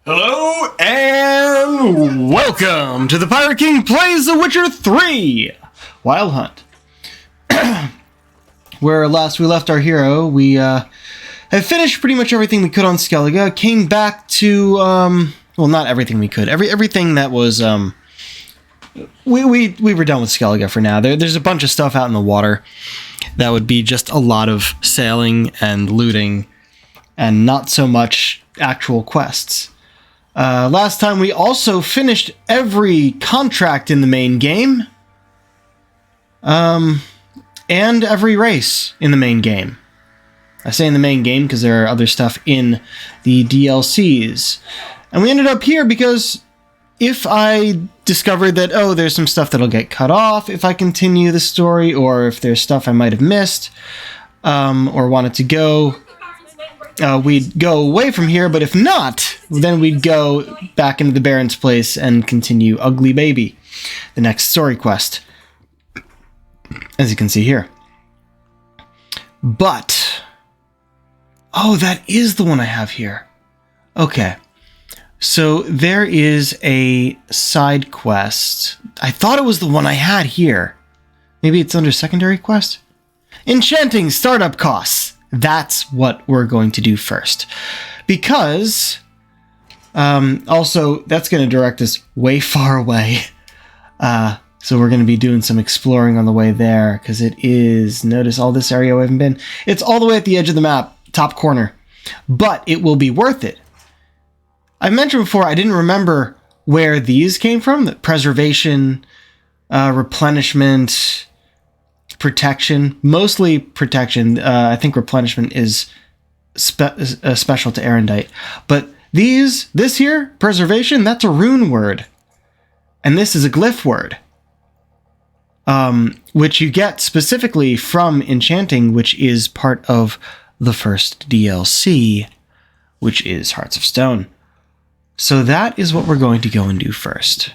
Hello and welcome to the Pirate King Plays The Witcher 3 Wild Hunt. Where last we left our hero, we have finished pretty much everything we could on Skellige, came back to, well, not everything we could, everything that was, we were done with Skellige for now. There's a bunch of stuff out in the water that would be just a lot of sailing and looting and not so much actual quests. Last time we also finished every contract in the main game. And every race in the main game. I say in the main game because there are other stuff in the DLCs. And we ended up here because if I discovered that, oh, there's some stuff that'll get cut off if I continue the story, or if there's stuff I might have missed, or wanted to go, we'd go away from here, but if not, then we'd go back into the Baron's place and continue Ugly Baby, the next story quest, as you can see here. But, oh, that is the one I have here. Okay, so there is a side quest. I thought it was the one I had here. Maybe it's under secondary quest? Enchanting startup costs. That's what we're going to do first. Because, also, that's going to direct us way far away. So we're going to be doing some exploring on the way there, because it is, notice all this area we haven't been. It's all the way at the edge of the map, top corner. But it will be worth it. I mentioned before, I didn't remember where these came from. The preservation, replenishment, protection, mostly protection. I think replenishment is special to Erendite. But this here, preservation, that's a rune word. And this is a glyph word. Which you get specifically from enchanting, which is part of the first DLC, which is Hearts of Stone. So that is what we're going to go and do first.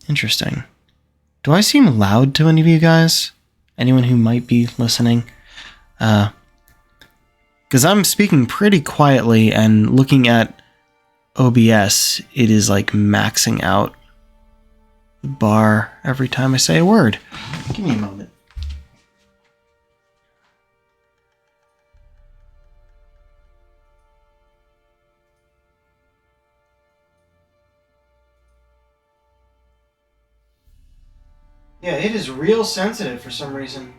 Interesting. Do I seem loud to any of you guys? Anyone who might be listening? Because I'm speaking pretty quietly, and looking at OBS, it is like maxing out the bar every time I say a word. Give me a moment. Yeah, it is real sensitive for some reason.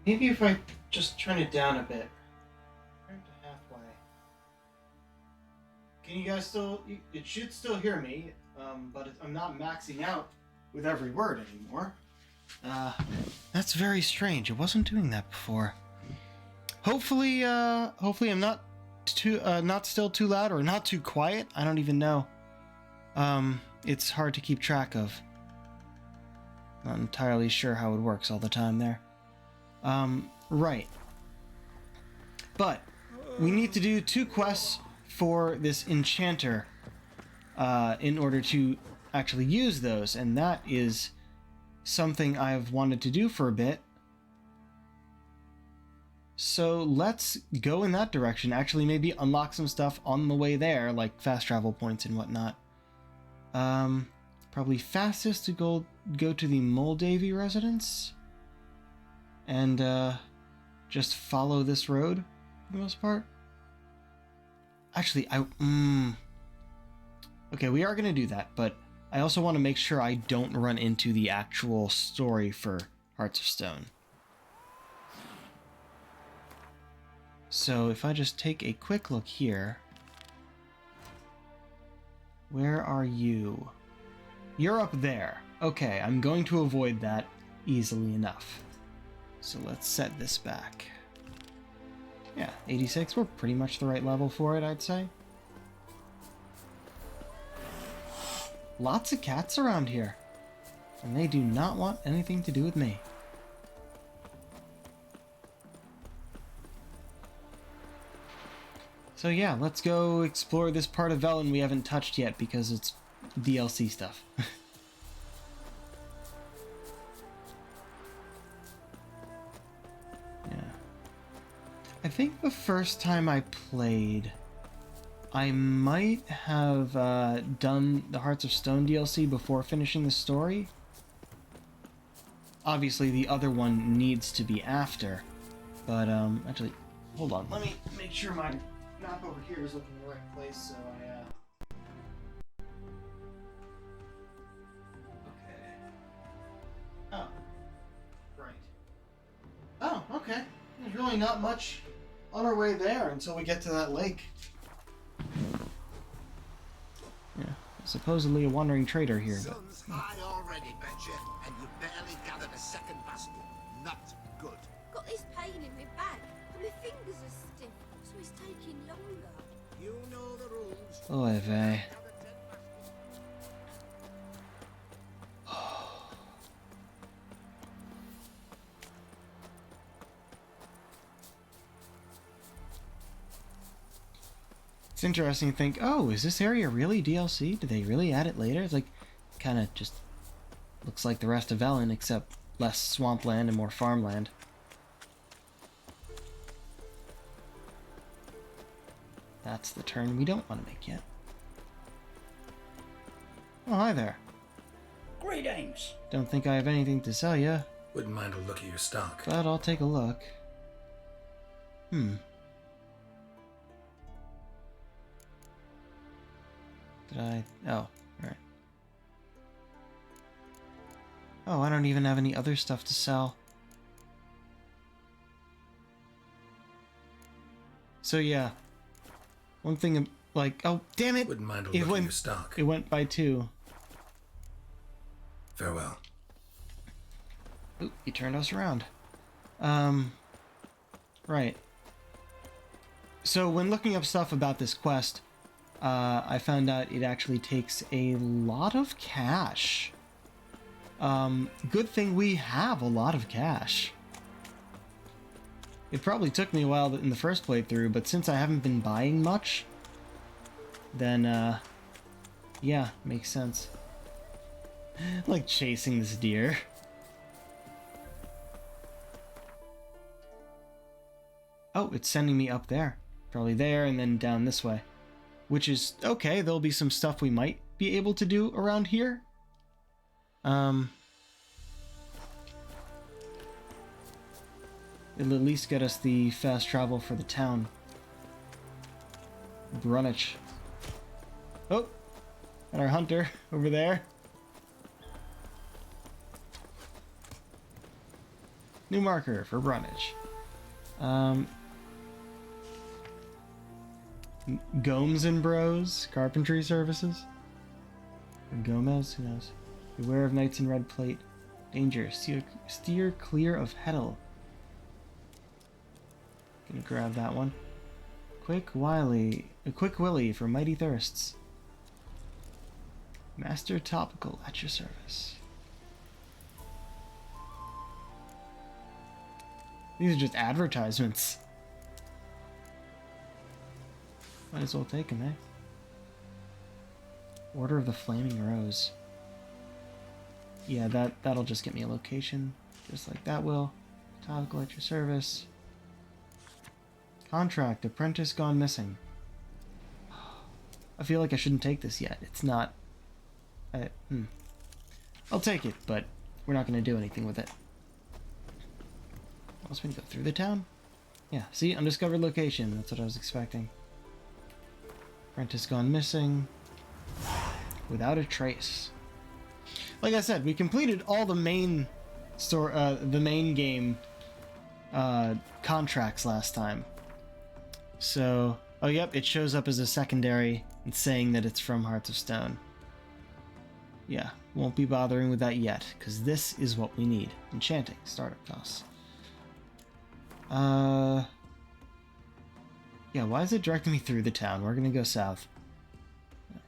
Maybe if I just turn it down a bit. Turn it to halfway. Can you guys still... It should still hear me, but I'm not maxing out with every word anymore. That's very strange. It wasn't doing that before. Hopefully I'm not still too loud or not too quiet. I don't even know. It's hard to keep track of. Not entirely sure how it works all the time there. Right. But we need to do 2 quests for this enchanter in order to actually use those, and that is something I've wanted to do for a bit. So let's go in that direction. Actually, maybe unlock some stuff on the way there, like fast travel points and whatnot. Probably fastest to go to the Moldavie residence and just follow this road for the most part. Actually, okay, we are going to do that, but I also want to make sure I don't run into the actual story for Hearts of Stone. So if I just take a quick look here. Where are you? You're up there. Okay, I'm going to avoid that easily enough. So let's set this back. Yeah, 86, we're pretty much the right level for it, I'd say. Lots of cats around here, and they do not want anything to do with me. So yeah, let's go explore this part of Velen we haven't touched yet because it's DLC stuff. Yeah. I think the first time I played, I might have done the Hearts of Stone DLC before finishing the story. Obviously, the other one needs to be after. But, actually, hold on. Let me make sure my map over here is looking in the right place, so I, Okay. Oh. Right. Oh, okay. There's really not much on our way there until we get to that lake. Yeah, supposedly a wandering trader here, but... Sun's high already, betcha, and you barely gathered a second basket. Not good. Got this pain in my back, and my fingers are stiff, so it's taking longer. You know the rules. Oy vey. Gather 10 baskets. It's interesting to think, oh, is this area really DLC? Did they really add it later? It's like, kind of just looks like the rest of Velen, except less swampland and more farmland. That's the turn we don't want to make yet. Oh, hi there. Greetings. Don't think I have anything to sell you, Wouldn't mind a look at your stock. but I'll take a look. Did I... Oh, alright. Oh, I don't even have any other stuff to sell. So yeah. One thing, like... Oh, damn it! Wouldn't mind a look at your stock. It went by 2. Farewell. Ooh, you turned us around. Right. So when looking up stuff about this quest, I found out it actually takes a lot of cash. Good thing we have a lot of cash. It probably took me a while in the first playthrough, but since I haven't been buying much, then, yeah, makes sense. Like chasing this deer. Oh, it's sending me up there. Probably there and then down this way. Which is okay, there'll be some stuff we might be able to do around here. It'll at least get us the fast travel for the town. Brunich. Oh! And our hunter over there. New marker for Brunich. Gomes and Bros, carpentry services. Or Gomez, who knows? Beware of knights in red plate. Danger, steer clear of Heddle. Gonna grab that one. Quick Willy for mighty thirsts. Master topical at your service. These are just advertisements. Might as well take them, eh? Order of the Flaming Rose. Yeah, that'll just get me a location, just like that will. Topical at your service. Contract, apprentice gone missing. I feel like I shouldn't take this yet. It's not... I'll take it, but we're not going to do anything with it. I was going to go through the town? Yeah, see? Undiscovered location. That's what I was expecting. Apprentice gone missing. Without a trace. Like I said, we completed all the main game contracts last time. So, oh yep, it shows up as a secondary and saying that it's from Hearts of Stone. Yeah, won't be bothering with that yet, because this is what we need. Enchanting, startup costs. Yeah, why is it directing me through the town? We're gonna go south.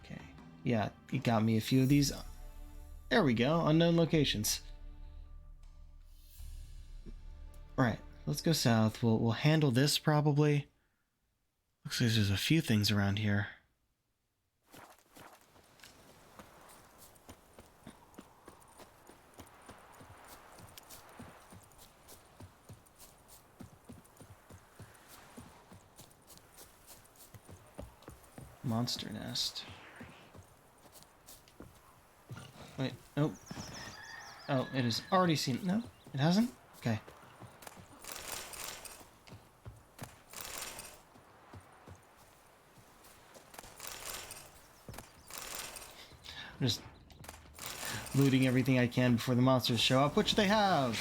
Okay, yeah, it got me a few of these. There we go, unknown locations. Right, let's go south. We'll handle this probably. Looks like there's a few things around here. Monster nest. Wait, nope. Oh, it has already seen. No, it hasn't? Okay. I'm just looting everything I can before the monsters show up, which they have!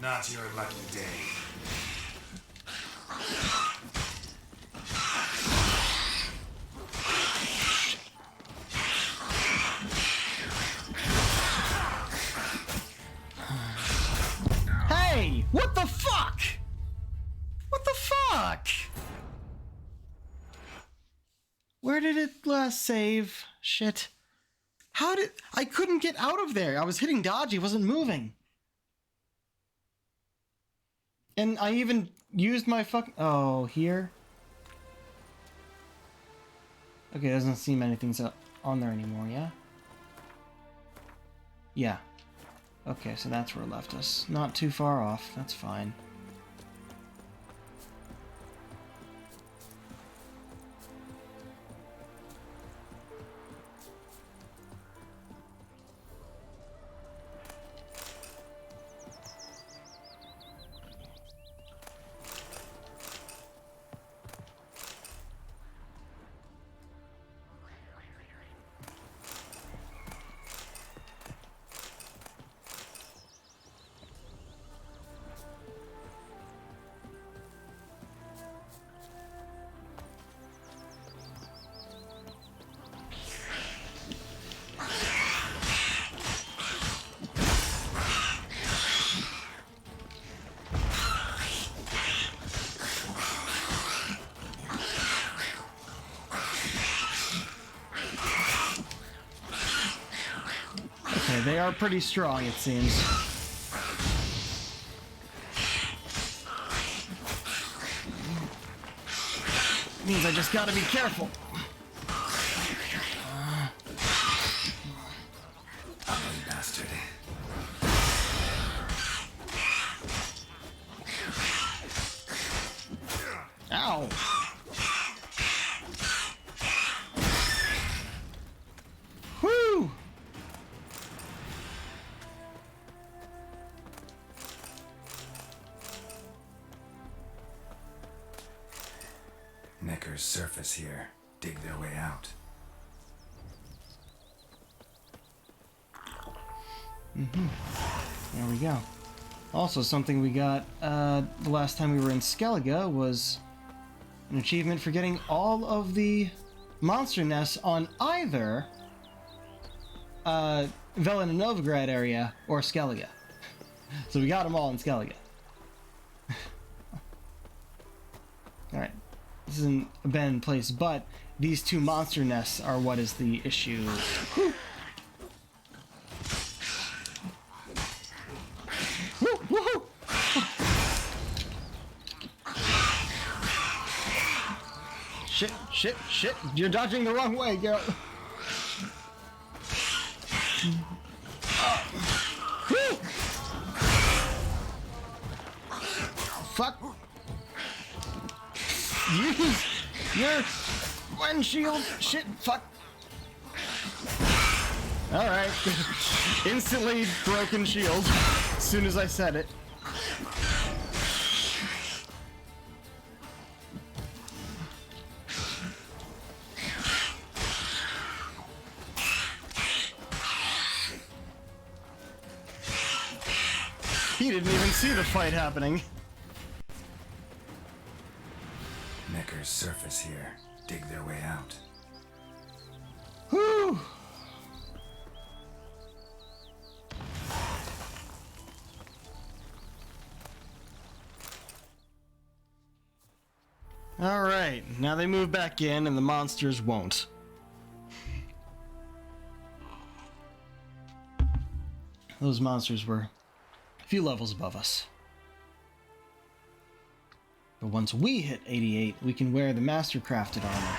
Not your lucky day. Hey! What the fuck? What the fuck? Where did it last save? Shit. How did... I couldn't get out of there. I was hitting dodge. It wasn't moving. And I even used my fuck... Oh, here? Okay, doesn't seem anything's on there anymore, yeah? Yeah. Okay, so that's where it left us. Not too far off. That's fine. Okay, they are pretty strong, it seems. Means I just gotta be careful. Ugly bastard. Ow! Whoo! Necker's surface here. Dig their way out. There we go. Also, something we got the last time we were in Skellige was an achievement for getting all of the monster nests on either Velen and Novigrad area or Skellige. So we got them all in Skellige. Alright. This is an abandoned place, but these two monster nests are what is the issue. Whew. Woo, woohoo! Shit, shit, shit! You're dodging the wrong way, girl. Woo! Fuck! Use your windshield! Shit! Fuck! Alright. Instantly broken shield as soon as I said it. He didn't even see the fight happening. Necker's surface here. Dig their way out. Whew! Alright. Alright, now they move back in and the monsters won't. Those monsters were a few levels above us. But once we hit 88, we can wear the master-crafted armor.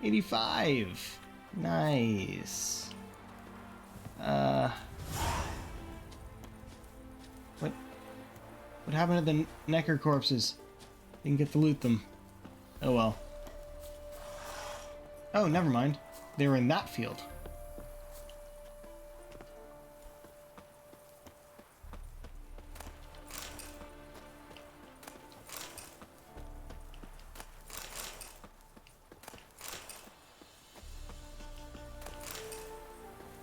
85! Nice. What happened to the Necker corpses? Didn't get to loot them. Oh well. Oh, never mind. They were in that field.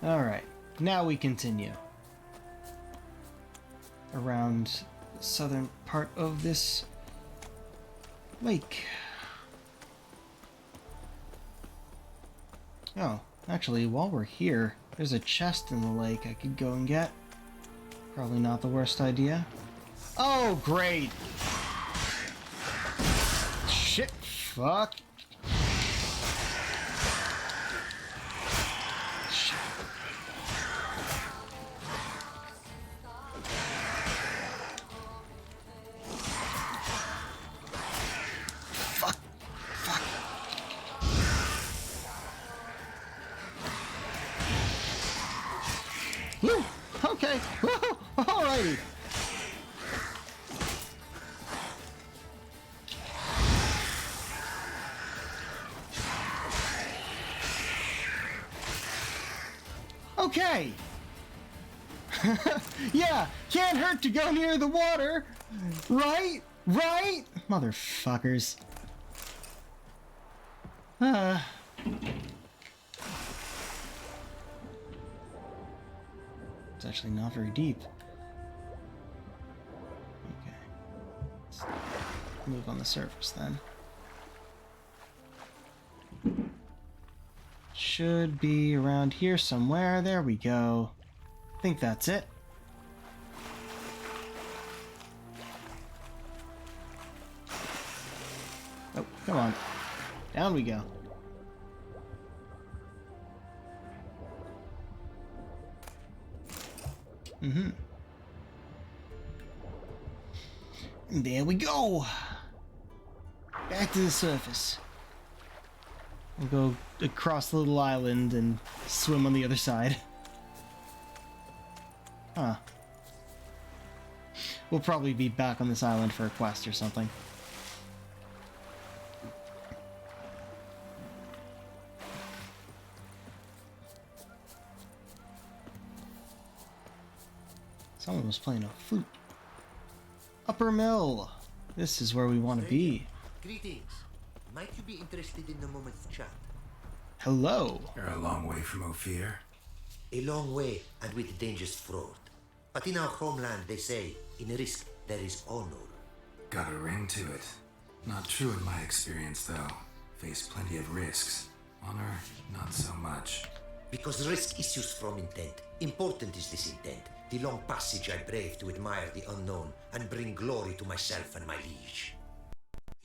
Alright, now we continue. Around the southern part of this lake. Oh, actually, while we're here, there's a chest in the lake I could go and get. Probably not the worst idea. Oh, great! Shit, fuck. Woo! Okay! Woo! Alrighty! Okay! Yeah! Can't hurt to go near the water! Right? Right? Motherfuckers. It's actually not very deep. Okay. Let's move on the surface then. Should be around here somewhere. There we go. I think that's it. Oh, come on. Down we go. And there we go! Back to the surface. We'll go across the little island and swim on the other side. Huh. We'll probably be back on this island for a quest or something. Someone was playing a flute. Upper Mill! This is where we want to be. Greetings. Might you be interested in a moment of chat? Hello! You're a long way from Ophir. A long way and with dangers fraught. But in our homeland they say, in risk there is honor. Got a ring to it. Not true in my experience, though. Face plenty of risks. Honor, not so much. Because risk issues from intent. Important is this intent. The long passage I brave to admire the unknown and bring glory to myself and my liege.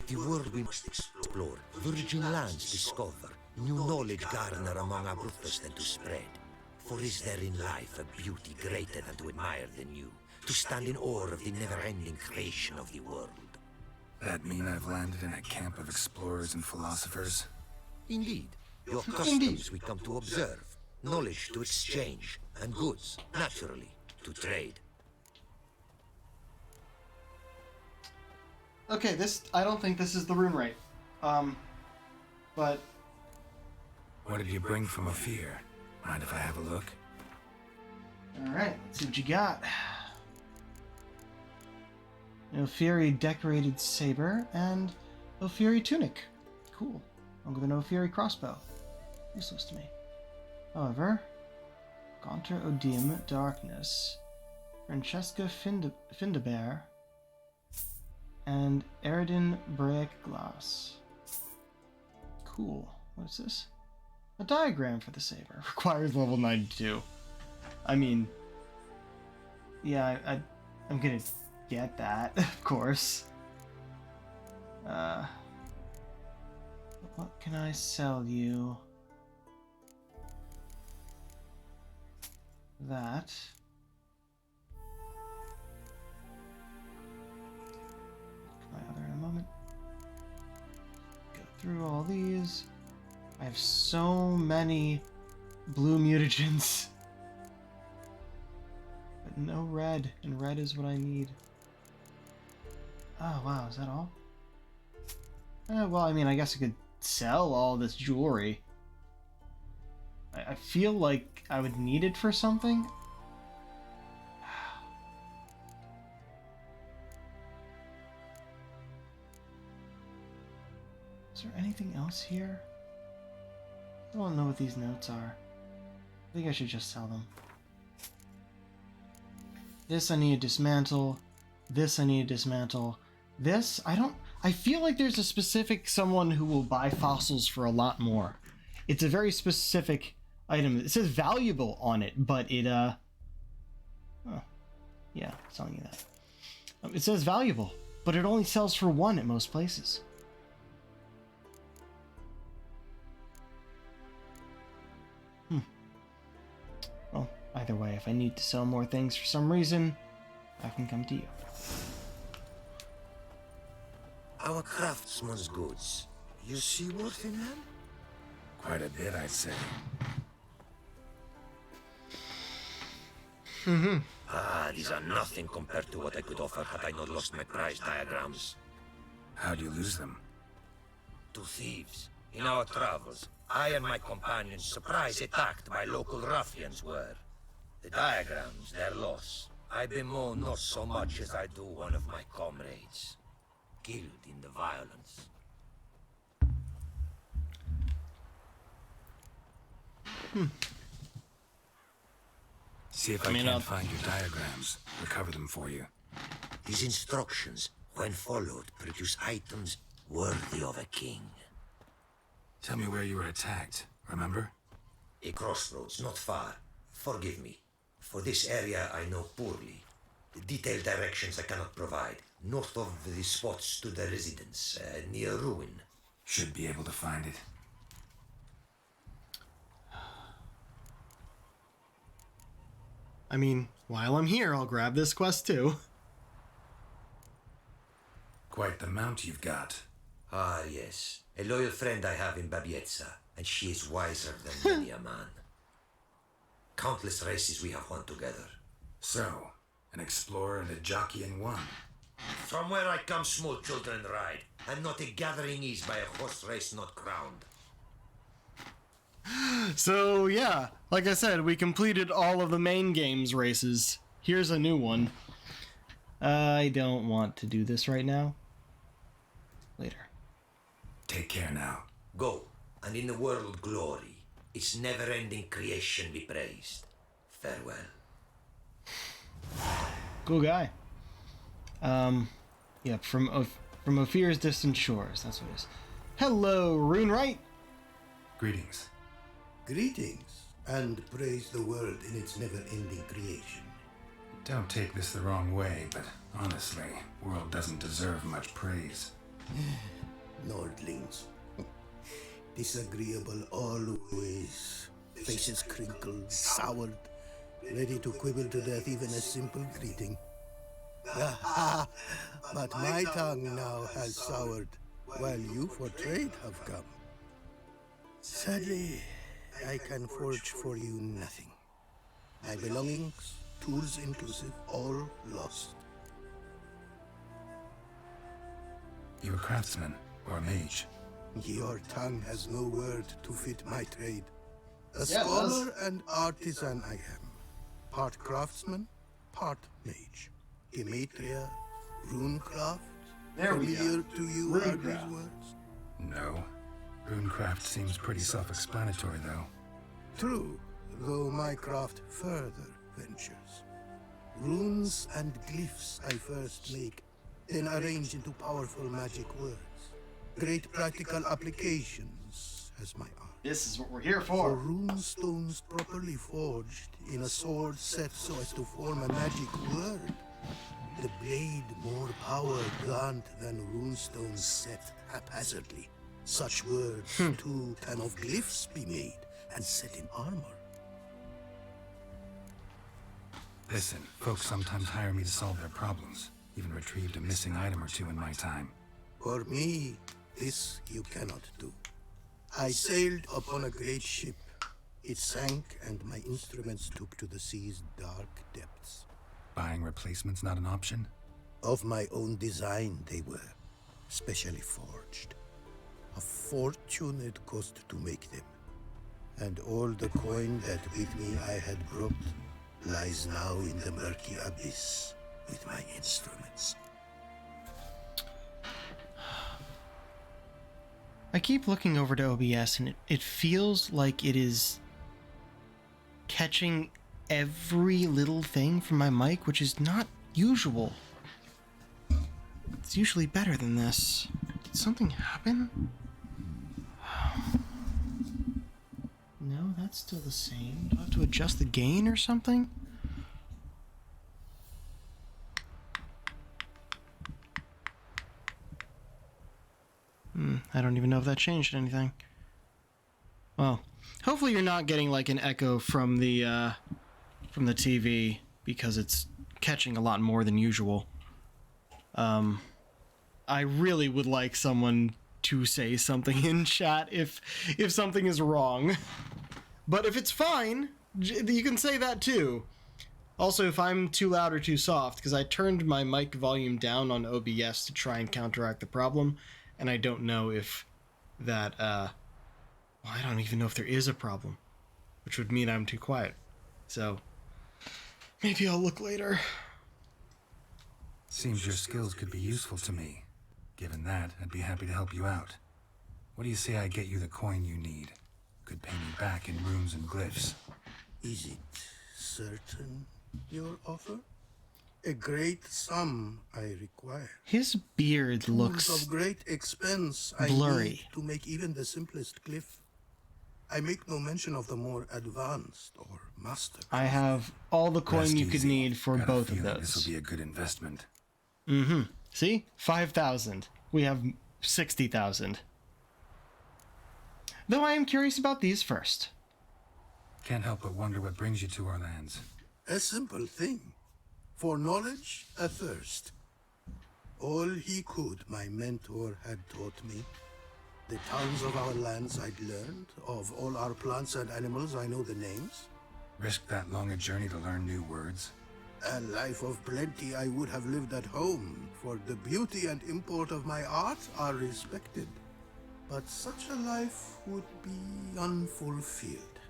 The world we must explore, virgin lands discover, new knowledge garner among our brothers than to spread. For is there in life a beauty greater than to admire the new, to stand in awe of the never-ending creation of the world? That mean I've landed in a camp of explorers and philosophers? Indeed, your customs we come to observe, knowledge to exchange, and goods, naturally, to trade. Okay, I don't think this is the room right. But... What did you bring from Ophir? Mind if I have a look? Alright, let's see what you got. An Ophiri decorated saber and Ophiri tunic. Cool. Along with an Ophiri crossbow. Useless to me. However, Gaunter Odim Darkness, Francesca Findabere, and Eridin Break Glass. Cool. What is this? A diagram for the saber. Requires level 92. I mean, yeah, I'm gonna get that, of course. What can I sell you? That. My other in a moment. Go through all these. I have so many blue mutagens. But no red, and red is what I need. Oh wow, is that all? Well, I mean, I guess I could sell all this jewelry. I feel like I would need it for something. Is there anything else here? I don't know what these notes are. I think I should just sell them. This I need to dismantle. This I need to dismantle. This, I feel like there's a specific someone who will buy fossils for a lot more. It's a very specific item. It says valuable on it, but it, oh, yeah, it's telling you that. It says valuable, but it only sells for 1 at most places. Well, either way, if I need to sell more things for some reason, I can come to you. Our craftsman's goods. You see worth in them? Quite a bit, I'd say. These are nothing compared to what I could offer had I not lost my prize diagrams. How'd you lose them? To thieves. In our travels, I and my companions surprise attacked by local ruffians were. The diagrams, their loss. I bemoan not so much as I do one of my comrades. Killed in the violence. See if I can't find your diagrams. Recover them for you. These instructions, when followed, produce items worthy of a king. Tell me where you were attacked, remember? A crossroads, not far. Forgive me. For this area I know poorly. Detailed directions I cannot provide. North of the spot stood a residence, near a ruin. Should be able to find it. I mean, while I'm here, I'll grab this quest too. Quite the mount you've got. Ah, yes. A loyal friend I have in Babietza, and she is wiser than many a man. Countless races we have won together. So, an explorer and a jockey in one. From where I come, small children ride, and not a gathering is by a horse race not crowned. So, yeah, like I said, we completed all of the main game's races. Here's a new one. I don't want to do this right now. Later. Take care now. Go, and in the world glory, its never-ending creation be praised. Farewell. Cool guy. Yeah, from Ophir's distant shores. That's what it is. Hello, Runewright. Greetings. Greetings, and praise the world in its never-ending creation. Don't take this the wrong way, but honestly, world doesn't deserve much praise. Nordlings. Disagreeable always. Faces crinkled, soured, ready to quibble to death even a simple greeting. But my tongue now has soured, while you for trade have come. Sadly, I can forge for you nothing. My belongings, tools inclusive, all lost. You a craftsman or a mage? Your tongue has no word to fit my trade. A scholar and artisan I am. Part craftsman, part mage. Gematria, runecraft. Familiar to you are these words? No. Runecraft seems pretty self-explanatory, though. True, though my craft further ventures. Runes and glyphs I first make, then arrange into powerful magic words. Great practical applications as my art. This is what we're here For for. rune stones properly forged in a sword set so as to form a magic word. the blade more power grant than runestones set haphazardly. Such words, too, can of glyphs be made and set in armor. Listen, folks sometimes hire me to solve their problems. Even retrieved a missing item or two in my time. For me, this you cannot do. I sailed upon a great ship. It sank, and my instruments took to the sea's dark depths. Buying replacements not an option? Of my own design they were, specially forged. A fortune it cost to make them. And all the coin that with me I had brought lies now in the murky abyss with my instruments. I keep looking over to OBS and it feels like it is catching every little thing from my mic, which is not usual. It's usually better than this. Did something happen? No, that's still the same. Do I have to adjust the gain or something? I don't even know if that changed anything. Well, hopefully you're not getting like an echo from the TV because it's catching a lot more than usual. I really would like someone to say something in chat if something is wrong. But if it's fine, you can say that too. Also, if I'm too loud or too soft, because I turned my mic volume down on OBS to try and counteract the problem, and I don't know if that, well, I don't even know if there is a problem, which would mean I'm too quiet. So, maybe I'll look later. Seems your skills could be useful to me. Given that, I'd be happy to help you out. What do you say I get you the coin you need? Could pay me back in runes and glyphs. Is it certain, your offer? A great sum I require. His beard Tools looks of great expense I blurry. need to make even the simplest glyph. I make no mention of the more advanced or master. I have all the coin Rest you could easy. need for Got a both of feeling This will those. be a good investment. See? 5,000. We have 60,000. Though I am curious about these first. Can't help but wonder what brings you to our lands. A simple thing. For knowledge, a thirst. All he could, my mentor had taught me. The tongues of our lands I'd learned. Of all our plants and animals, I know the names. Risk that long a journey to learn new words? A life of plenty I would have lived at home, for the beauty and import of my art are respected. But such a life would be unfulfilled.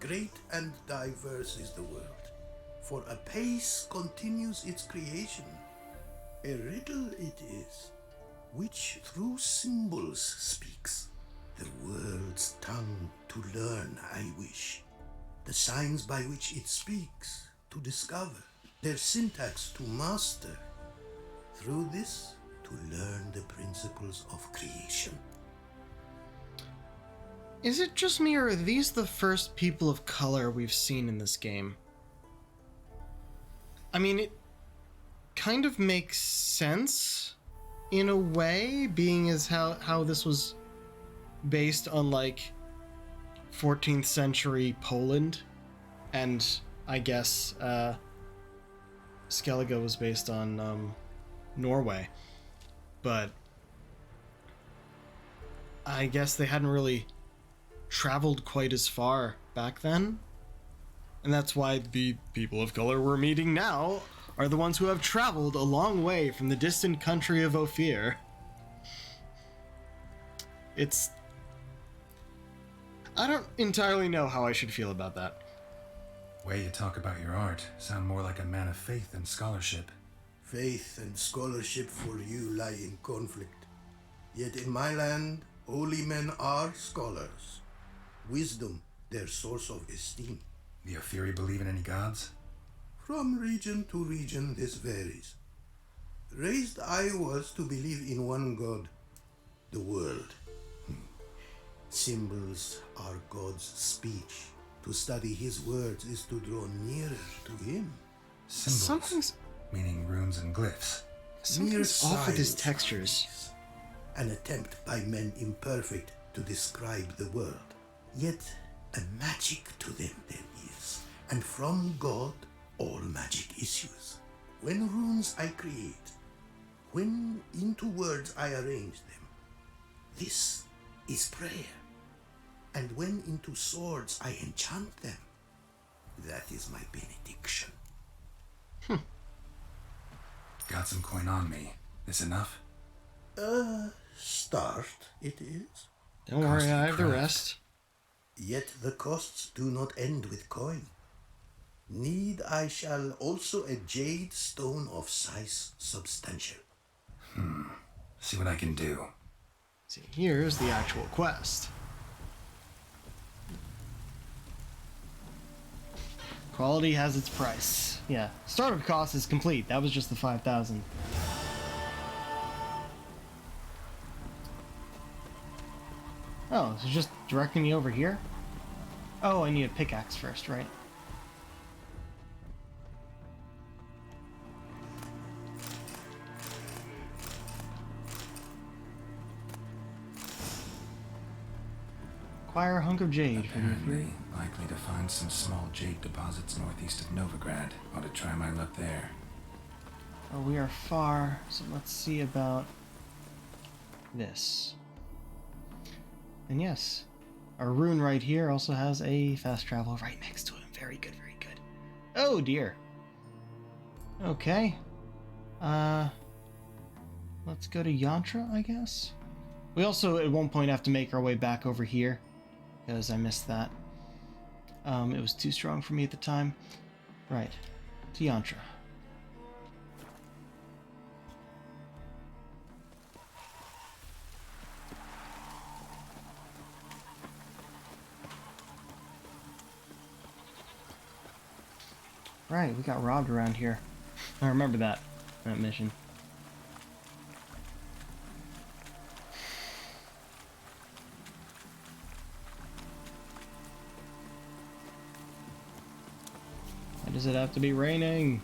Great and diverse is the world, for a pace continues its creation. A riddle it is, which through symbols speaks. The world's tongue to learn I wish, the signs by which it speaks to discover, their syntax to master. Through this, to learn the principles of creation. Is it just me, or are these the first people of color we've seen in this game? I mean, it kind of makes sense in a way, being as how this was based on, like, 14th century Poland, and I guess Skellige was based on Norway. But I guess they hadn't really traveled quite as far back then. And that's why the people of color we're meeting now are the ones who have traveled a long way from the distant country of Ophir. I don't entirely know how I should feel about that. Way you talk about your art sound more like a man of faith than scholarship. Faith and scholarship for you lie in conflict. Yet in my land, holy men are scholars. Wisdom, their source of esteem. The Ophiri believe in any gods? From region to region, this varies. Raised I was to believe in one God, the world. Symbols are God's speech. To study his words is to draw nearer to him. Symbols. Something's Meaning runes and glyphs. Something's off with his science, textures. Artis. An attempt by men imperfect to describe the world. Yet a magic to them there is. And from God, all magic issues. When runes I create, when into words I arrange them, this is prayer. And when into swords I enchant them, that is my benediction. Got some coin on me. This enough? Start it is. Don't worry, I have the craft. rest. Yet the costs do not end with coin. Need I shall also a jade stone of size substantial. See what I can do. See, here's the actual quest. Quality has its price. Yeah, startup cost is complete. That was just the 5,000. Oh, so just directing me over here? Oh, I need a pickaxe first, right? Acquire a hunk of jade from your Apparently, likely to find some small jade deposits northeast of Novigrad. Ought to try my luck there. Oh, we are far, so let's see about this. And yes, our rune right here also has a fast travel right next to him. Very good, very good. Oh dear. Okay. Let's go to Yantra, I guess. We also at one point have to make our way back over here, because I missed that. It was too strong for me at the time. Right, to Yantra. Right, we got robbed around here. I remember that mission. Why does it have to be raining?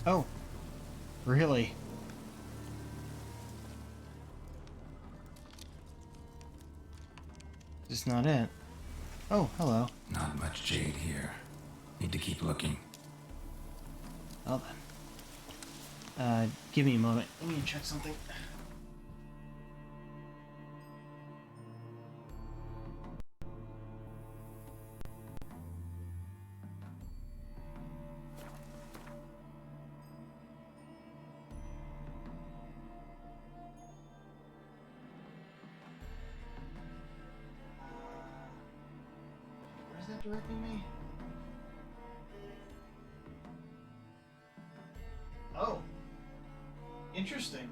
Oh, really? Is this not it? Oh, hello. Not much jade here. Need to keep looking. Well then. Give me a moment. Let me check something. Where's that directing me? Oh. Interesting.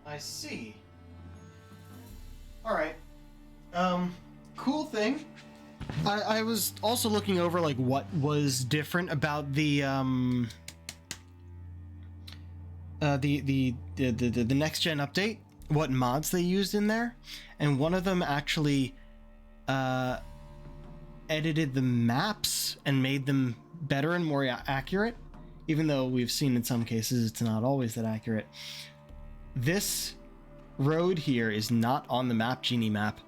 I see. Alright. Cool thing. I was also looking over like what was different about the next gen update, what mods they used in there, and one of them actually edited the maps and made them better and more accurate, even though we've seen in some cases it's not always that accurate. This road here is not on the map genie map,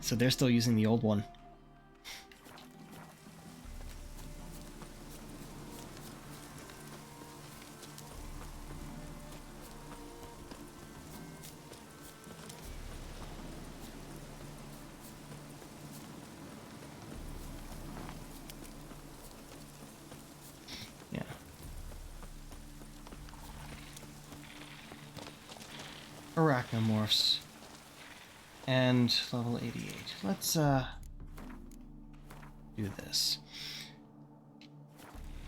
so they're still using the old one. Yeah. Arachnomorphs. And level 88. Let's do this.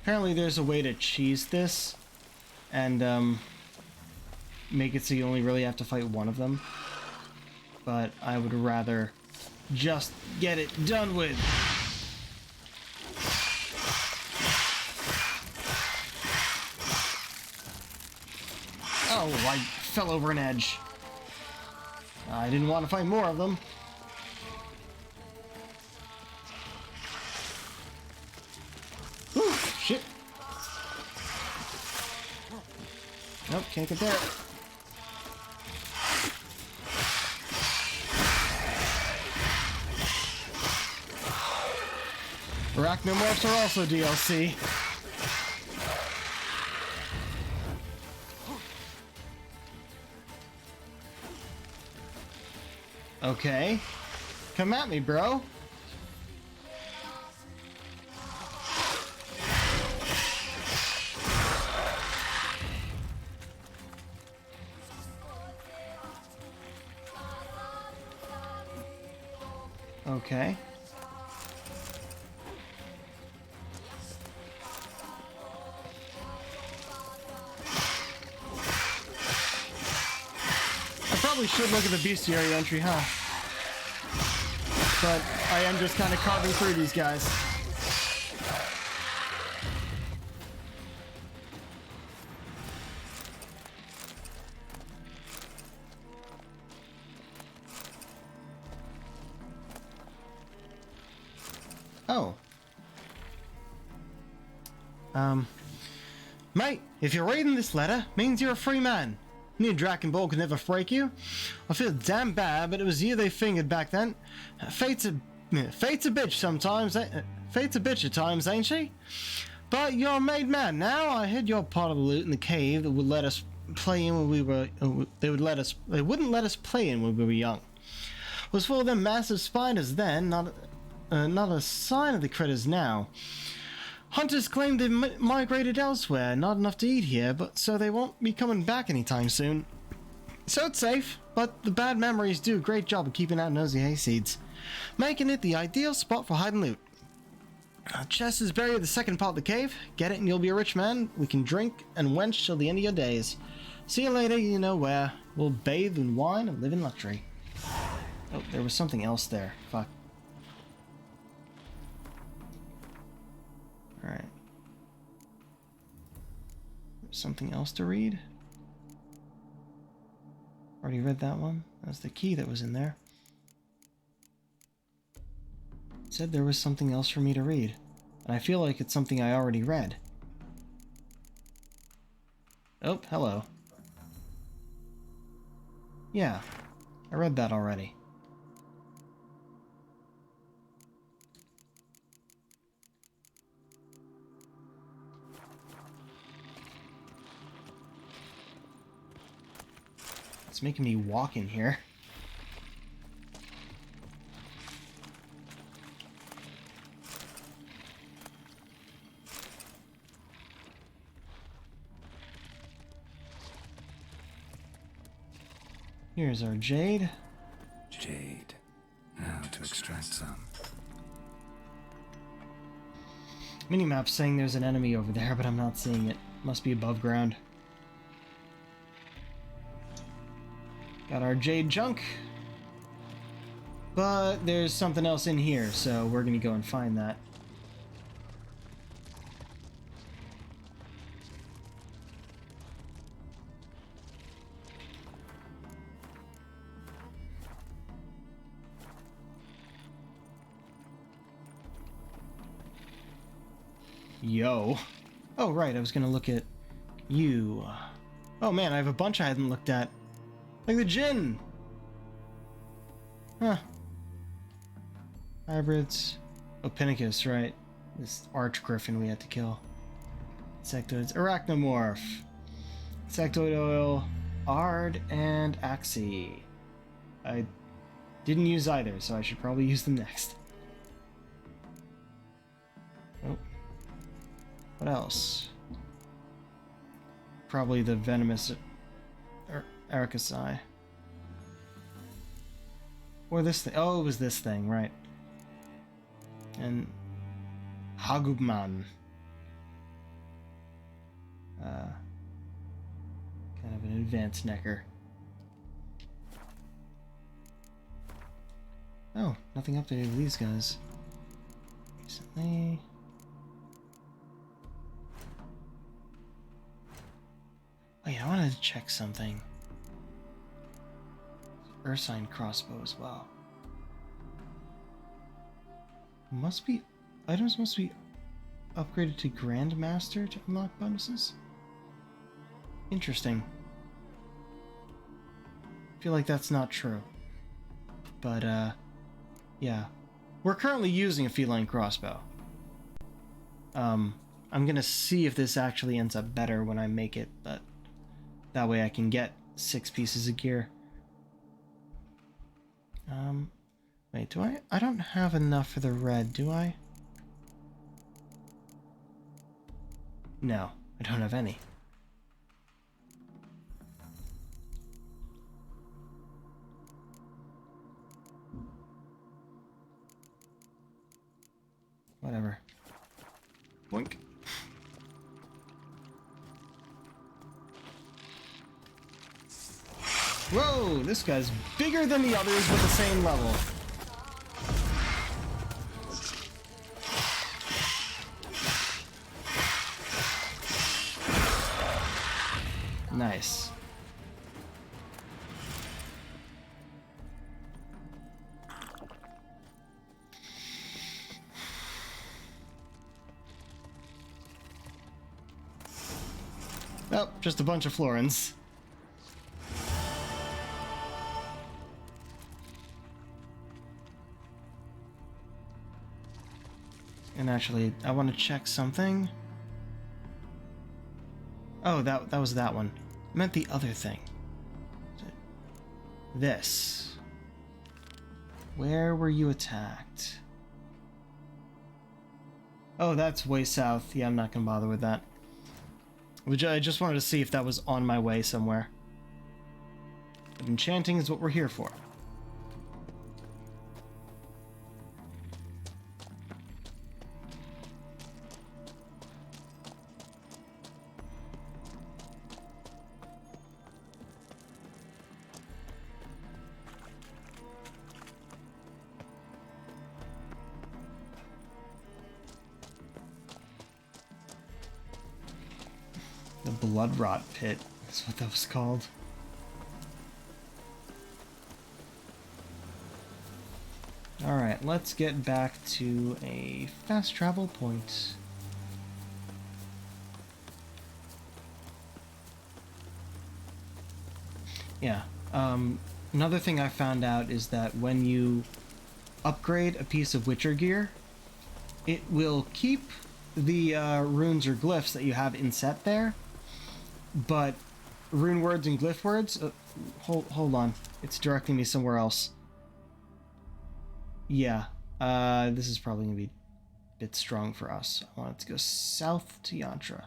Apparently there's a way to cheese this and make it so you only really have to fight one of them. But I would rather just get it done with. Oh, I fell over an edge. I didn't want to fight more of them. Ooh, shit. Nope, can't get there. Arachnomorphs are also DLC. Okay. Come at me, bro. Okay. I probably should look at the bestiary entry, huh? But I am just kind of carving through these guys. Oh. Mate, if you're reading this letter, means you're a free man. New Dragon Ball could never break you. I feel damn bad, but it was you they fingered back then. Fate's a bitch sometimes. Fate's a bitch at times, ain't she? But you're a made man now. I hid your part of the loot in the cave that would let us play in when we were. They wouldn't let us play in when we were young. It was full of them massive spiders then. Not a sign of the critters now. Hunters claim they've migrated elsewhere, not enough to eat here, but so they won't be coming back anytime soon. So it's safe, but the bad memories do a great job of keeping out nosy hayseeds, making it the ideal spot for hiding loot. Chest is buried at the second part of the cave. Get it and you'll be a rich man. We can drink and wench till the end of your days. See you later, you know where. We'll bathe in wine and live in luxury. Oh, there was something else there. Fuck. Alright. Something else to read? Already read that one. That's the key that was in there. It said there was something else for me to read. And I feel like it's something I already read. Oh, hello. Yeah, I read that already. It's making me walk in here. Here's our jade. Jade. Now to extract some. Minimap's saying there's an enemy over there, but I'm not seeing it. Must be above ground. Got our jade junk. But there's something else in here, so we're gonna go and find that. Yo. Oh, right, I was gonna look at you. Oh man, I have a bunch I hadn't looked at. Like the Jinn! Huh. Hybrids. Oh, Pinnacus, right. This arch griffin we had to kill. Insectoids. Arachnomorph. Insectoid oil. Ard and Axie. I didn't use either, so I should probably use them next. Oh. What else? Probably the venomous Aracasai. Or this thing. Oh, it was this thing, right. And Hagubman. Kind of an advanced necker. Oh, nothing updated with these guys. Recently. Oh yeah, I want wanted to check something. Ursine crossbow as well. Items must be upgraded to Grandmaster to unlock bonuses? Interesting. Feel like that's not true. But, yeah. We're currently using a feline crossbow. I'm gonna see if this actually ends up better when I make it, but that way I can get 6 pieces of gear. Wait, do I? I don't have enough for the red, do I? No, I don't have any. Whatever. Boink. Whoa, this guy's bigger than the others with the same level. Nice. Oh, just a bunch of florins. And actually, I want to check something. Oh, that was that one. I meant the other thing. This. Where were you attacked? Oh, that's way south. Yeah, I'm not gonna bother with that. I just wanted to see if that was on my way somewhere. But enchanting is what we're here for. The Blood Rot Pit is what that was called. Alright, let's get back to a fast travel point. Yeah, another thing I found out is that when you upgrade a piece of Witcher gear, it will keep the runes or glyphs that you have inset there, but rune words and glyph words, hold on, it's directing me somewhere else. Yeah, this is probably gonna be a bit strong for us. I want it to go south to Yantra.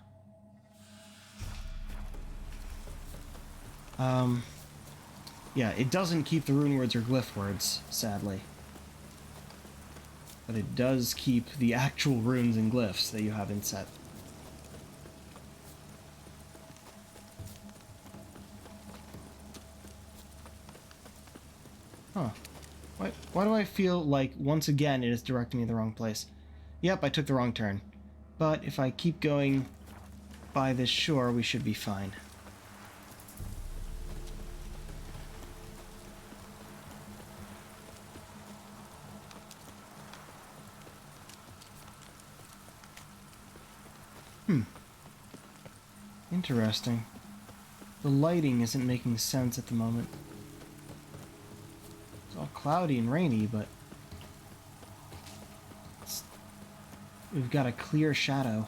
Yeah, it doesn't keep the rune words or glyph words, sadly. But it does keep the actual runes and glyphs that you have inset. Huh. Why do I feel like, once again, it is directing me the wrong place? Yep, I took the wrong turn. But if I keep going by this shore, we should be fine. Interesting. The lighting isn't making sense at the moment. It's all cloudy and rainy, but we've got a clear shadow.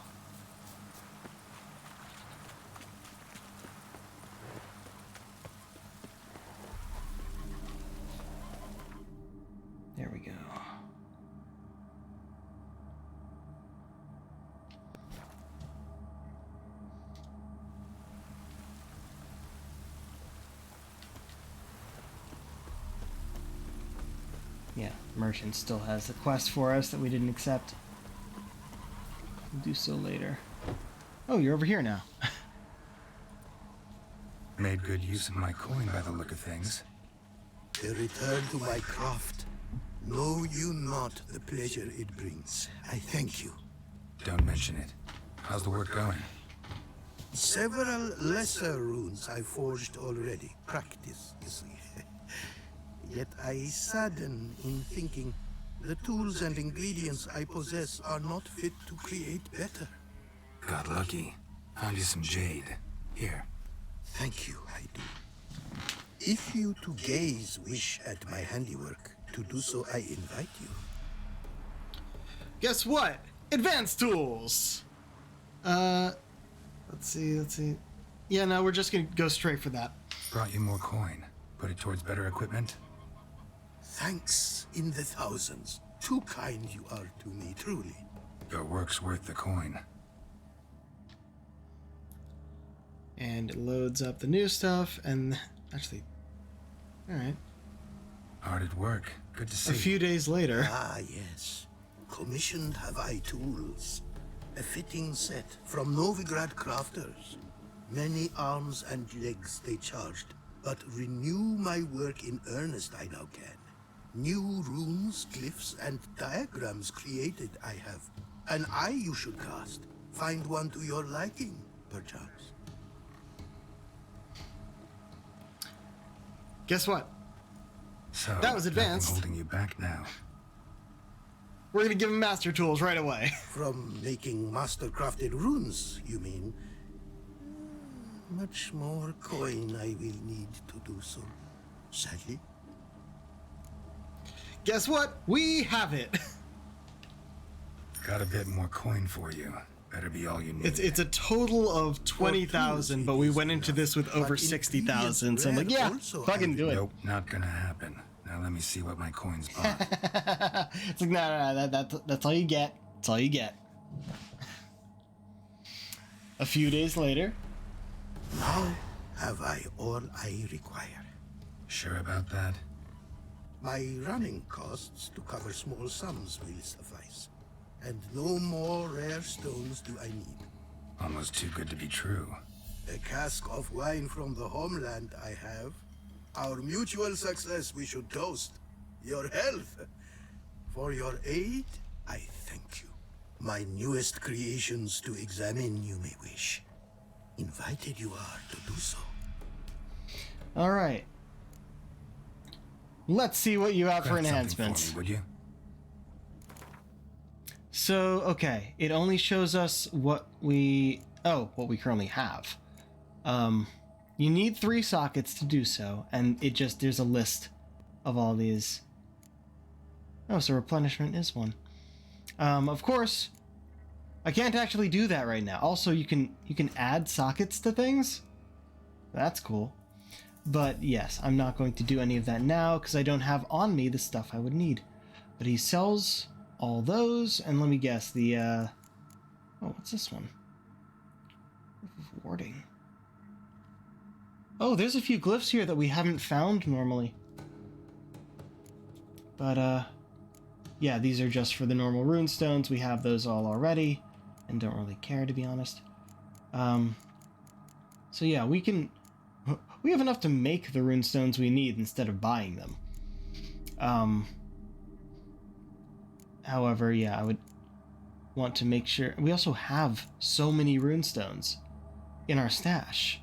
There we go. Yeah, merchant still has the quest for us that we didn't accept. We'll do so later. Oh, you're over here now. Made good use of my coin by the look of things. The return to my craft. Know you not the pleasure it brings. I thank you. Don't mention it. How's the work going? Several lesser runes I forged already. Practice, you see. Yet I sadden in thinking the tools and ingredients I possess are not fit to create better. Got lucky. Found you some jade. Here. Thank you, I do. If you to gaze wish at my handiwork, to do so I invite you. Guess what? Advanced tools! Let's see. Yeah, no, we're just gonna go straight for that. Brought you more coin. Put it towards better equipment? Thanks in the thousands. Too kind you are to me, truly. Your work's worth the coin. And it loads up the new stuff, and actually, alright. Hard at work. Good to see. A few days later. Ah, yes. Commissioned have I tools. A fitting set from Novigrad crafters. Many arms and legs they charged, but renew my work in earnest I now can. New runes, glyphs, and diagrams created I have. An eye you should cast. Find one to your liking, perchance. Guess what? So, That was advanced. nothing holding you back now. We're gonna give him master tools right away. From making master-crafted runes, you mean? Much more coin I will need to do so, sadly. Guess what? We have it. Got a bit more coin for you. Better be all you need. It's a total of 20,000, but we went into this with over 60,000. So I'm like, yeah, fucking do it. Nope, not gonna happen. Now let me see what my coins bought. It's like, no, that's all you get. That's all you get. A few days later. Now have I all I require. Sure about that? My running costs to cover small sums will suffice. And no more rare stones do I need. Almost too good to be true. A cask of wine from the homeland I have. Our mutual success we should toast. Your health. For your aid, I thank you. My newest creations to examine you may wish. Invited you are to do so. All right. Let's see what you have for Grab something enhancements. for me, would you? So, okay, it only shows us what we currently have. You need 3 sockets to do so, and there's a list of all these. Oh, so replenishment is one. Of course, I can't actually do that right now. Also, you can add sockets to things. That's cool. But yes, I'm not going to do any of that now because I don't have on me the stuff I would need. But he sells all those, and let me guess, the oh, what's this one? Warding. Oh, there's a few glyphs here that we haven't found normally. But yeah, these are just for the normal runestones. We have those all already and don't really care, to be honest. So yeah, we have enough to make the runestones we need instead of buying them. However, yeah, I would want to make sure... We also have so many runestones in our stash.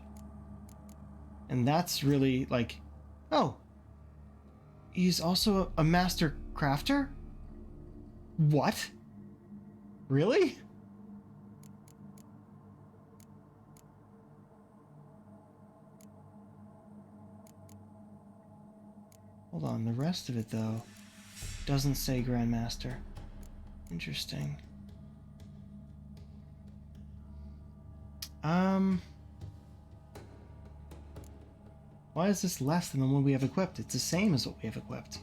And that's really, like... Oh! He's also a master crafter? What? Really? Hold on, the rest of it, though, doesn't say Grandmaster. Interesting. Why is this less than the one we have equipped? It's the same as what we have equipped.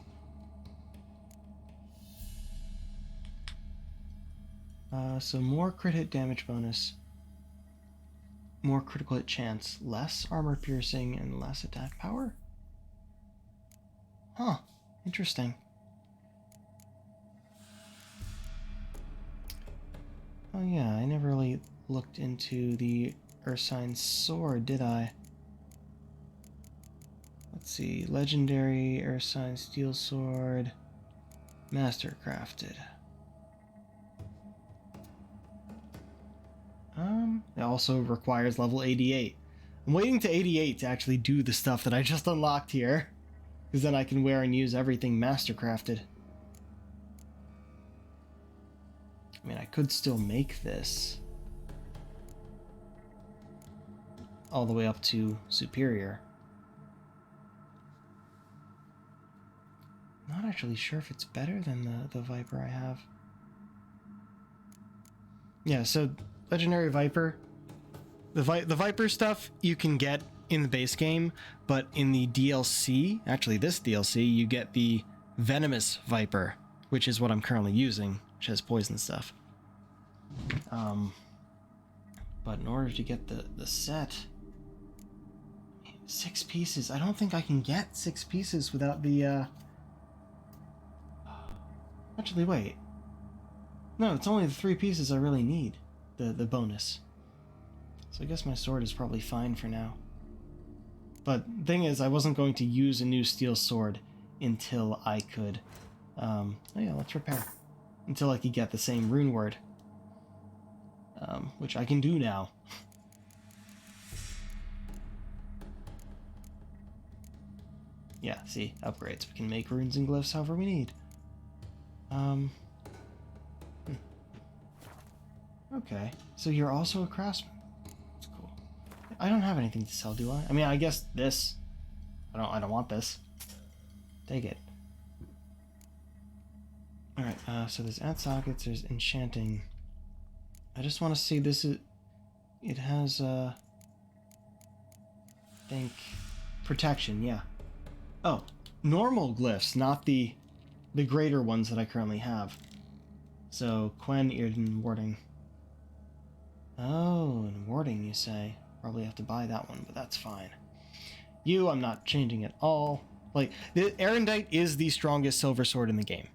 So more crit hit damage bonus, more critical hit chance, less armor piercing, and less attack power? Huh, interesting. Oh yeah, I never really looked into the Ursine sword, did I? Let's see, legendary Ursine steel sword, master crafted. It also requires level 88. I'm waiting to 88 to actually do the stuff that I just unlocked here, because then I can wear and use everything mastercrafted. I mean, I could still make this all the way up to superior. Not actually sure if it's better than the Viper I have. Yeah, so Legendary Viper. The Viper stuff you can get in the base game, but in the DLC, actually this DLC, you get the Venomous Viper, which is what I'm currently using, which has poison stuff. But in order to get the set, 6 pieces. I don't think I can get 6 pieces without the, Actually, wait. No, it's only the 3 pieces I really need, the bonus. So I guess my sword is probably fine for now. But the thing is, I wasn't going to use a new steel sword until I could... oh yeah, let's repair. Until I could get the same rune word. Which I can do now. Yeah, see, upgrades. We can make runes and glyphs however we need. Okay, so you're also a craftsman. That's cool. I don't have anything to sell, do I? I mean, I guess this. I don't want this. Take it. Alright, so there's add sockets, there's enchanting. I just want to see this is... It has, I think... protection, yeah. Oh, normal glyphs, not the greater ones that I currently have. So, Quen, Earden, Warding. Oh, and Warding, you say. Probably have to buy that one, but that's fine. You, I'm not changing at all. Like, the Erendite is the strongest silver sword in the game.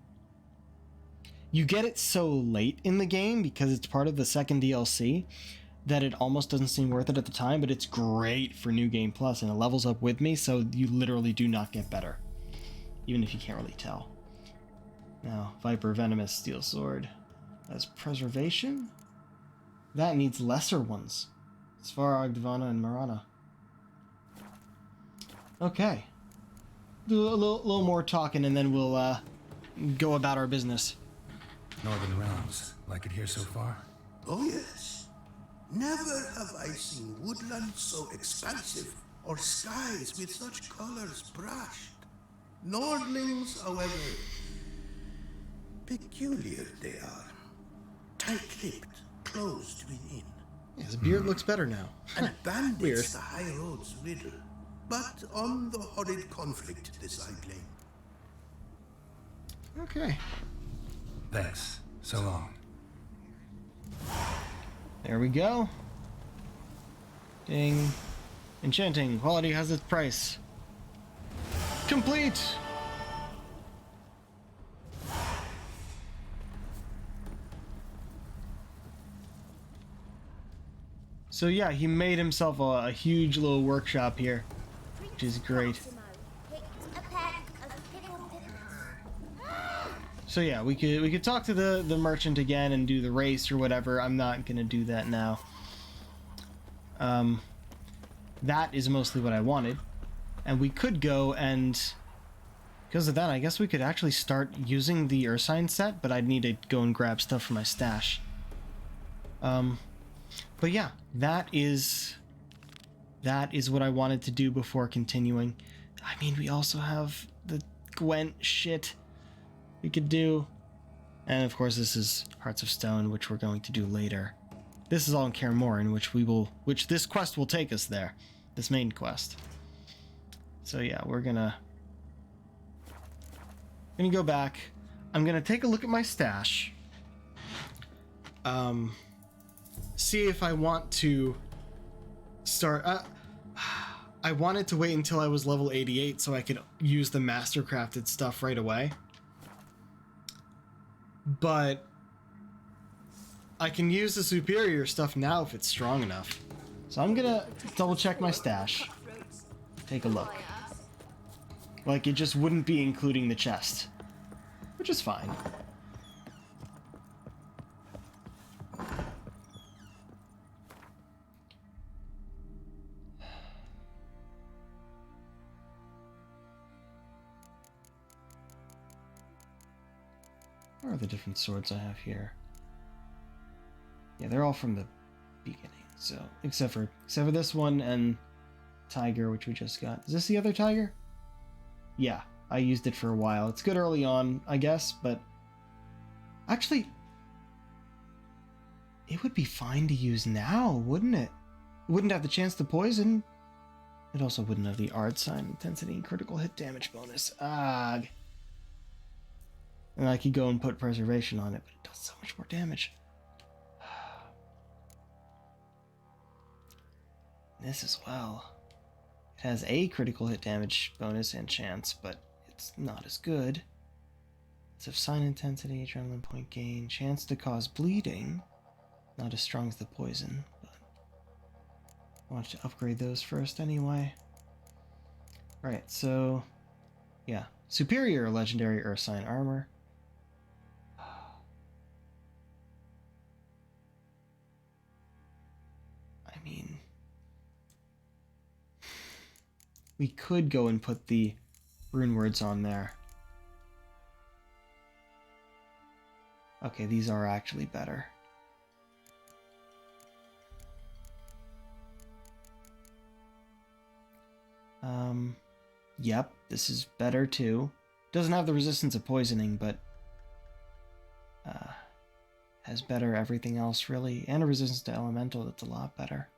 You get it so late in the game, because it's part of the second DLC, that it almost doesn't seem worth it at the time, but it's great for New Game Plus, and it levels up with me, so you literally do not get better. Even if you can't really tell. Now, Viper Venomous Steel Sword. As preservation? That needs lesser ones. Svarog, Divana, and Marana. Okay. Do a little more talking and then we'll go about our business. Northern Realms, like it here so far? Oh yes. Never have I seen woodland so expansive, or skies with such colors brushed. Nordlings, however, peculiar they are. Tight-lipped, closed within. Yeah, his beard looks better now. And bandits Weird. the high road's riddle. But on the horrid conflict this I blame. Okay. Thanks. So long. There we go. Ding. Enchanting. Quality has its price. Complete! So yeah, he made himself a huge little workshop here, which is great. So yeah, we could talk to the merchant again and do the race or whatever. I'm not gonna do that now. That is mostly what I wanted, and we could go and because of that, I guess we could actually start using the Ursine set, but I'd need to go and grab stuff from my stash. But yeah, that is what I wanted to do before continuing. I mean, we also have the Gwent shit we could do. And of course, this is Hearts of Stone, which we're going to do later. This is all in Kaer Morhen, which this quest will take us there. This main quest. So yeah, we're gonna go back. I'm gonna take a look at my stash. See if I want to start... I wanted to wait until I was level 88 so I could use the mastercrafted stuff right away. But I can use the superior stuff now if it's strong enough. So I'm gonna double check my stash. Take a look. Like, it just wouldn't be including the chest. Which is fine. What are the different swords I have here? Yeah, they're all from the beginning. So, except for this one and tiger, which we just got. Is this the other tiger? Yeah, I used it for a while. It's good early on, I guess, but actually, it would be fine to use now, wouldn't it? It wouldn't have the chance to poison. It also wouldn't have the art sign, intensity, and critical hit damage bonus. Ugh. And I could go and put preservation on it, but it does so much more damage. This as well. It has a critical hit damage bonus and chance, but it's not as good. It's of sign intensity, adrenaline point gain, chance to cause bleeding. Not as strong as the poison, but I want to upgrade those first anyway. Right, so yeah. Superior legendary earth sign armor. I mean, we could go and put the rune words on there. Okay, these are actually better. Yep, this is better too. Doesn't have the resistance of poisoning, but has better everything else really, and a resistance to elemental that's a lot better.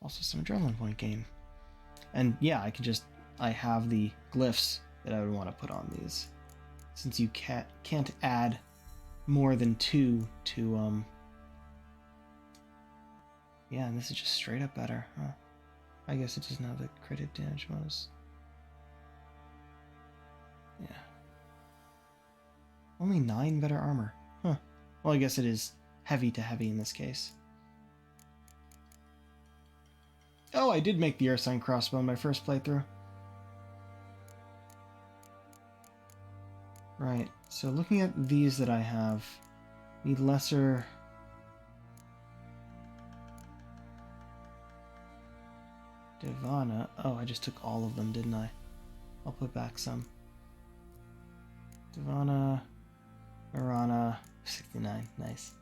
Also some adrenaline point gain. And yeah, I have the glyphs that I would want to put on these. Since you can't add more than 2 to, yeah, and this is just straight up better, huh? I guess it doesn't have the crit damage bonus. Yeah. Only 9 better armor. Huh. Well, I guess it is heavy to heavy in this case. Oh, I did make the Earth Sign crossbow in my first playthrough. Right, so looking at these that I have, need lesser... Divana. Oh, I just took all of them, didn't I? I'll put back some. Divana, Marana, 69, nice.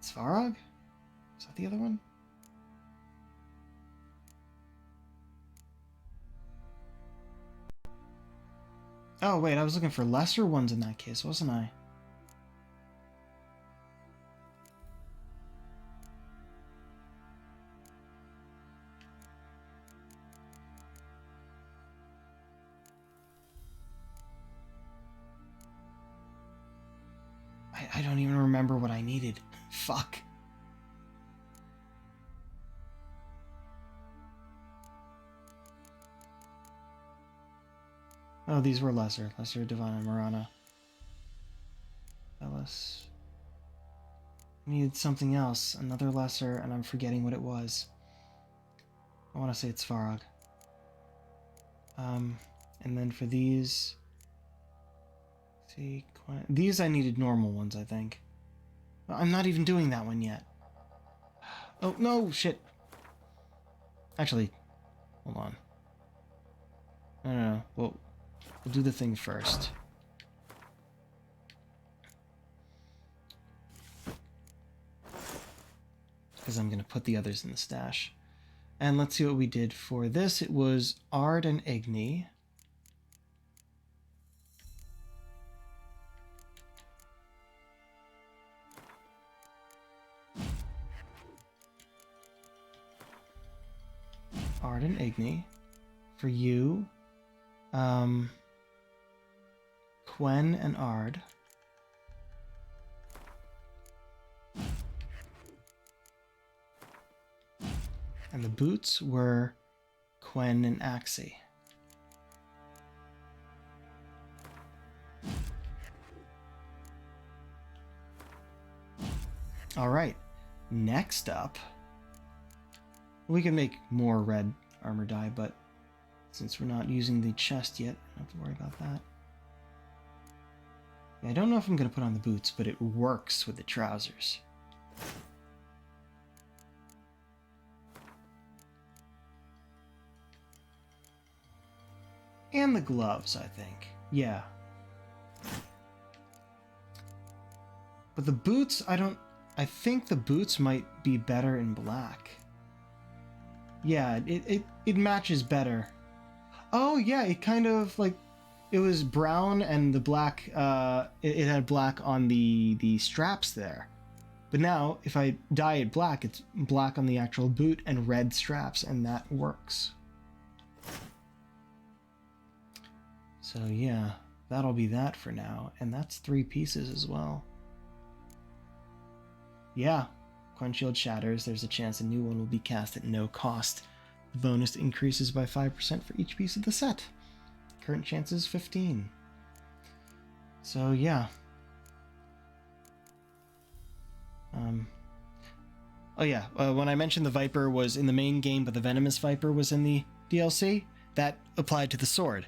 Svarog? Is that the other one? Oh, wait, I was looking for lesser ones in that case, wasn't I? I don't even remember what I needed. Fuck. Oh, these were lesser. Lesser, Divana, Marana. Ellis. I needed something else. Another lesser, and I'm forgetting what it was. I want to say it's Farog. And then for these... See, these I needed normal ones, I think. I'm not even doing that one yet. Oh, no, shit. Actually, hold on. No. We'll do the thing first. Because I'm going to put the others in the stash. And let's see what we did for this. It was Ard and Igni. Ard and Igni. For you, Quen and Ard. And the boots were Quen and Axie. All right, next up, we can make more red armor dye, but since we're not using the chest yet, I don't have to worry about that. Yeah, I don't know if I'm going to put on the boots, but it works with the trousers. And the gloves, I think. Yeah. But the boots, I think the boots might be better in black. Yeah, it matches better. Oh yeah, it kind of like, it was brown and the black, it had black on the straps there. But now, if I dye it black, it's black on the actual boot and red straps, and that works. So yeah, that'll be that for now, and that's 3 pieces as well. Yeah, Quench Shield shatters, there's a chance a new one will be cast at no cost. The bonus increases by 5% for each piece of the set. Current chance is 15. So yeah. Oh yeah, when I mentioned the Viper was in the main game, but the Venomous Viper was in the DLC, that applied to the sword.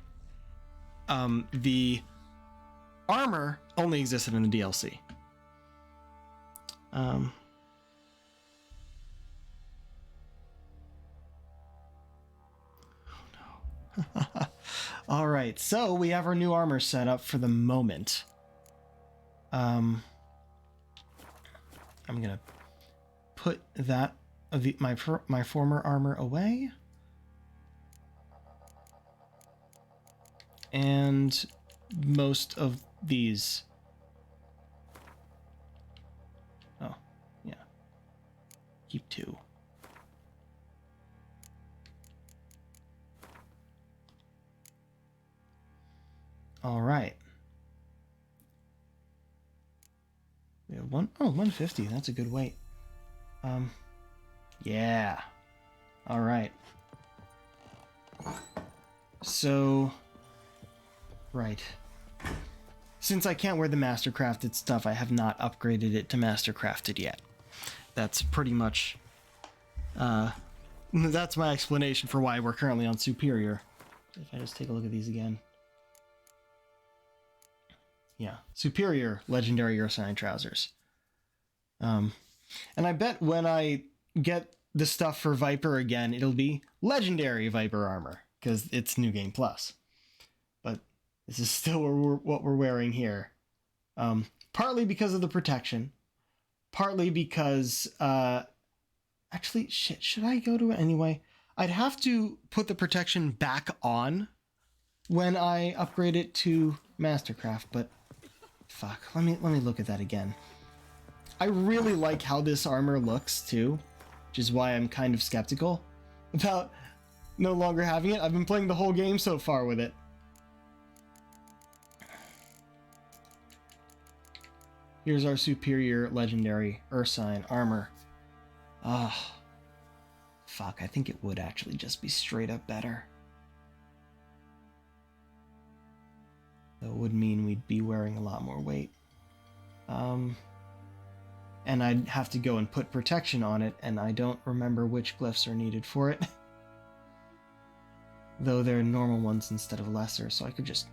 The armor only existed in the DLC. All right, so we have our new armor set up for the moment. I'm gonna put that my former armor away, and most of these. Oh, yeah. Keep 2. All right. We have 150. That's a good weight. Yeah. All right. So, right. Since I can't wear the Mastercrafted stuff, I have not upgraded it to Mastercrafted yet. That's pretty much, that's my explanation for why we're currently on Superior. If I just take a look at these again. Yeah, Superior Legendary Ursine Trousers. And I bet when I get the stuff for Viper again, it'll be Legendary Viper Armor, because it's New Game Plus. But this is still what we're wearing here. Partly because of the protection. Partly because, actually, shit, should I go to it anyway? I'd have to put the protection back on when I upgrade it to Mastercraft, but fuck, let me look at that again. I really like how this armor looks too, which is why I'm kind of skeptical about no longer having it. I've been playing the whole game so far with it. Here's our Superior Legendary Ursine armor. Ah, fuck, I think it would actually just be straight up better. That would mean we'd be wearing a lot more weight. And I'd have to go and put protection on it, and I don't remember which glyphs are needed for it. Though they're normal ones instead of lesser, so I could just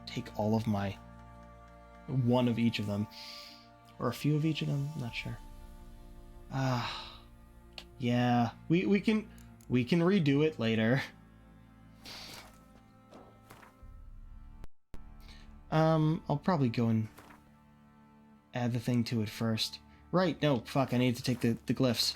take all of my... one of each of them. Or a few of each of them, I'm not sure. Yeah, we can redo it later. I'll probably go and add the thing to it first. Right, no, fuck, I need to take the glyphs.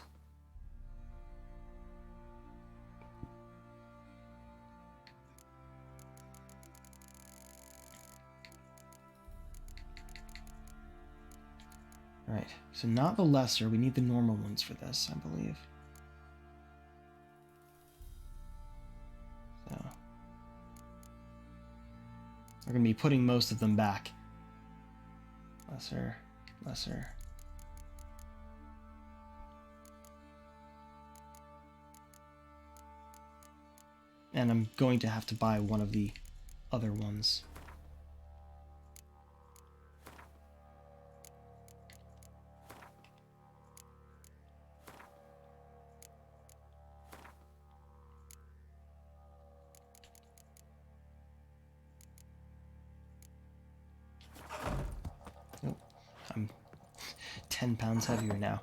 Right, so not the lesser, we need the normal ones for this, I believe. So... we're going to be putting most of them back. Lesser, lesser. And I'm going to have to buy one of the other ones. Oh, I'm 10 pounds heavier now.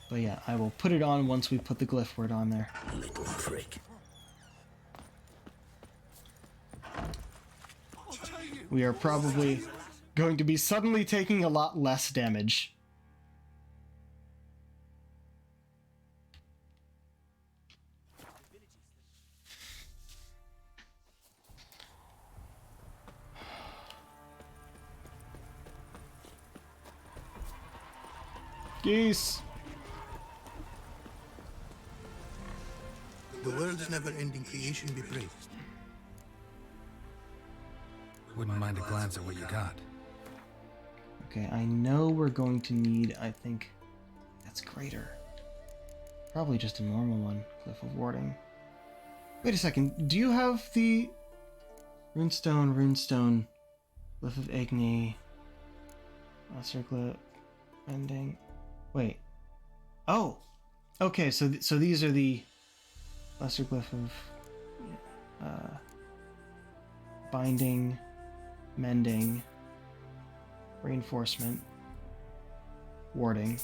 But yeah, I will put it on once we put the glyph word on there. Little prick. we are probably going to be suddenly taking a lot less damage. Geese! The world's never-ending creation be praised. Wouldn't mind a glance at what you got. Okay, I know we're going to need, I think, that's greater. Probably just a normal one, Cliff of Warding. Wait a second, do you have the Runestone, Cliff of Agni, Lesser Cliff, Ending? Wait. Oh! Okay, so these are the Lesser Glyph of Binding, Mending, Reinforcement, Warding,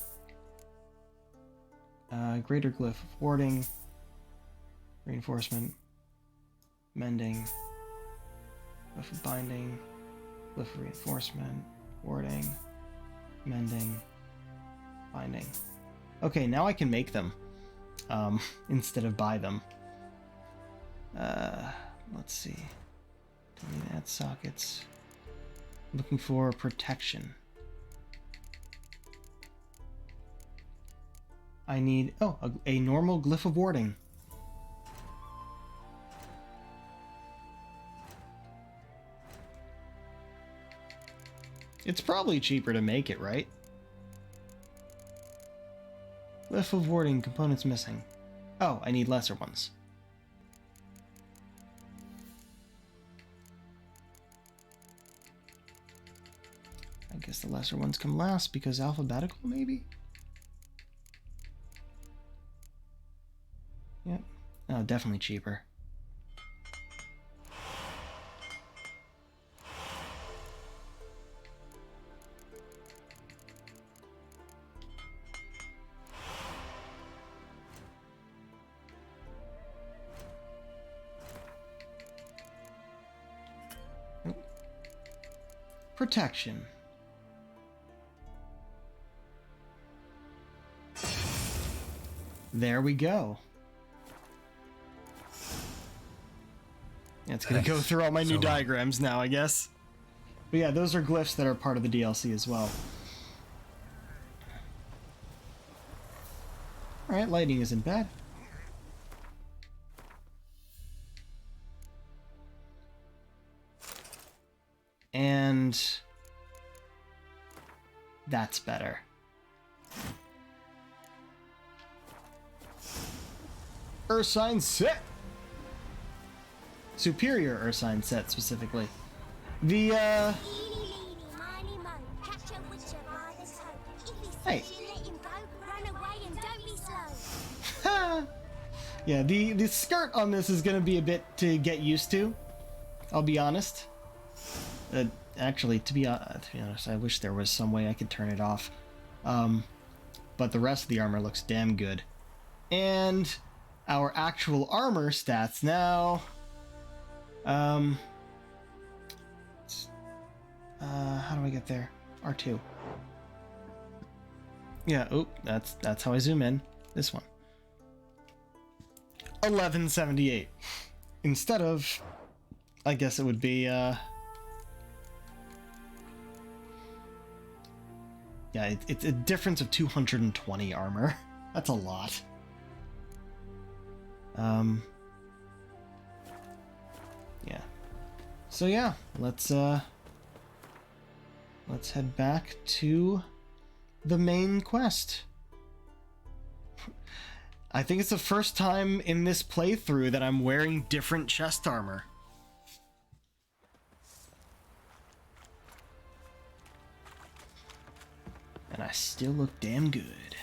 Greater Glyph of Warding, Reinforcement, Mending, Glyph of Binding, Glyph of Reinforcement, Warding, Mending, Binding. Okay, now I can make them instead of buy them. Let's see. Delete add sockets. Looking for protection. I need a normal Glyph of Warding. It's probably cheaper to make it, right? Glyph of Warding, components missing. Oh, I need lesser ones. I guess the lesser ones come last because alphabetical, maybe? Yep. Oh, definitely cheaper. Protection. There we go. It's gonna go through all my new diagrams now, I guess. But yeah, those are glyphs that are part of the DLC as well. Alright, lighting isn't bad. And that's better. Ursine set! Superior Ursine set, specifically. The, Hey. Yeah, the skirt on this is gonna be a bit to get used to. I'll be honest. Actually, to be honest, I wish there was some way I could turn it off. But the rest of the armor looks damn good. And our actual armor stats now. How do I get there? R2. Yeah, oh, that's how I zoom in. This one. 1178. Instead of, I guess it would be, yeah, it's a difference of 220 armor. That's a lot. Yeah. So yeah, let's head back to the main quest. I think it's the first time in this playthrough that I'm wearing different chest armor. And I still look damn good.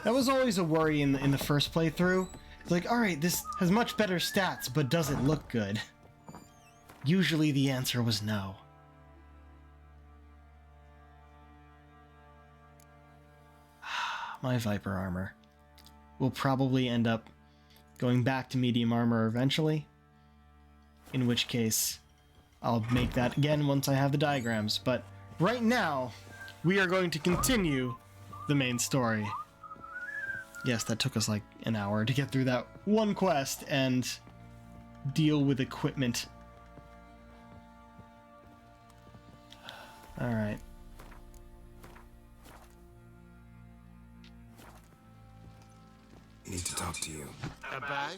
That was always a worry in the first playthrough. It's like, alright, this has much better stats, but does it look good? Usually the answer was no. My Viper armor. We'll probably end up going back to medium armor eventually. In which case, I'll make that again once I have the diagrams. But right now, we are going to continue the main story. Yes, that took us like an hour to get through that one quest and deal with equipment. Alright. Need to talk to you. About?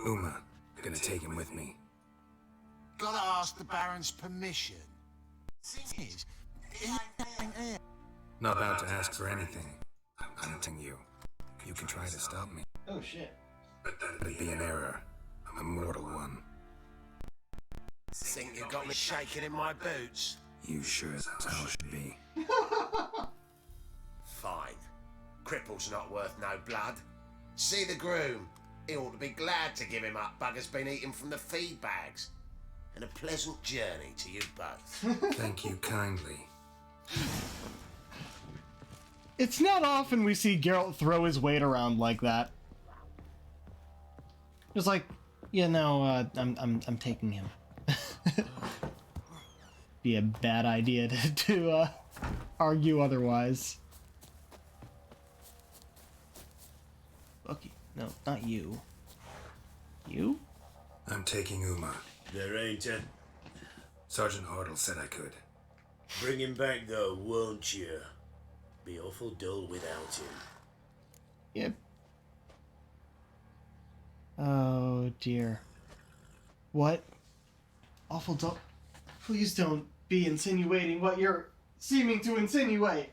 Uma, gonna take him with me. Gotta ask the Baron's permission. Thing is, he ain't here. Not about to ask for anything. I'm hunting you. You can try to stop me, Oh shit. but that'd be an error. A mortal one. Think you got me shaking in my boots? You sure as hell should be. Fine. Cripple's not worth no blood. See the groom. He ought to be glad to give him up. Bugger's been eating from the feed bags. And a pleasant journey to you both. Thank you kindly. It's not often we see Geralt throw his weight around like that. Just like, you know, I'm taking him. Be a bad idea to argue otherwise. Bucky, no, not you. You? I'm taking Uma. There ain't a... Sergeant Hartle said I could. Bring him back though, won't you? Be awful dull without him. Yep. Oh dear. What? Awful dull. Please don't be insinuating what you're seeming to insinuate.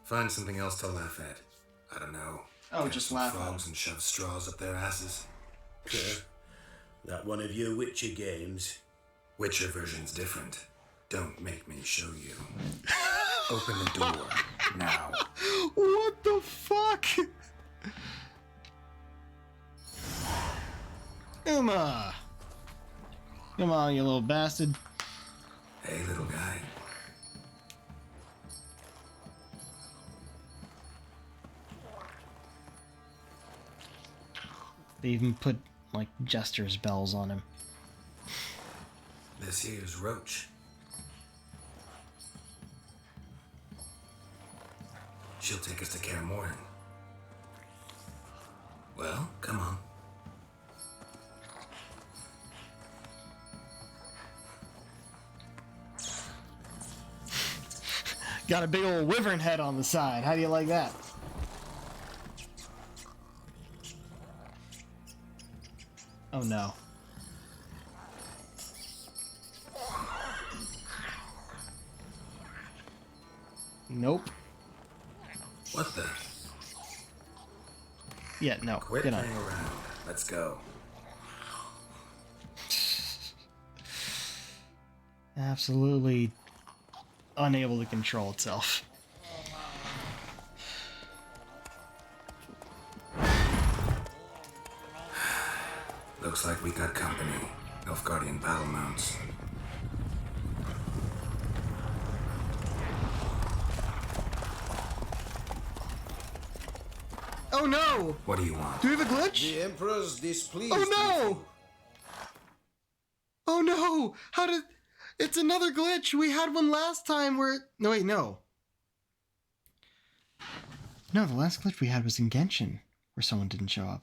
Find something else to laugh at. I don't know. Oh, Catch just some laugh at frogs and shove straws up their asses. That one of your Witcher games? Witcher version's different. Don't make me show you. Open the door. Now. What the fuck? Uma! Come on, you little bastard. Hey, little guy. They even put, like, jester's bells on him. This here's Roach. She'll take us to Kaer Morhen. Well, come on. Got a big old wyvern head on the side. How do you like that? Oh no. Nope. What the? Yeah, no. Quit Get on. playing around. Let's go. Absolutely unable to control itself. Looks like we got company. Nilfgaardian battle mounts. Oh no! What do you want? Do we have a glitch? The Emperor's displeased. Oh with no! you. Oh no! How did... It's another glitch! We had one last time where... No, wait, no. No, the last glitch we had was in Genshin, where someone didn't show up.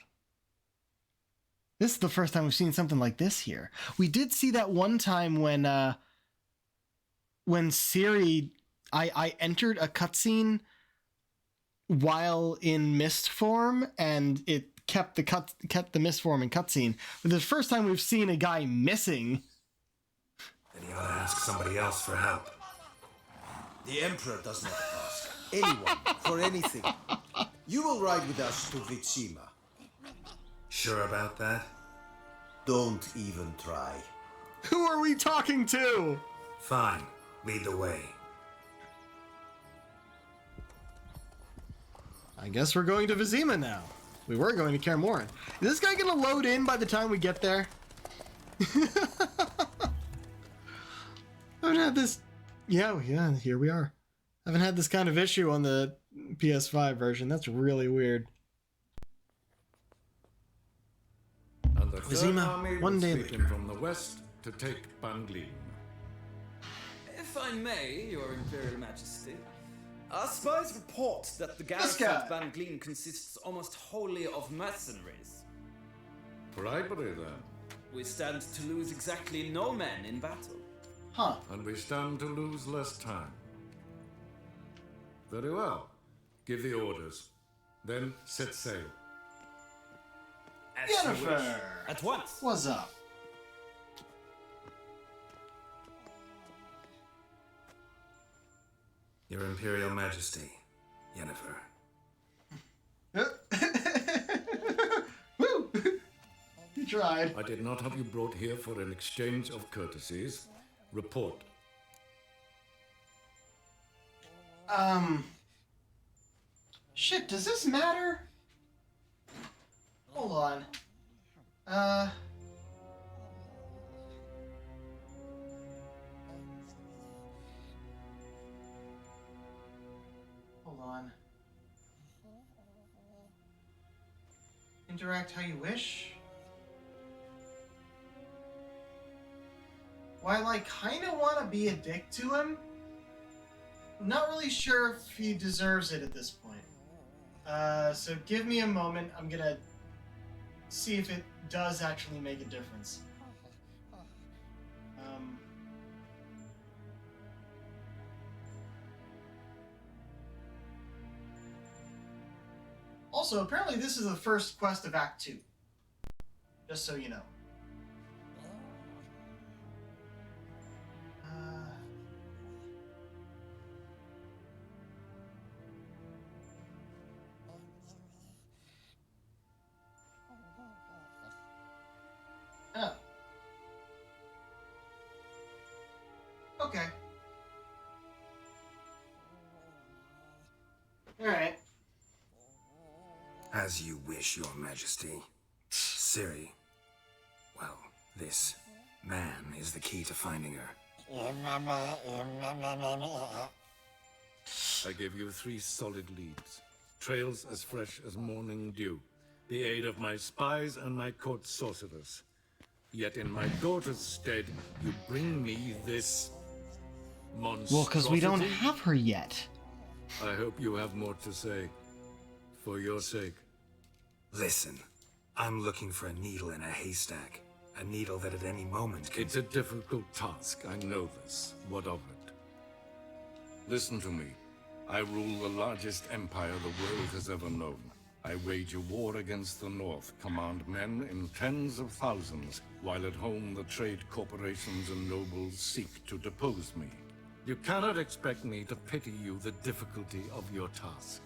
This is the first time we've seen something like this here. We did see that one time when Ciri... I entered a cutscene while in mist form, and it kept the mist form in cutscene. But the first time we've seen a guy missing... Then you ought to ask somebody else for help. The Emperor does not ask anyone for anything. You will ride with us to Vitsima. Sure about that? Don't even try. Who are we talking to? Fine. Lead the way. I guess we're going to Vizima now. We were going to Kaer Morhen. Is this guy gonna load in by the time we get there? haven't had this. Yeah, here we are. Haven't had this kind of issue on the PS5 version. That's really weird. And the third Vizima, army one will day sweep in later. from the west to take Banglin. If I may, Your Imperial Majesty, our spies report that the guy. garrison of Banglin consists almost wholly of mercenaries. Bribery, then. We stand to lose exactly no men in battle. Huh. And we stand to lose less time. Very well. Give the orders. Then set sail. As you wish. Yennefer! At once. What's up? Your Imperial Majesty, Yennefer. Woo! You tried. I did not have you brought here for an exchange of courtesies. Report. Shit, does this matter? Hold on. Hold on. Interact how you wish? While I kinda wanna be a dick to him, I'm not really sure if he deserves it at this point. So give me a moment. I'm gonna see if it does actually make a difference. Also, apparently this is the first quest of Act 2. Just so you know. Oh. Okay. Alright. As you wish, Your Majesty. Ciri. Well, this man is the key to finding her. I gave you 3 solid leads. Trails as fresh as morning dew. The aid of my spies and my court sorcerers. Yet in my daughter's stead, you bring me this monstrosity. Well, because we don't have her yet. I hope you have more to say. For your sake. Listen, I'm looking for a needle in a haystack. A needle that at any moment can... It's a difficult task, I know this. What of it? Listen to me. I rule the largest empire the world has ever known. I wage a war against the North, command men in tens of thousands, while at home the trade corporations and nobles seek to depose me. You cannot expect me to pity you the difficulty of your task.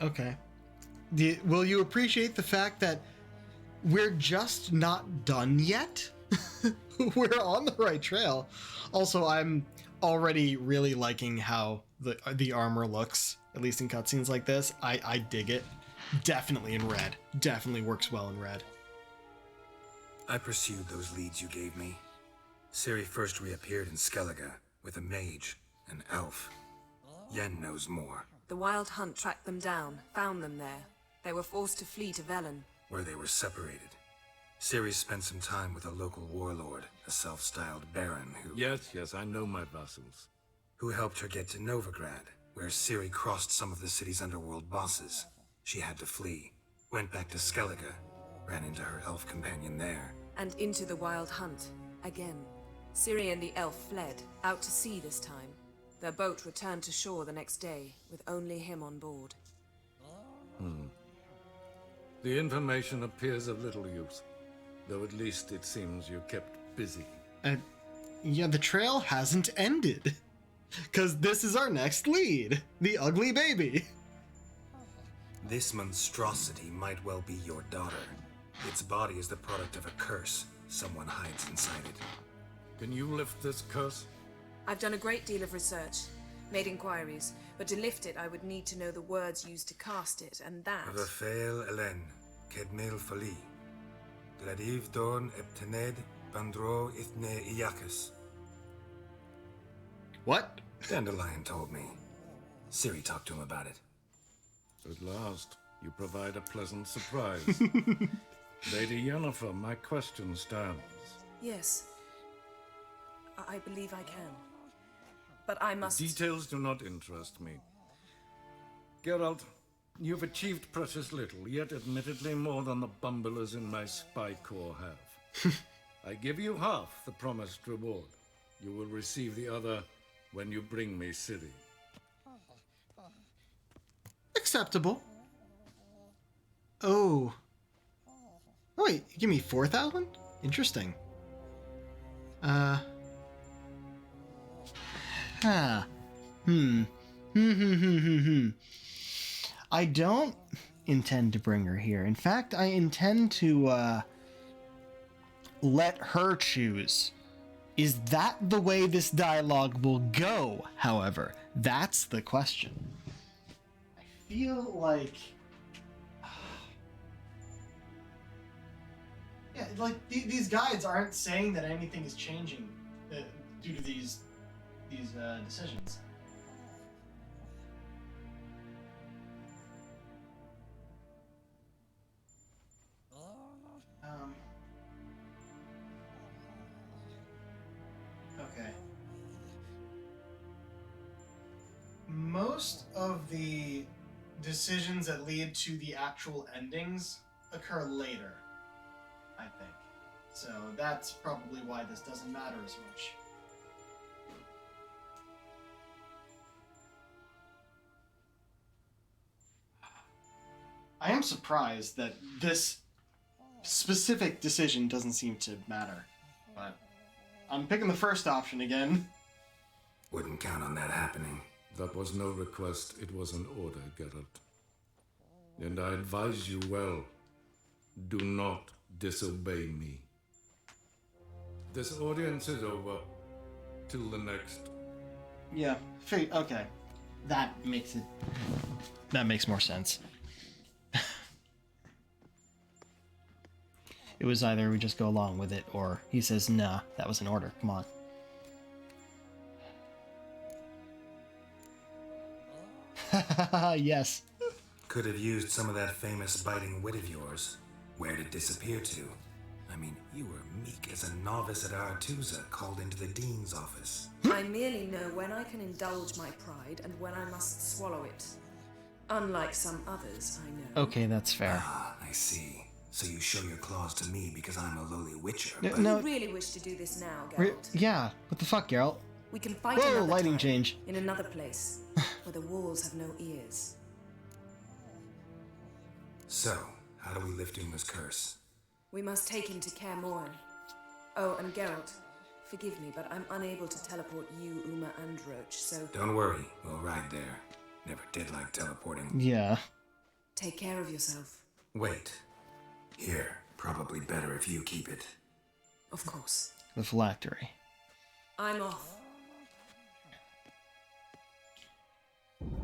Okay. Will you appreciate the fact that we're just not done yet? We're on the right trail. Also, I'm already really liking how the armor looks, at least in cutscenes like this. I dig it. Definitely in red. Definitely works well in red. I pursued those leads you gave me. Ciri first reappeared in Skellige with a mage, an elf. Yen knows more. The Wild Hunt tracked them down, found them there. They were forced to flee to Velen, Where they were separated. Ciri spent some time with a local warlord, a self-styled baron who... Yes, I know my vassals. Who helped her get to Novigrad, where Ciri crossed some of the city's underworld bosses. She had to flee, went back to Skellige, ran into her elf companion there. and into the Wild Hunt, again. Ciri and the elf fled, out to sea this time. Their boat returned to shore the next day, with only him on board. The information appears of little use, though at least it seems you kept busy. Yeah, the trail hasn't ended. Because this is our next lead, the ugly baby. This monstrosity might well be your daughter. Its body is the product of a curse. Someone hides inside it. Can you lift this curse? I've done a great deal of research, made inquiries, but to lift it I would need to know the words used to cast it, and that... Rafael Hélène, kedmel fali. Gladiv don eptened bandro ithne iacus. What? Dandelion told me. Ciri talked to him about it. At last, you provide a pleasant surprise. Lady Yennefer, my question stands. Yes. I believe I can. But I must... Details do not interest me. Geralt, you've achieved precious little, yet admittedly more than the bumblers in my spy corps have. I give you half the promised reward. You will receive the other when you bring me Ciri. Acceptable. Oh. Oh, wait, you give me 4,000? Interesting. Huh. I don't intend to bring her here. In fact, I intend to, let her choose. Is that the way this dialogue will go, however? That's the question. I feel like... Yeah, like, these guides aren't saying that anything is changing due to these decisions. Okay. Most of the decisions that lead to the actual endings occur later, I think. So that's probably why this doesn't matter as much. I am surprised that this specific decision doesn't seem to matter, but I'm picking the first option again. Wouldn't count on that happening. That was no request, it was an order, Geralt. And I advise you well, do not disobey me. This audience is over. Till the next. Yeah, okay. That makes more sense. It was either we just go along with it, or he says, nah, that was an order, come on. Yes. Could have used some of that famous biting wit of yours. Where'd it disappear to? I mean, you were meek as a novice at Aretusa, called into the Dean's office. I merely know when I can indulge my pride and when I must swallow it. Unlike some others, I know. Okay, that's fair. Ah, I see. So you show your claws to me because I'm a lowly witcher, No, but... no. You really wish to do this now, Geralt? Yeah, what the fuck, Geralt? We can fight Whoa, another lighting time, change. in another place, where the walls have no ears. So, how do we lift Uma's curse? We must take him to Kaer Morhen. Oh, and Geralt, forgive me, but I'm unable to teleport you, Uma, and Roach, so... Don't worry, we'll ride there. Never did like teleporting. Yeah. Take care of yourself. Wait. Here, probably better if you keep it. Of course. The phylactery. I'm off.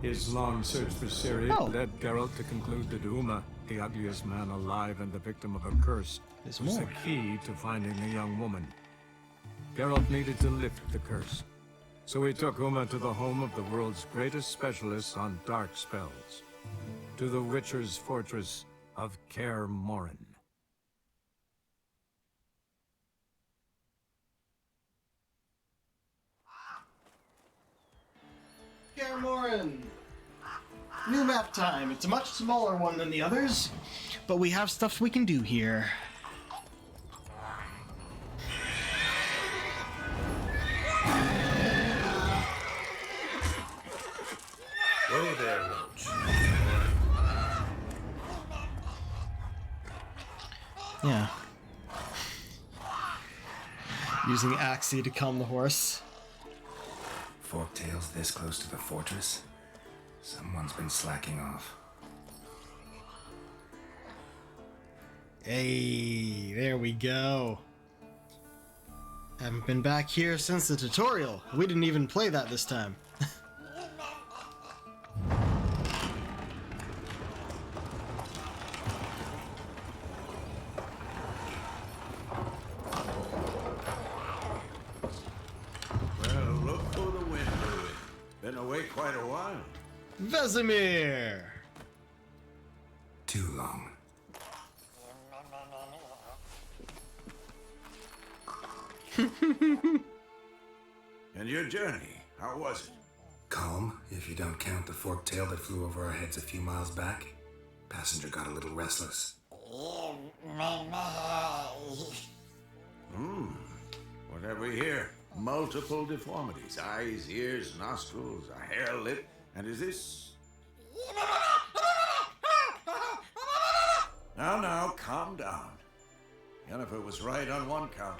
His long search for Ciri led Geralt to conclude that Uma, the ugliest man alive and the victim of a curse, was the key to finding the young woman. Geralt needed to lift the curse, so he took Uma to the home of the world's greatest specialists on dark spells, to the Witcher's fortress of Kaer Morhen. Kaer Morhen! New map time. It's a much smaller one than the others, but we have stuff we can do here. Whoa there, Roach. Yeah. Using Axie to calm the horse. Forktails this close to the fortress? Someone's been slacking off. Hey, there we go. Haven't been back here since the tutorial. We didn't even play that this time. quite a while. Vesemir! Too long. And your journey, how was it? Calm, if you don't count the forked tail that flew over our heads a few miles back. Passenger got a little restless. What have we here? Multiple deformities. Eyes, ears, nostrils, a hair lip. And is this... Now, calm down. Yennefer was right on one count.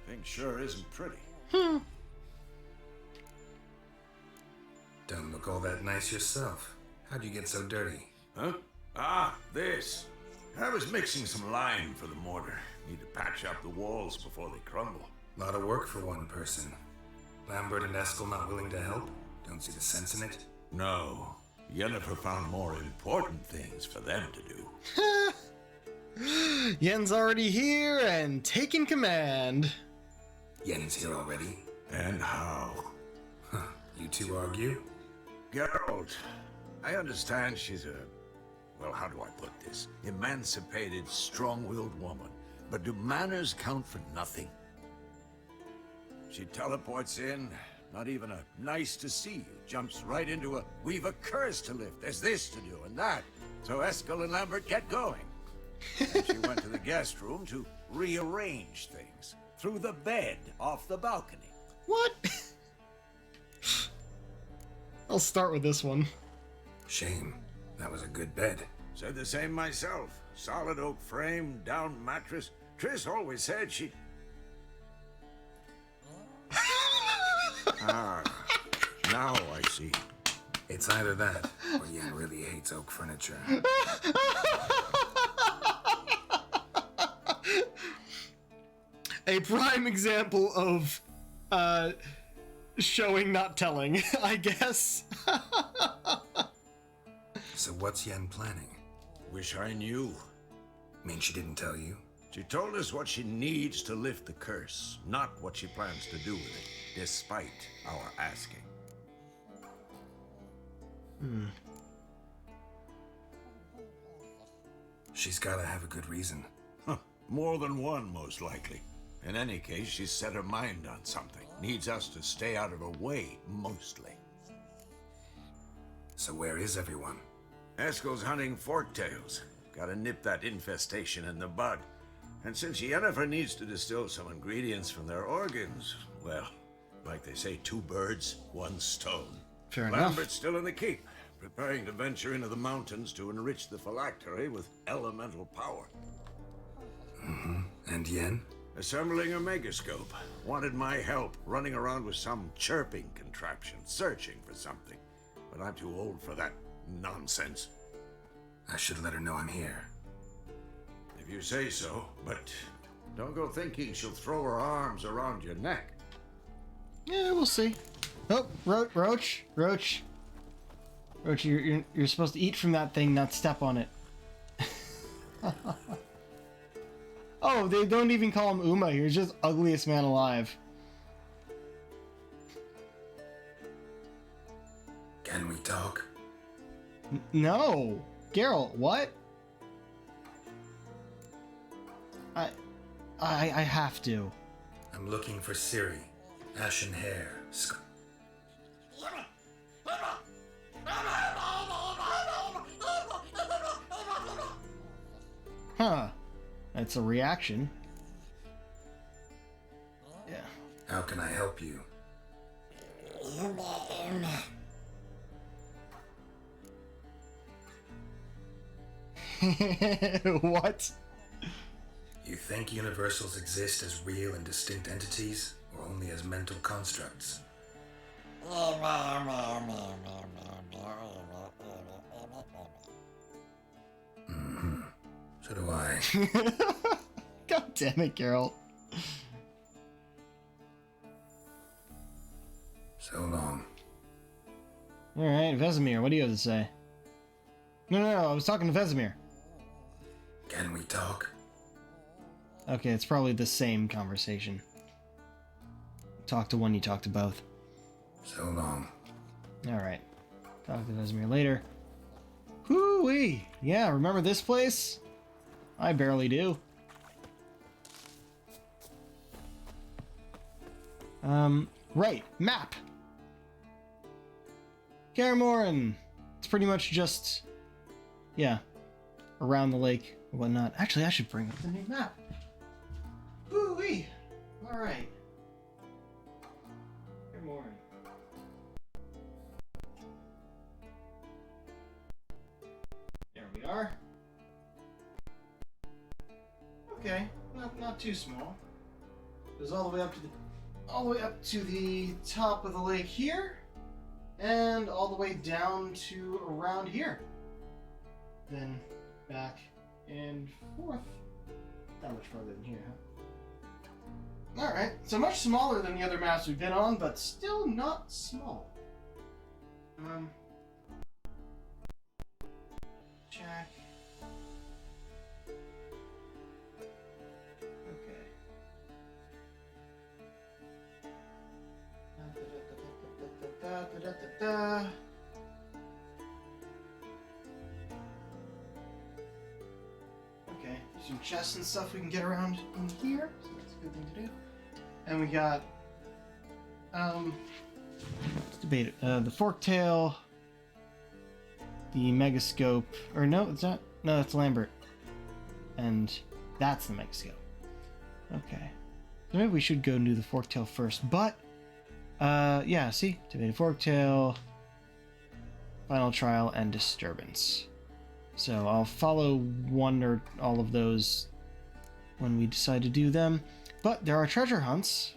Thing sure isn't pretty. Don't look all that nice yourself. How'd you get so dirty? Huh? Ah, this. I was mixing some lime for the mortar. Need to patch up the walls before they crumble. Lot of work for one person. Lambert and Eskel not willing to help? Don't see the sense in it? No. Yennefer found more important things for them to do. Yen's already here and taking command. Yen's here already? And how? Huh. You two argue? Geralt, I understand she's a... Well, how do I put this? Emancipated, strong-willed woman. But do manners count for nothing? She teleports in, not even a nice to see you. Jumps right into a, we've a curse to lift, there's this to do and that. So Eskel and Lambert get going. And she went to the guest room to rearrange things. Through the bed, off the balcony. What? I'll start with this one. Shame. That was a good bed. Said the same myself. Solid oak frame, down mattress. Triss always said she... Now I see. It's either that, or Yen really hates oak furniture. A prime example of showing, not telling, I guess. So what's Yen planning? Wish I knew. Mean she didn't tell you? She told us what she needs to lift the curse, not what she plans to do with it, despite our asking. She's gotta have a good reason. More than one, most likely. In any case, she's set her mind on something. Needs us to stay out of her way, mostly. So where is everyone? Eskel's hunting forktails. Gotta nip that infestation in the bud. And since Yennefer needs to distill some ingredients from their organs, well, like they say, 2 birds, 1 stone. Fair enough. Lambert's still in the keep, preparing to venture into the mountains to enrich the phylactery with elemental power. And Yen? Assembling a megascope. Wanted my help, running around with some chirping contraption, searching for something. But I'm too old for that nonsense. I should let her know I'm here. If you say so, but don't go thinking she'll throw her arms around your neck. Yeah, we'll see. Oh, Roach, you're supposed to eat from that thing, not step on it. Oh, they don't even call him Uma. He's just ugliest man alive. Can we talk? No, Geralt, what? I have to. I'm looking for Ciri. Ashen hair. Huh. That's a reaction. Yeah. How can I help you? What? You think universals exist as real and distinct entities, or only as mental constructs? So do I. God damn it, Geralt. So long. Alright, Vesemir, what do you have to say? No, I was talking to Vesemir. Can we talk? Okay, it's probably the same conversation. Talk to one, you talk to both. So long. Alright. Talk to Vesemir later. Hoo-wee! Yeah, remember this place? I barely do. Right, map! Kaer Morhen! It's pretty much just, yeah, around the lake and whatnot. Actually, I should bring up the new map. Woo-wee! Alright. Kaer Morhen. There we are. Okay, not too small. Goes all the way up to the top of the lake here, and all the way down to around here. Then back and forth. Not much farther than here, huh? Alright, so much smaller than the other maps we've been on, but still not small. Check. Okay. Okay, some chests and stuff we can get around in here, so that's a good thing to do. And we got, let's debate it. The forktail, the megascope, or no, it's not. No, that's Lambert, and that's the megascope. Okay, so maybe we should go and do the forktail first, but. Yeah, see? Activated Forktail, Final Trial, and Disturbance. So I'll follow one or all of those when we decide to do them. But there are treasure hunts.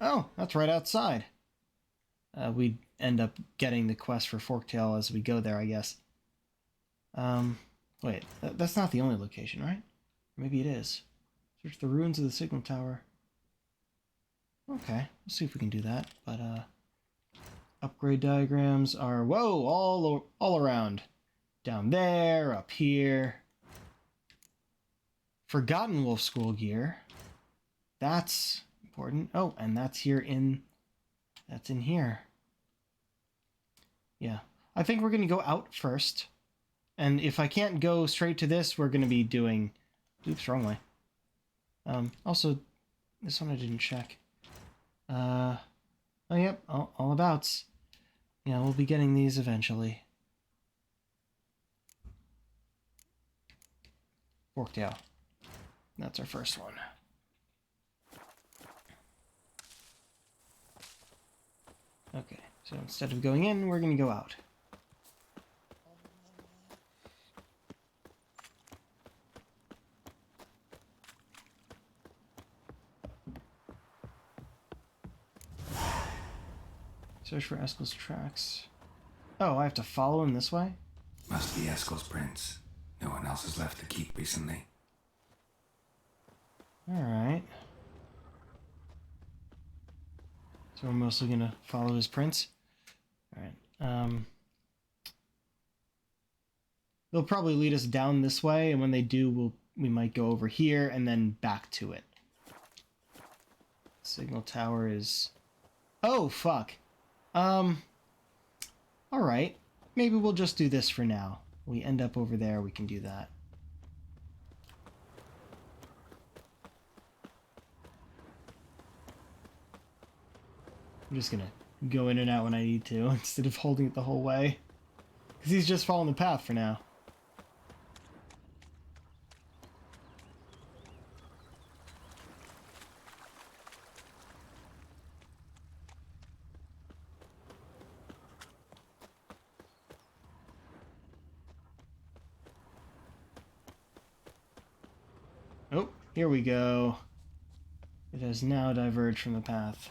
Oh, that's right outside. We end up getting the quest for Forktail as we go there, I guess. Wait, that's not the only location, right? Maybe it is. Search the ruins of the signal tower. Okay, we'll see if we can do that. But upgrade diagrams are all around. Down there, up here. Forgotten Wolf School gear. That's important. Oh, and that's in here. Yeah, I think we're gonna go out first. And if I can't go straight to this, we're gonna be doing. Oops, wrong way. Also, this one I didn't check. Oh, yep, all abouts. Yeah, we'll be getting these eventually. Forktail. That's our first one. Okay, so instead of going in, we're gonna go out. Search for Eskel's tracks. Oh, I have to follow him this way? Must be Eskel's prints. No one else has left the keep recently. Alright. So we're mostly gonna follow his prints? Alright. They'll probably lead us down this way, and when they do, we might go over here and then back to it. Signal tower is... Oh, fuck. Alright. Maybe we'll just do this for now. We end up over there, we can do that. I'm just gonna go in and out when I need to, instead of holding it the whole way. Because he's just following the path for now. Oh, here we go. It has now diverged from the path.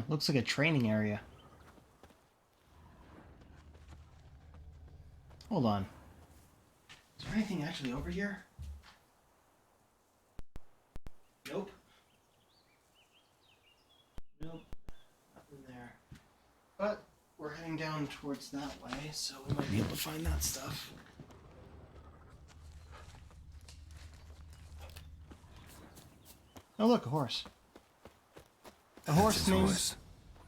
Looks like a training area. Hold on. Is there anything actually over here? Nope. Nope. Nothing there. But we're heading down towards that way, so we might be able to find that stuff. Oh look, a horse. A horse named... Horse.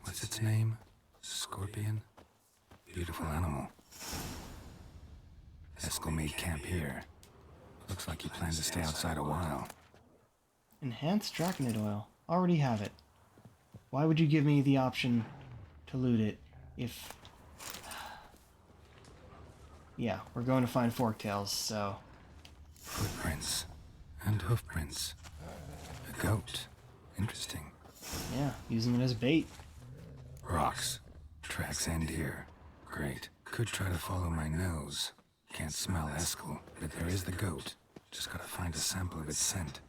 What's its name? Scorpion? Beautiful animal. Eskel made camp here. Looks like he plans to stay outside a while. Enhanced Draconid oil. Already have it. Why would you give me the option to loot it if... Yeah, we're going to find Forktails, so... Footprints. And hoofprints. A goat. Interesting. Yeah, using it as bait. Rocks. Tracks end here. Great. Could try to follow my nose. Can't smell Eskel, but there is the goat. Just gotta find a sample of its scent.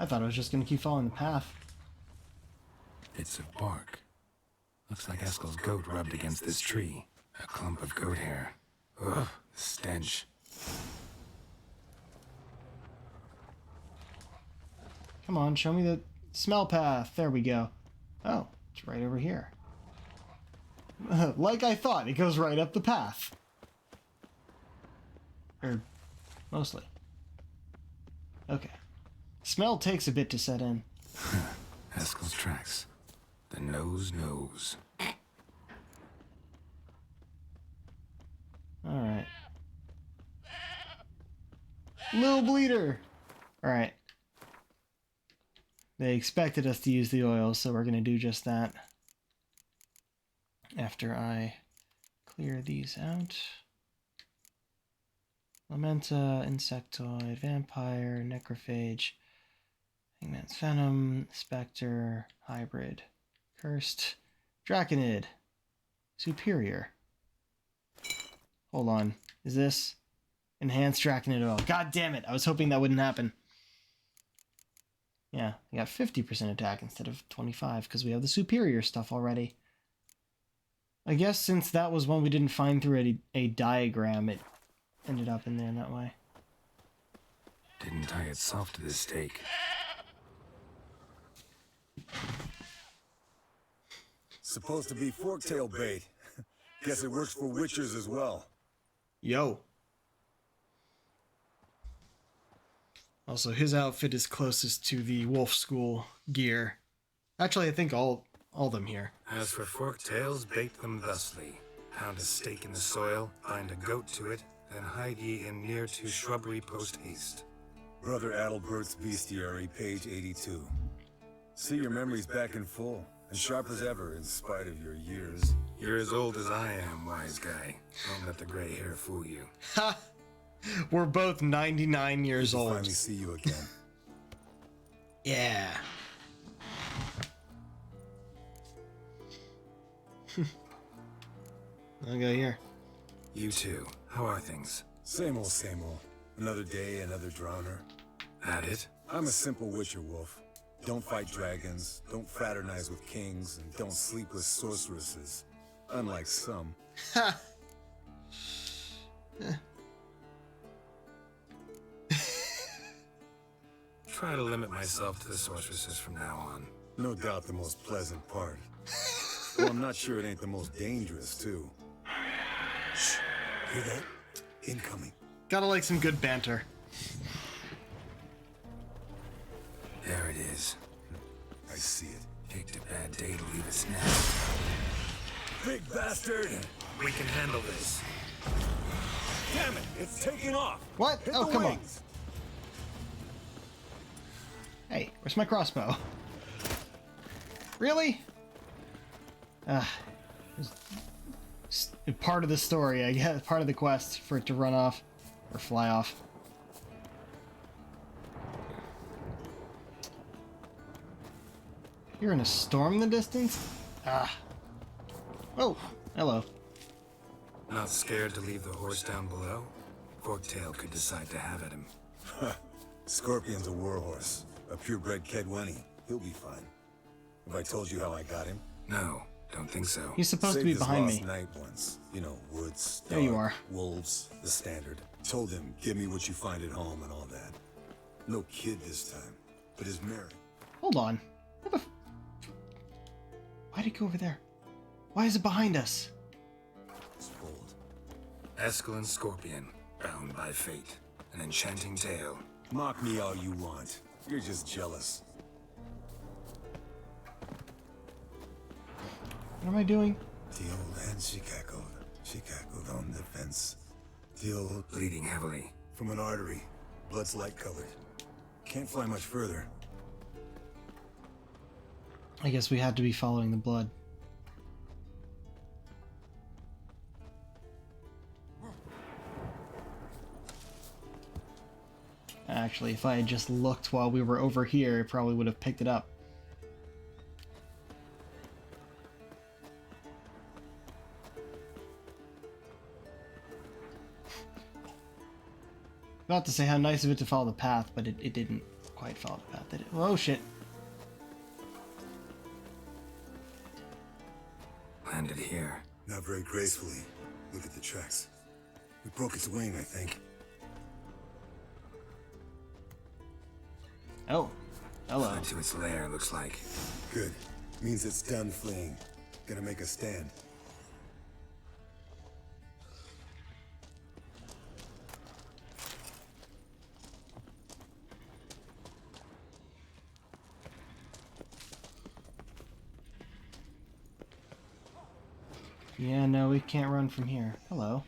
I thought I was just gonna keep following the path. Bits of bark. Looks like Eskel's goat rubbed against this tree. A clump of goat hair. Ugh, stench. Come on, show me the smell path. There we go. Oh, it's right over here. Like I thought, it goes right up the path. Or, mostly. Okay. Smell takes a bit to set in. Eskel's tracks. The nose knows. Alright. Little bleeder! Alright. They expected us to use the oil, so we're gonna do just that. After I clear these out. Lamenta, Insectoid, Vampire, Necrophage, Hangman's Venom, Spectre, Hybrid, Cursed, Draconid, Superior. Hold on. Is this Enhanced Draconid oil? God damn it! I was hoping that wouldn't happen. Yeah, we got 50% attack instead of 25 because we have the Superior stuff already. I guess since that was one we didn't find through a diagram, it ended up in there that way. Didn't tie itself to the stake. Supposed to be forktail bait. Guess it works for witchers as well. Yo. Also, his outfit is closest to the Wolf School gear. Actually, I think all of them here. As for forktails, bait them thusly. Pound a stake in the soil, bind a goat to it, then hide ye in near to shrubbery post haste. Brother Adalbert's Bestiary, page 82. See your memories back in full, and sharp as ever in spite of your years. You're as old as I am, wise guy. Don't let the gray hair fool you. Ha! We're both 99 years old. Finally see you again. Yeah. I'll go here. You too. How are things? Same old, same old. Another day, another drowner. That it? I'm a simple witcher, Wolf. Don't fight dragons, don't fraternize with kings, and don't sleep with sorceresses. Unlike some. Ha! Try to limit myself to the sorceresses from now on. No doubt the most pleasant part. Well, I'm not sure it ain't the most dangerous, too. Shh. Hear that? Incoming. Gotta like some good banter. There it is. I see it. Picked a bad day to leave its nest. Big bastard! We can handle this. Damn it! It's taking off! What? Hit Oh, the come wings. on. Hey, where's my crossbow? Really? It's part of the story, I guess. Part of the quest for it to run off. Or fly off. Hearing a storm in the distance? Ah. Oh, hello. Not scared to leave the horse down below? Forktail could decide to have at him. Scorpion's a warhorse. A purebred Kedwenny. He'll be fine. Have I told you how I got him? No. Don't think so. He's supposed to Saved be his behind lost me. night once. You know, woods, There you dark, are. wolves, the standard. Told him, give me what you find at home and all that. No kid this time, but his merit. Hold on. Why'd he go over there? Why is it behind us? It's old. Eskel and Scorpion, bound by fate. An enchanting tale. Mock me all you want. You're just jealous. What am I doing? The old hen, she cackled. She cackled on the fence. The old... Bleeding heavily. From an artery. Blood's light colored. Can't fly much further. I guess we had to be following the blood. Actually, if I had just looked while we were over here, it probably would have picked it up. About to say how nice of it to follow the path, but it didn't quite follow the path, did it? Oh shit. Landed here. Not very gracefully. Look at the tracks. We broke its wing, I think. Oh. Hello. Fled to its lair, looks like. Good. Means it's done fleeing. Gonna make a stand. Yeah, no, we can't run from here. Hello.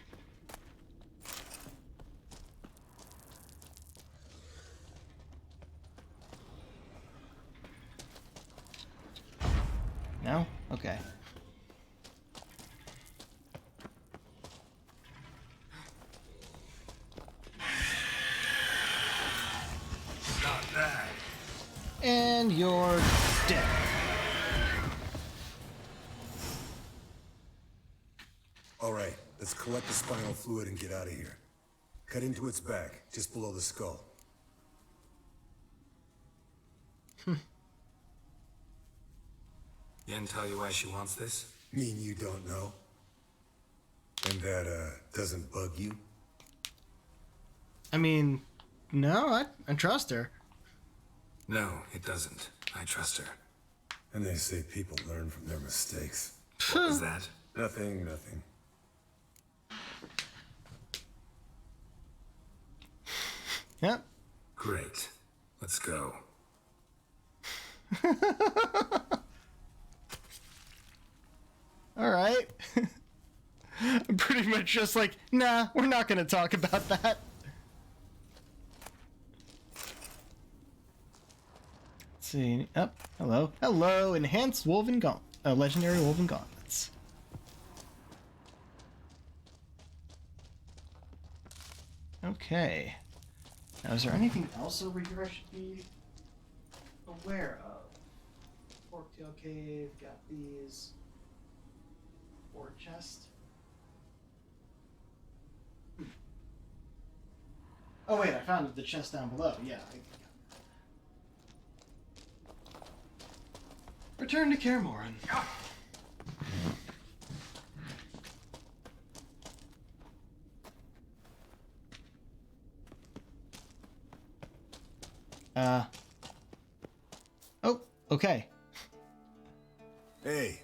No? Okay. Not that. And you're dead. All right, let's collect the spinal fluid and get out of here. Cut into its back, just below the skull. Yen tell you why she wants this? Mean you don't know? And that, doesn't bug you? I mean, no, I trust her. No, it doesn't. I trust her. And they say people learn from their mistakes. What was that? Nothing, nothing. Yep. Great. Let's go. Alright. I'm pretty much just like, nah, we're not gonna talk about that. Let's see. Up. Hello. Hello. Enhanced Woven Gauntlet. Legendary Woven Gauntlets. Okay. Now, is there anything else over here I should be aware of? Forktail Cave, got these. Ore chest. Oh wait, I found the chest down below. Yeah. Return to Kaer Morhen. Oh, okay. Hey,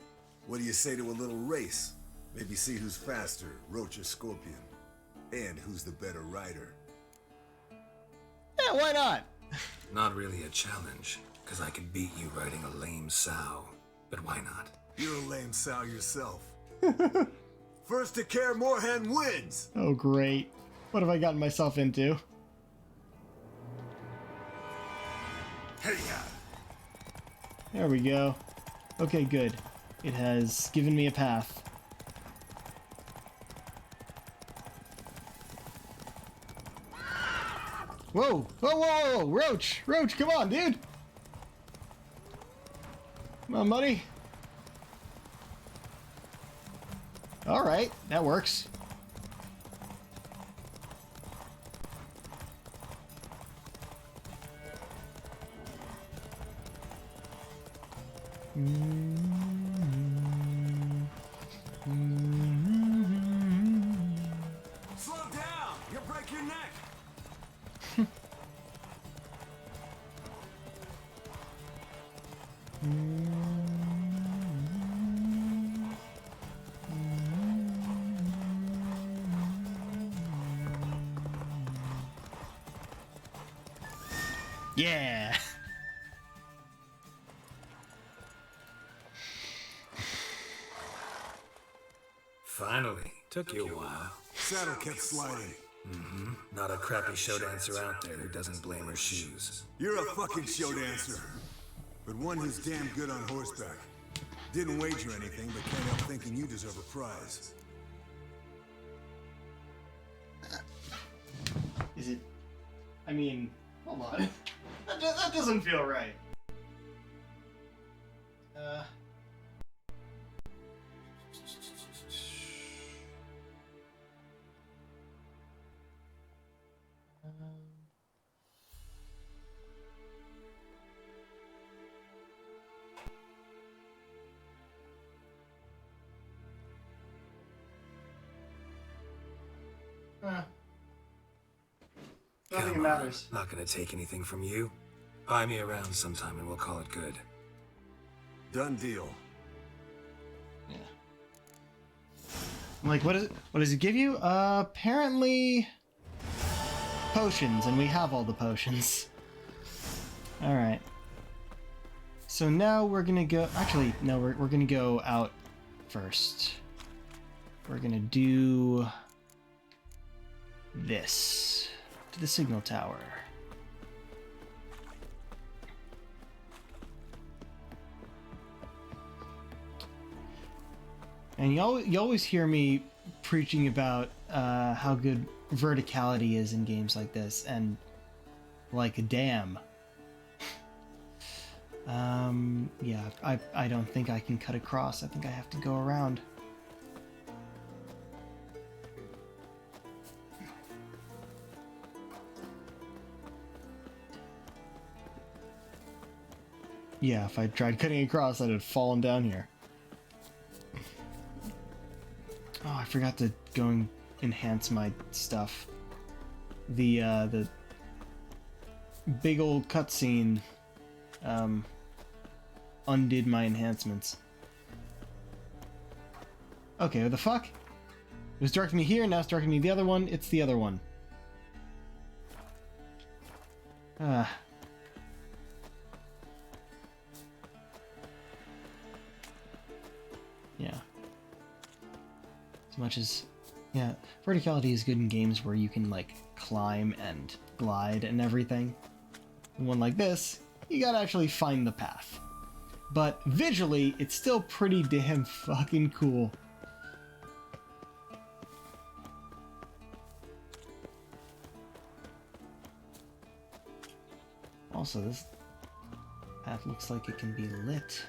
what do you say to a little race? Maybe see who's faster, Roach or Scorpion. And who's the better rider. Yeah, why not? Not really a challenge, because I could beat you riding a lame sow. But why not? You're a lame sow yourself. First to Kaer Morhen wins! Oh, great. What have I gotten myself into? Hey, ya! There we go. Okay, good. It has given me a path. Whoa! Whoa, whoa, whoa! Roach! Roach, come on, dude! Come on, buddy. Alright, that works. Yeah. Finally. Took you a while. Saddle kept sliding. Mm-hmm. Not a crappy show dancer out there who doesn't blame her shoes. You're a fucking show dancer. But one who's damn good on horseback. Didn't wager anything, but can't help thinking you deserve a prize. Is it? I mean, hold on. That doesn't feel right. Nothing matters. Not gonna take anything from you. Buy me around sometime and we'll call it good. Done deal. Yeah. I'm like, what does it give you? Apparently potions, and we have all the potions. Alright. So now we're gonna go, actually, no, we're gonna go out first. We're gonna do this to the signal tower. And you always hear me preaching about how good verticality is in games like this, and like, damn. Yeah, I don't think I can cut across. I think I have to go around. Yeah, if I tried cutting across, I'd have fallen down here. Oh, I forgot to go and enhance my stuff. The big old cutscene undid my enhancements. Okay, what the fuck? It was directing me here, now it's directing me the other one. It's the other one. Yeah. As much as, yeah, verticality is good in games where you can, like, climb and glide and everything. In one like this, you gotta actually find the path. But visually, it's still pretty damn fucking cool. Also, this path looks like it can be lit.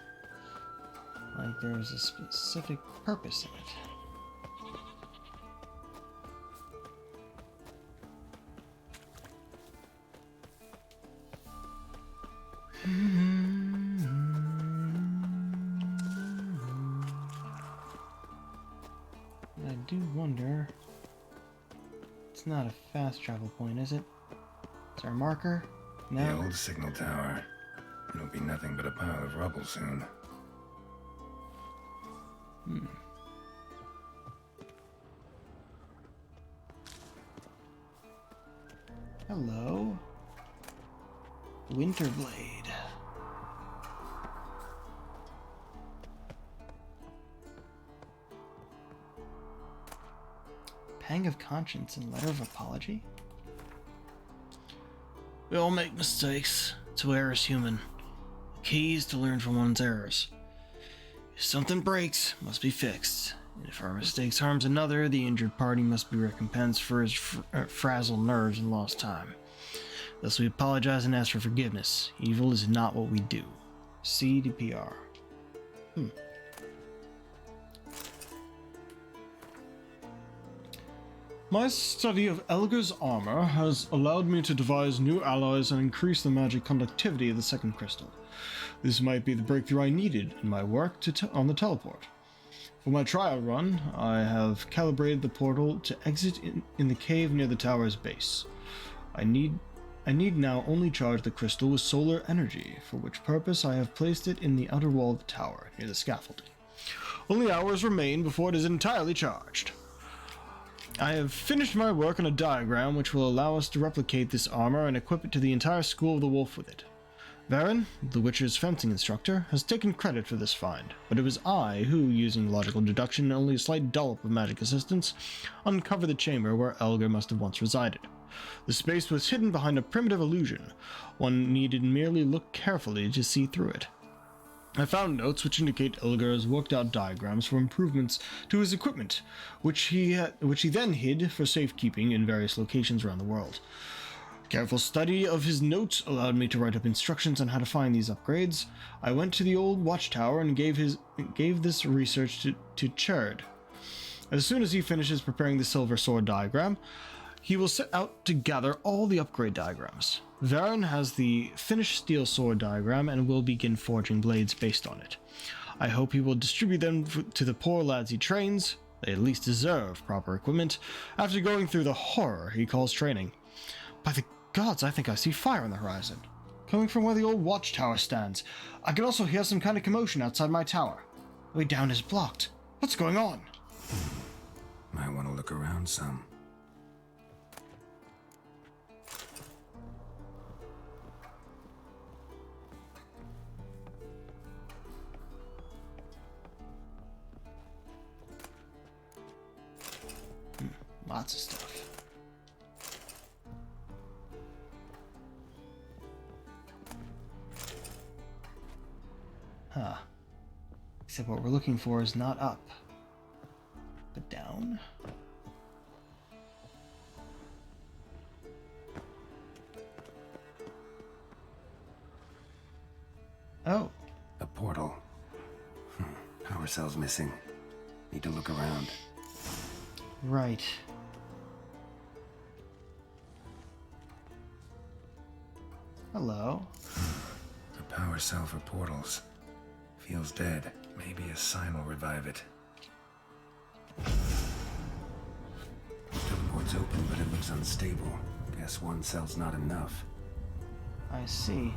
Like there's a specific purpose in it. I do wonder. It's not a fast travel point, is it? Is there a marker? No. The old signal tower. It'll be nothing but a pile of rubble soon. Hello. Winterblade. Pang of conscience and letter of apology? We all make mistakes. To err is human. The key is to learn from one's errors. If something breaks, it must be fixed. And if our mistakes harms another, the injured party must be recompensed for his frazzled nerves and lost time. Thus we apologize and ask for forgiveness. Evil is not what we do. CDPR. My study of Elgar's armor has allowed me to devise new alloys and increase the magic conductivity of the second crystal. This might be the breakthrough I needed in my work on the teleport. For my trial run, I have calibrated the portal to exit in the cave near the tower's base. I need now only charge the crystal with solar energy, for which purpose I have placed it in the outer wall of the tower, near the scaffolding. Only hours remain before it is entirely charged. I have finished my work on a diagram which will allow us to replicate this armor and equip it to the entire School of the Wolf with it. Varen, the Witcher's fencing instructor, has taken credit for this find, but it was I who, using logical deduction and only a slight dollop of magic assistance, uncovered the chamber where Elgar must have once resided. The space was hidden behind a primitive illusion. One needed merely look carefully to see through it. I found notes which indicate Elgar's worked out diagrams for improvements to his equipment, which he then hid for safekeeping in various locations around the world. Careful study of his notes allowed me to write up instructions on how to find these upgrades. I went to the old watchtower and gave this research to Cherd. As soon as he finishes preparing the silver sword diagram, he will set out to gather all the upgrade diagrams. Varen has the finished steel sword diagram and will begin forging blades based on it. I hope he will distribute them to the poor lads he trains. They at least deserve proper equipment after going through the horror he calls training. By the gods, I think I see fire on the horizon, coming from where the old watchtower stands. I can also hear some kind of commotion outside my tower. The way down is blocked. What's going on? Might want to look around some. Lots of stuff. Huh. Except what we're looking for is not up, but down. Oh. A portal. Power cell's missing. Need to look around. Right. Hello. A power cell for portals. Feels dead. Maybe a sign will revive it. Teleport's open, but it looks unstable. Guess one cell's not enough. I see.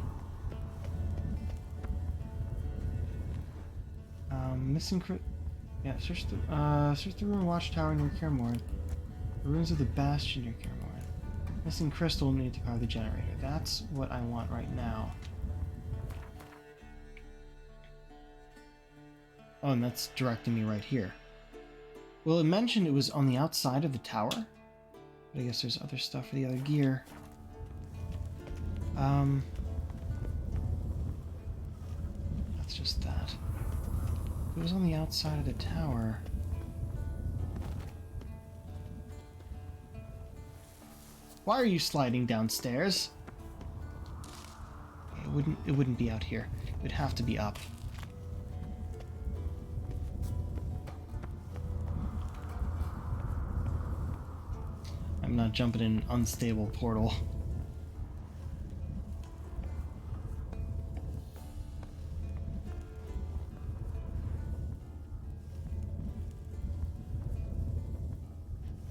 Missing yeah, search the ruined watchtower near Kaermorn. The ruins of the bastion near Kaermorn. Missing crystal needed to power the generator. That's what I want right now. Oh, and that's directing me right here. Well, it mentioned it was on the outside of the tower. But I guess there's other stuff for the other gear. That's just that. It was on the outside of the tower. Why are you sliding downstairs? It wouldn't be out here. It would have to be up. I'm not jumping in an unstable portal.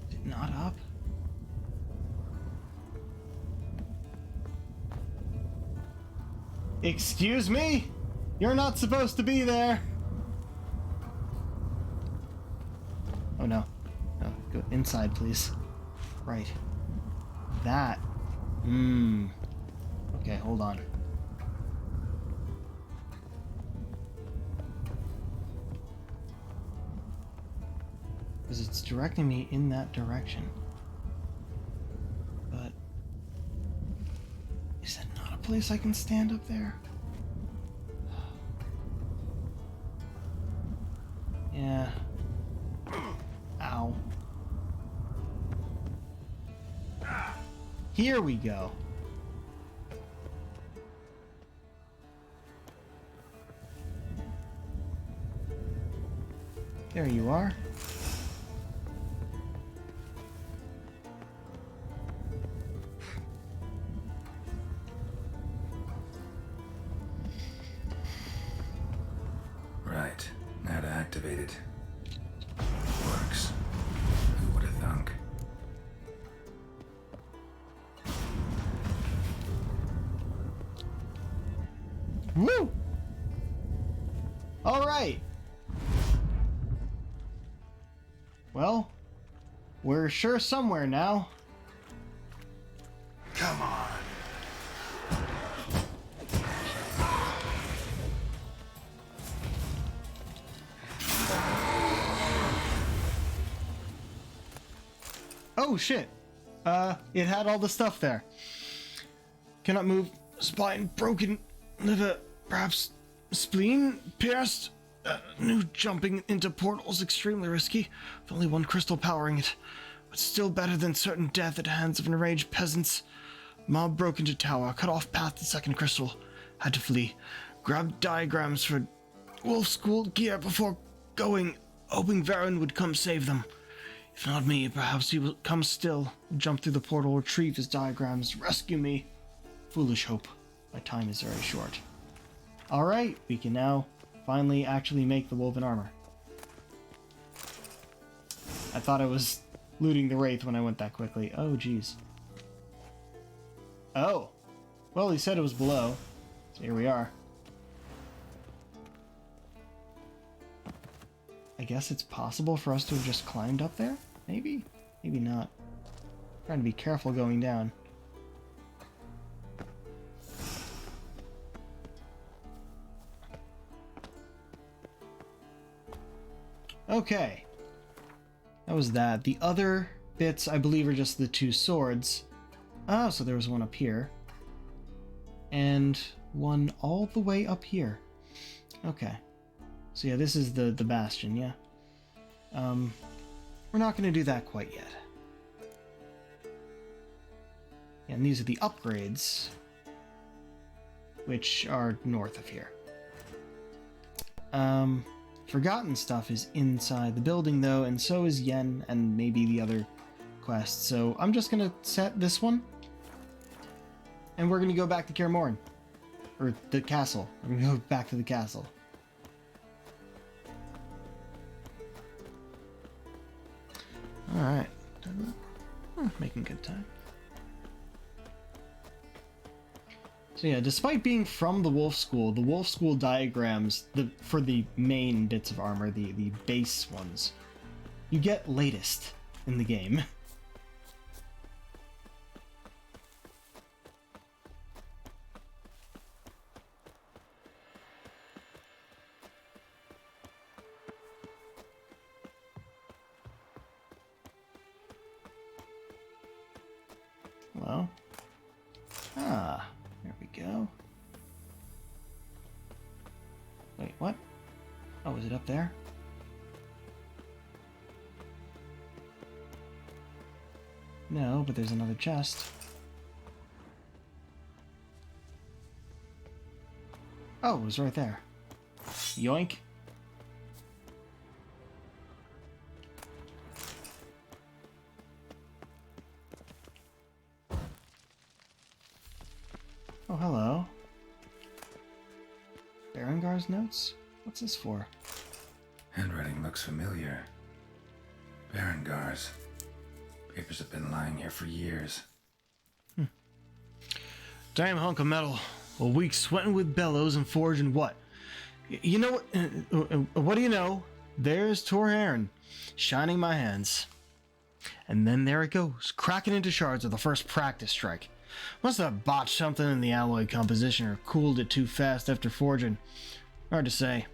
Is it not up? Excuse me? You're not supposed to be there. Oh no. No, go inside, please. Right. That. Okay, hold on. Because it's directing me in that direction. But is that not a place I can stand up there? Yeah. Ow. Here we go. There you are. Right. Now to activate it. Works. Who would have thunk? Woo! All right. Well, We're sure somewhere now. Come on. Oh shit. It had all the stuff there. Cannot move. Spine broken. Liver, perhaps spleen pierced. New jumping into portals extremely risky. With only one crystal powering it. But still better than certain death at hands of enraged peasants. Mob broke into tower. Cut off path to second crystal. Had to flee. Grabbed diagrams for wolf school gear before going. Hoping Varen would come save them. If not me, perhaps he will come still, jump through the portal, retrieve his diagrams, rescue me. Foolish hope. My time is very short. Alright, we can now finally actually make the woven armor. I thought I was looting the Wraith when I went that quickly. Oh, jeez. Oh. Well, he said it was below. So here we are. I guess it's possible for us to have just climbed up there? Maybe? Maybe not. Trying to be careful going down. Okay. That was that. The other bits, I believe, are just the two swords. Oh, so there was one up here. And one all the way up here. Okay. So yeah, this is the bastion, yeah. We're not going to do that quite yet. And these are the upgrades, which are north of here. Forgotten stuff is inside the building, though, and so is Yen and maybe the other quest. So I'm just going to set this one, and we're going to go back to Kaer Morhen. Or the castle. We're going to go back to the castle. Alright. Making good time. So yeah, despite being from the Wolf School diagrams, for the main bits of armor, the base ones, you get latest in the game. Well, there we go. Wait, what? Oh, is it up there? No, but there's another chest. Oh, it was right there. Yoink. Oh, hello. Berengar's notes? What's this for? Handwriting looks familiar. Berengar's. Papers have been lying here for years. Damn hunk of metal. A week sweating with bellows and forging what? You know what? What do you know? There's Tor Heron, shining my hands. And then there it goes, cracking into shards with the first practice strike. Must have botched something in the alloy composition or cooled it too fast after forging. Hard to say.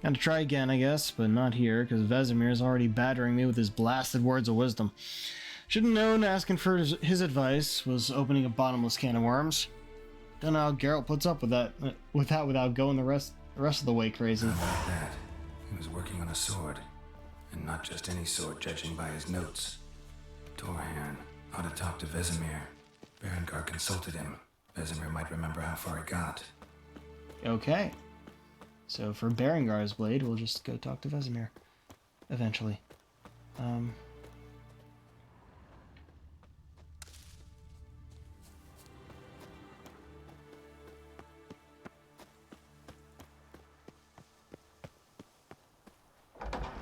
Gotta try again, I guess, but not here, because Vesemir's already battering me with his blasted words of wisdom. Should've known asking for his advice was opening a bottomless can of worms. Don't know how Geralt puts up with that without going the rest of the way crazy. Not like that. He was working on a sword. And not just any sword, judging by his notes. Torhan, how to talk to Vesemir. Berengar consulted him. Vesemir might remember how far he got. Okay. So for Berengar's blade, we'll just go talk to Vesemir. Eventually.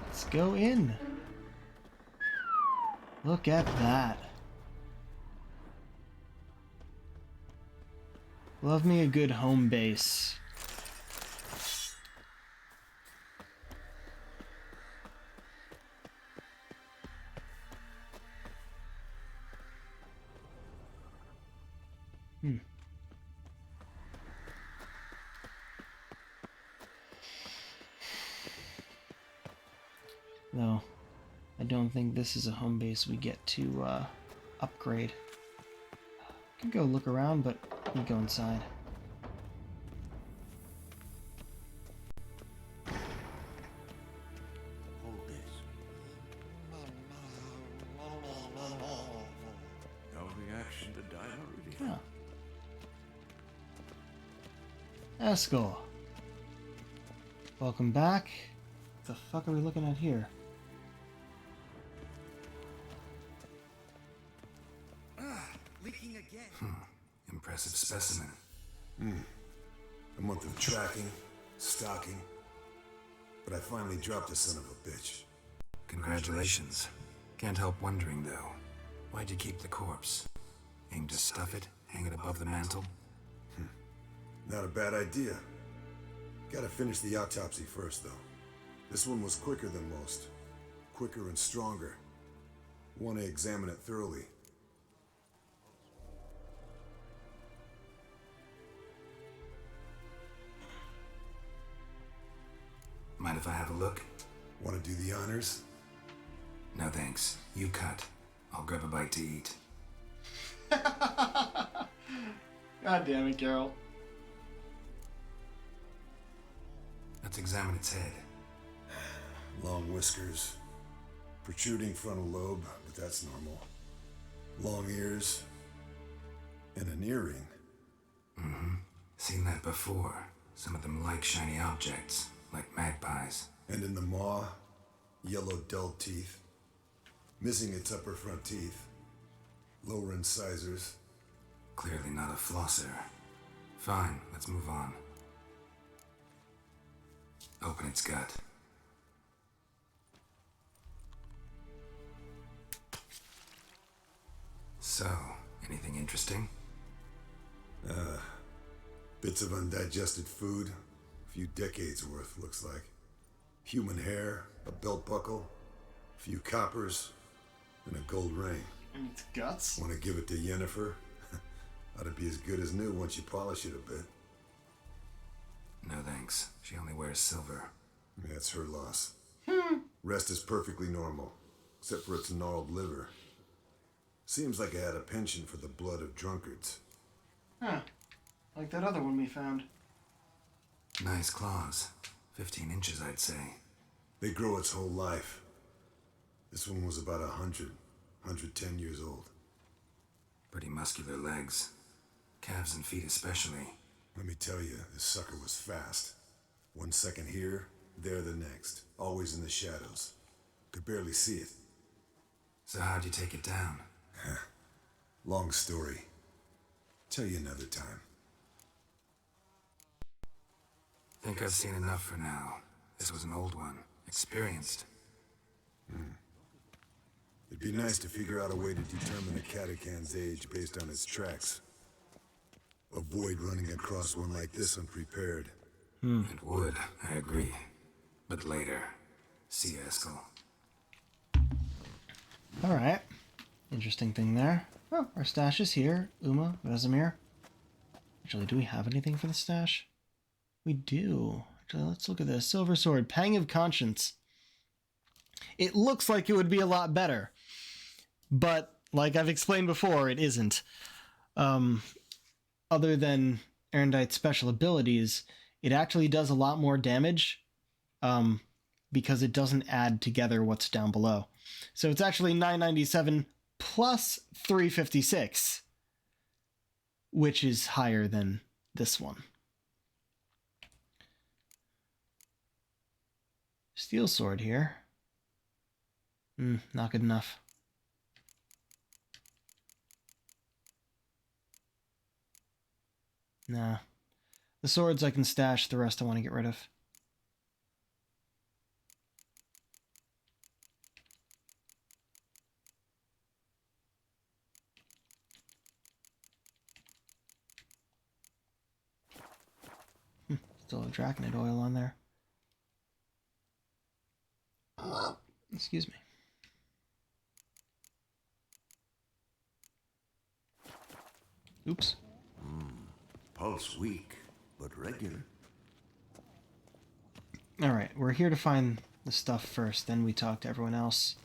Let's go in. Look at that. Love me a good home base. Though, I don't think this is a home base we get to upgrade. I can go look around, but let me go inside. Hold this. No reaction to diarrhea. Huh. Eskel. Welcome back. What the fuck are we looking at here? Leaking again. Impressive specimen. A month of tracking, stalking, but I finally dropped the son of a bitch. Congratulations. Can't help wondering, though. Why'd you keep the corpse? Aim to stuff it? Hang it above the mantle? Not a bad idea. Gotta finish the autopsy first, though. This one was quicker than most. Quicker and stronger. Want to examine it thoroughly. Mind if I have a look? Want to do the honors? No thanks. You cut. I'll grab a bite to eat. God damn it, Carol. Let's examine its head. Long whiskers. Protruding frontal lobe, but that's normal. Long ears. And an earring. Mm-hmm. Seen that before. Some of them like shiny objects, like magpies. And in the maw, yellow dull teeth. Missing its upper front teeth. Lower incisors. Clearly not a flosser. Fine, let's move on. Open its gut. So, anything interesting? Bits of undigested food. A few decades worth, looks like. Human hair, a belt buckle, a few coppers, and a gold ring. And its guts? Want to give it to Yennefer? Ought to be as good as new once you polish it a bit. No thanks. She only wears silver. Yeah, it's her loss. Rest is perfectly normal, except for its gnarled liver. Seems like it had a penchant for the blood of drunkards. Huh. Like that other one we found. Nice claws. 15 inches, I'd say. They grow its whole life. This one was about 110 years old. Pretty muscular legs. Calves and feet especially. Let me tell you, this sucker was fast. 1 second here, there the next. Always in the shadows. Could barely see it. So how'd you take it down? Long story. Tell you another time. Think I've seen enough for now. This was an old one. Experienced. It'd be nice to figure out a way to determine a catacan's age based on its tracks. Avoid running across one like this unprepared. It would, I agree. But later. See you, Eskel. Alright. Interesting thing there. Oh, our stash is here. Uma, Vesemir. Actually, do we have anything for the stash? We do. Actually, let's look at this. Silver Sword, Pang of Conscience. It looks like it would be a lot better. But, like I've explained before, it isn't. Other than Erendite's special abilities, it actually does a lot more damage. Because it doesn't add together what's down below. So it's actually 997 plus 356, which is higher than this one. Steel sword here. Not good enough. Nah. The swords I can stash, the rest I want to get rid of. Still a draconite oil on there. Excuse me. Oops. Pulse weak, but regular. Alright, we're here to find the stuff first, then we talk to everyone else.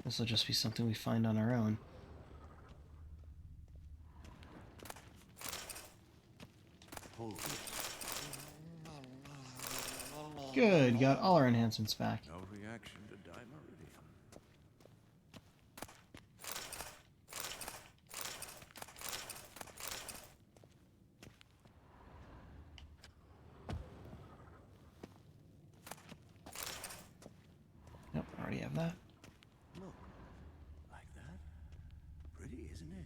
This will just be something we find on our own. Good, got all our enhancements back. No reaction to dimeridium. Nope, already have that. Look, like that. Pretty, isn't it?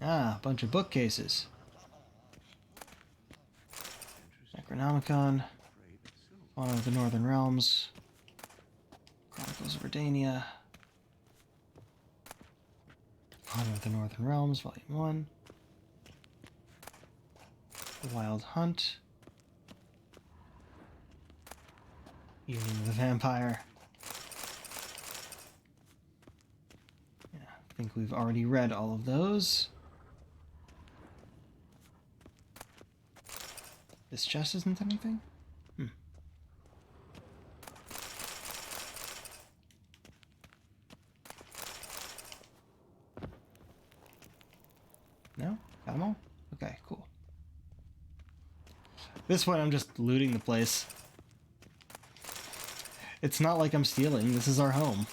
Ah, a bunch of bookcases. Necronomicon, Honor of the Northern Realms, Chronicles of Redania, Honor of the Northern Realms, Volume 1, The Wild Hunt, Evening of the Vampire. Yeah, I think we've already read all of those. This chest isn't anything? No? Got them all? Okay, cool. At this point, I'm just looting the place. It's not like I'm stealing. This is our home.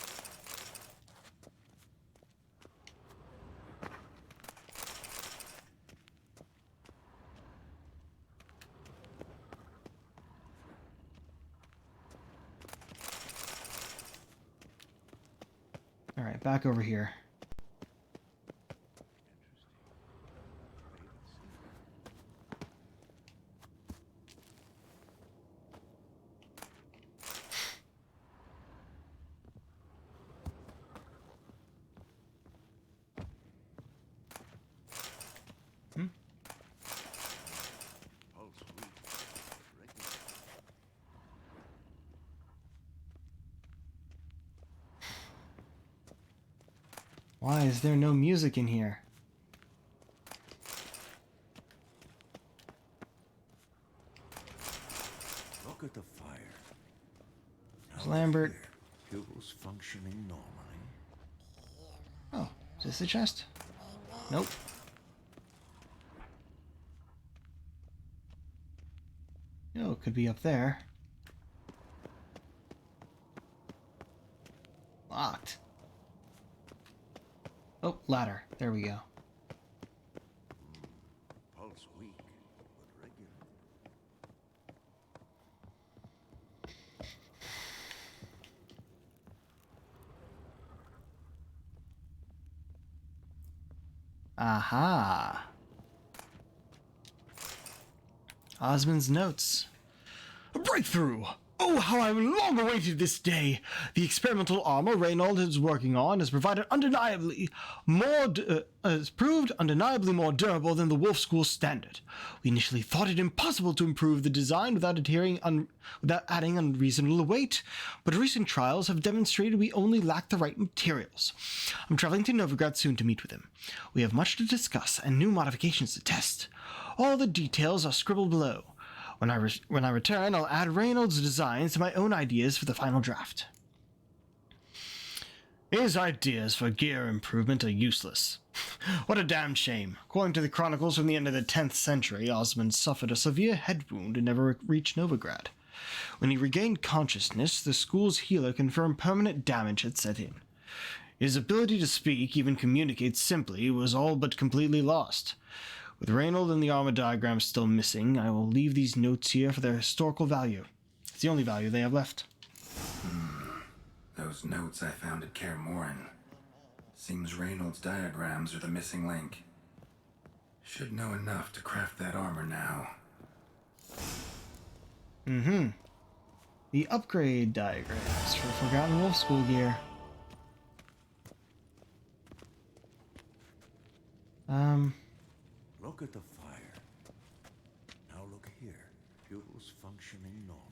Alright, back over here. Why is there no music in here? Look at the fire. There's Lambert. Pupils functioning normally. Oh, is this the chest? Nope. Oh, it could be up there. Locked. Oh, ladder. There we go. Pulse weak, but regular. Aha. Osmond's notes. A breakthrough! Oh, how I've long awaited this day! The experimental armor Reynold is working on has proved undeniably more durable than the Wolf School standard. We initially thought it impossible to improve the design without adding unreasonable weight, but recent trials have demonstrated we only lack the right materials. I'm traveling to Novigrad soon to meet with him. We have much to discuss and new modifications to test. All the details are scribbled below. When I return, I'll add Reynolds' designs to my own ideas for the final draft. His ideas for gear improvement are useless. What a damn shame. According to the chronicles from the end of the 10th century, Osmond suffered a severe head wound and never reached Novigrad. When he regained consciousness, the school's healer confirmed permanent damage had set in. His ability to speak, even communicate simply, was all but completely lost. With Reynold and the armor diagram still missing, I will leave these notes here for their historical value. It's the only value they have left. Those notes I found at Kaer Morhen. Seems Reynold's diagrams are the missing link. Should know enough to craft that armor now. The upgrade diagrams for Forgotten Wolf School gear. Look at the fire. Now look here. Pupils functioning normal.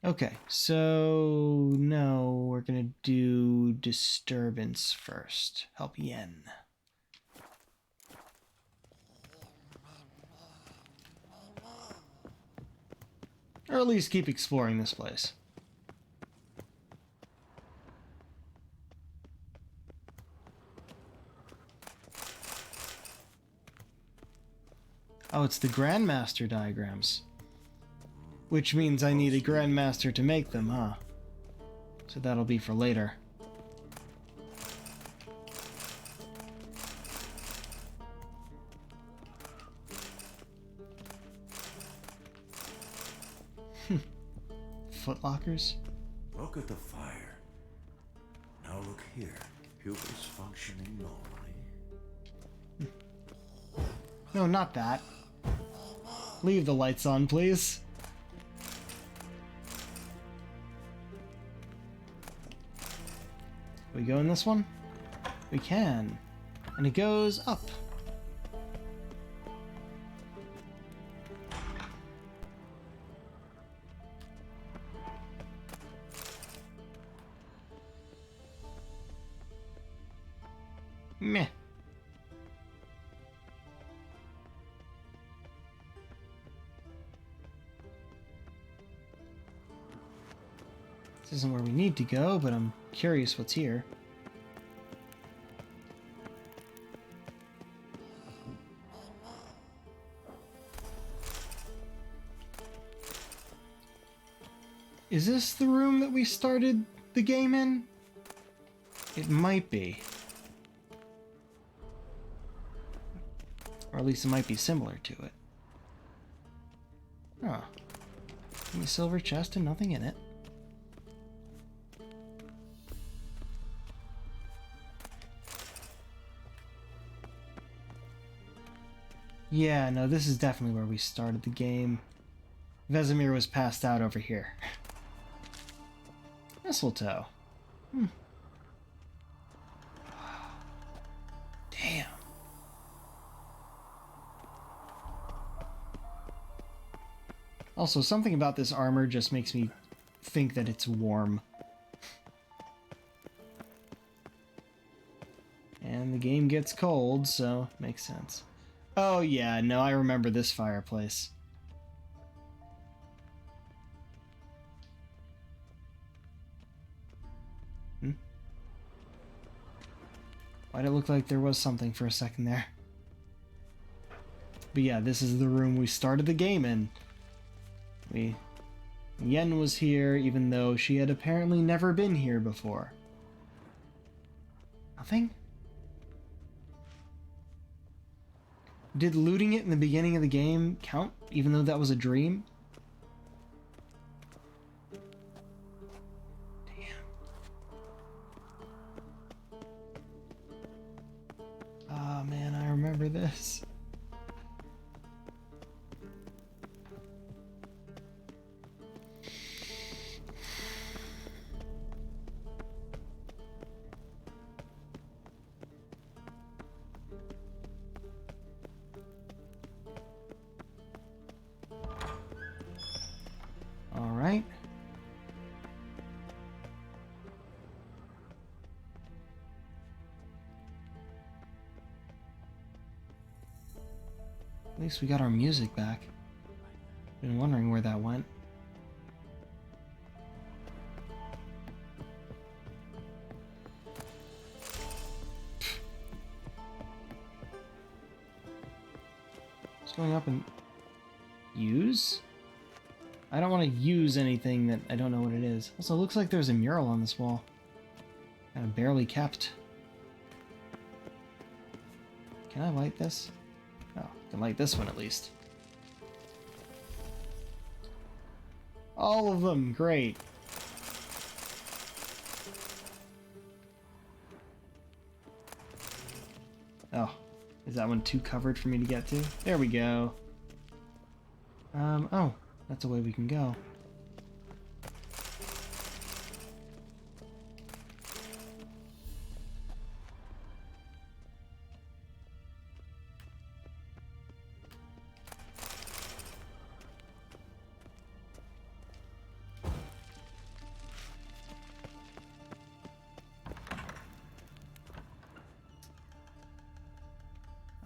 Okay, so no, we're gonna do disturbance first. Help Yen. Or at least keep exploring this place. Oh, it's the Grandmaster diagrams. Which means I need a Grandmaster to make them, huh? So that'll be for later. Footlockers? Look at the fire. Now look here. Pupils functioning normally. No, not that. Leave the lights on, please. We go in this one? We can. And it goes up. Meh. This isn't where we need to go, but I'm curious what's here. Is this the room that we started the game in? It might be. Or at least it might be similar to it. Huh. Any silver chest and nothing in it. Yeah, no, this is definitely where we started the game. Vesemir was passed out over here. Mistletoe. Damn. Also, something about this armor just makes me think that it's warm. And the game gets cold, so makes sense. Oh yeah, no, I remember this fireplace. Why'd it look like there was something for a second there? But yeah, this is the room we started the game in. Yen was here, even though she had apparently never been here before. Nothing? Did looting it in the beginning of the game count, even though that was a dream? Ah, man, I remember this. All right. At least we got our music back. Been wondering where that went. Just going up and use? I don't want to use anything that I don't know what it is. Also, it looks like there's a mural on this wall. Kind of barely kept. Can I light this? Oh, I can light this one at least. All of them, great. Oh, is that one too covered for me to get to? There we go. Oh, that's a way we can go.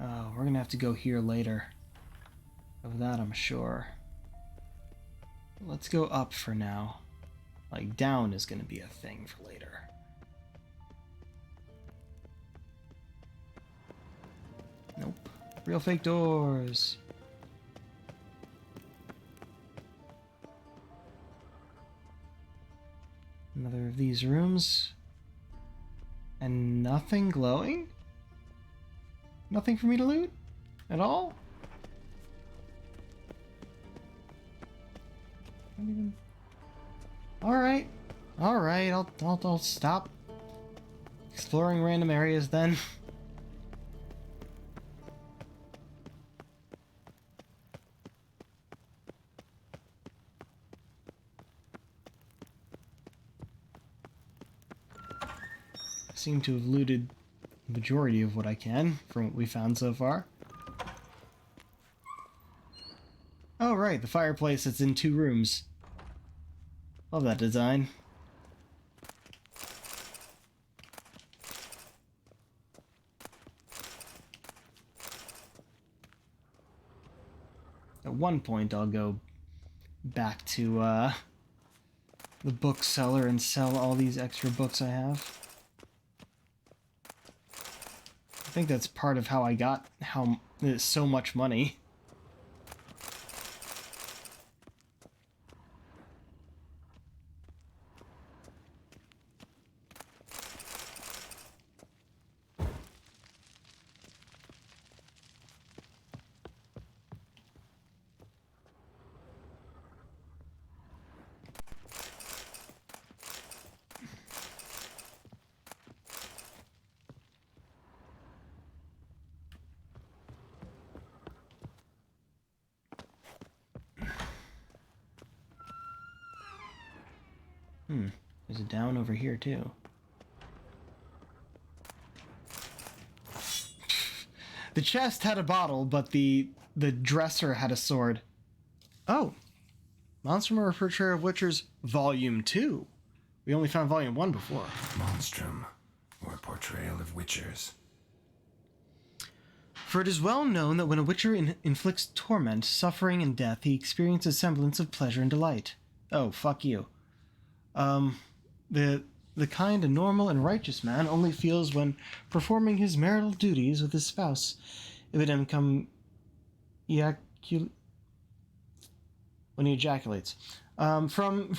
Oh, we're gonna have to go here later. Of that, I'm sure. Let's go up for now. Like, down is going to be a thing for later. Nope. Real fake doors. Another of these rooms. And nothing glowing? Nothing for me to loot? At all? Alright. Alright, I'll stop exploring random areas then. Seem to have looted the majority of what I can from what we found so far. Oh right, the fireplace that's in 2 rooms. Love that design. At one point I'll go back to the bookseller and sell all these extra books I have. I think that's part of how I got so much money. There's a down over here too. The chest had a bottle, but the dresser had a sword. Oh, Monstrum, a Portrayal of Witchers, Volume 2. We only found Volume 1 before. Monstrum, or Portrayal of Witchers. For it is well known that when a Witcher inflicts torment, suffering, and death, he experiences semblance of pleasure and delight. Oh, fuck you. The kind and normal and righteous man only feels when performing his marital duties with his spouse. If it come when he ejaculates. From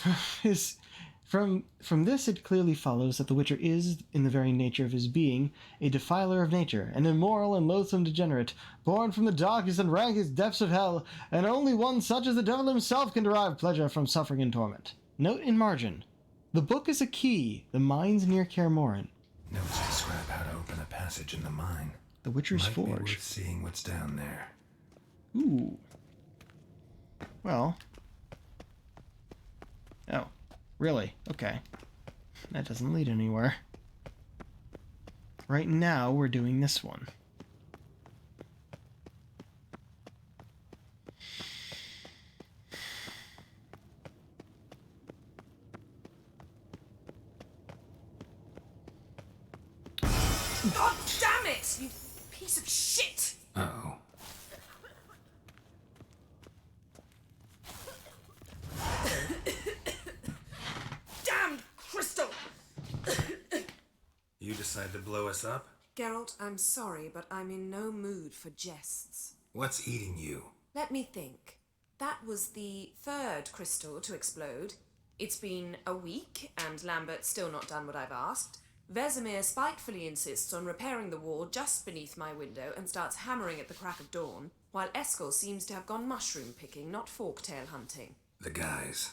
this it clearly follows that the Witcher is, in the very nature of his being, a defiler of nature, an immoral and loathsome degenerate, born from the darkest and rankest depths of hell, and only one such as the devil himself can derive pleasure from suffering and torment. Note in margin. The book is a key. The mine's near Kaer Morhen. Notes describe how to open a passage in the mine. The Witcher's Might Forge. Be worth seeing what's down there. Ooh. Well. Oh. Really? Okay. That doesn't lead anywhere. Right now, we're doing this one. God damn it, you piece of shit! Uh-oh. Damn crystal! You decide to blow us up? Geralt, I'm sorry, but I'm in no mood for jests. What's eating you? Let me think. That was the 3rd crystal to explode. It's been a week, and Lambert's still not done what I've asked. Vesemir spitefully insists on repairing the wall just beneath my window and starts hammering at the crack of dawn, while Eskel seems to have gone mushroom picking, not forktail hunting. The guys.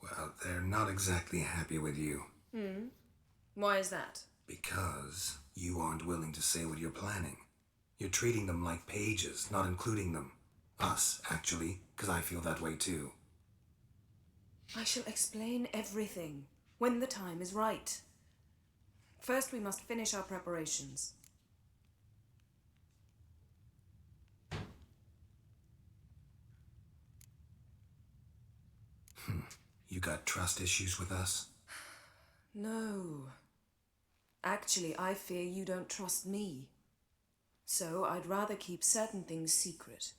Well, they're not exactly happy with you. Why is that? Because you aren't willing to say what you're planning. You're treating them like pages, not including them. Us, actually, because I feel that way too. I shall explain everything, when the time is right. First, we must finish our preparations. You got trust issues with us? No. Actually, I fear you don't trust me. So I'd rather keep certain things secret,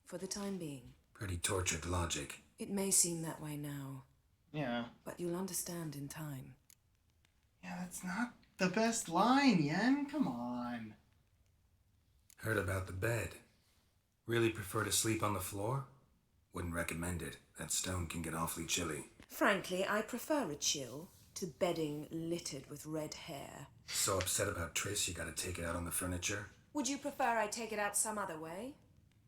for the time being. Pretty tortured logic. It may seem that way now. Yeah. But you'll understand in time. Yeah, that's not the best line, Yen. Come on. Heard about the bed. Really prefer to sleep on the floor? Wouldn't recommend it. That stone can get awfully chilly. Frankly, I prefer a chill to bedding littered with red hair. So upset about Triss you gotta take it out on the furniture? Would you prefer I take it out some other way?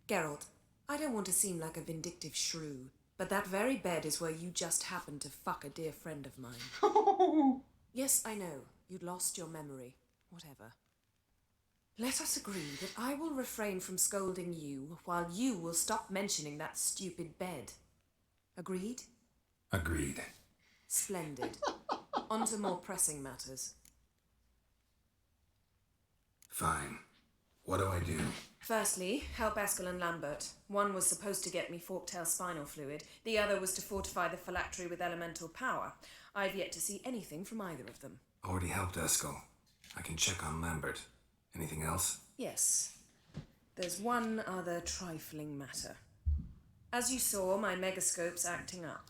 Geralt, I don't want to seem like a vindictive shrew, but that very bed is where you just happened to fuck a dear friend of mine. Yes, I know. You'd lost your memory. Whatever. Let us agree that I will refrain from scolding you while you will stop mentioning that stupid bed. Agreed? Agreed. Splendid. On to more pressing matters. Fine. What do I do? Firstly, help Eskel and Lambert. One was supposed to get me forktail spinal fluid. The other was to fortify the phylactery with elemental power. I've yet to see anything from either of them. Already helped Eskel. I can check on Lambert. Anything else? Yes. There's one other trifling matter. As you saw, my megascope's acting up.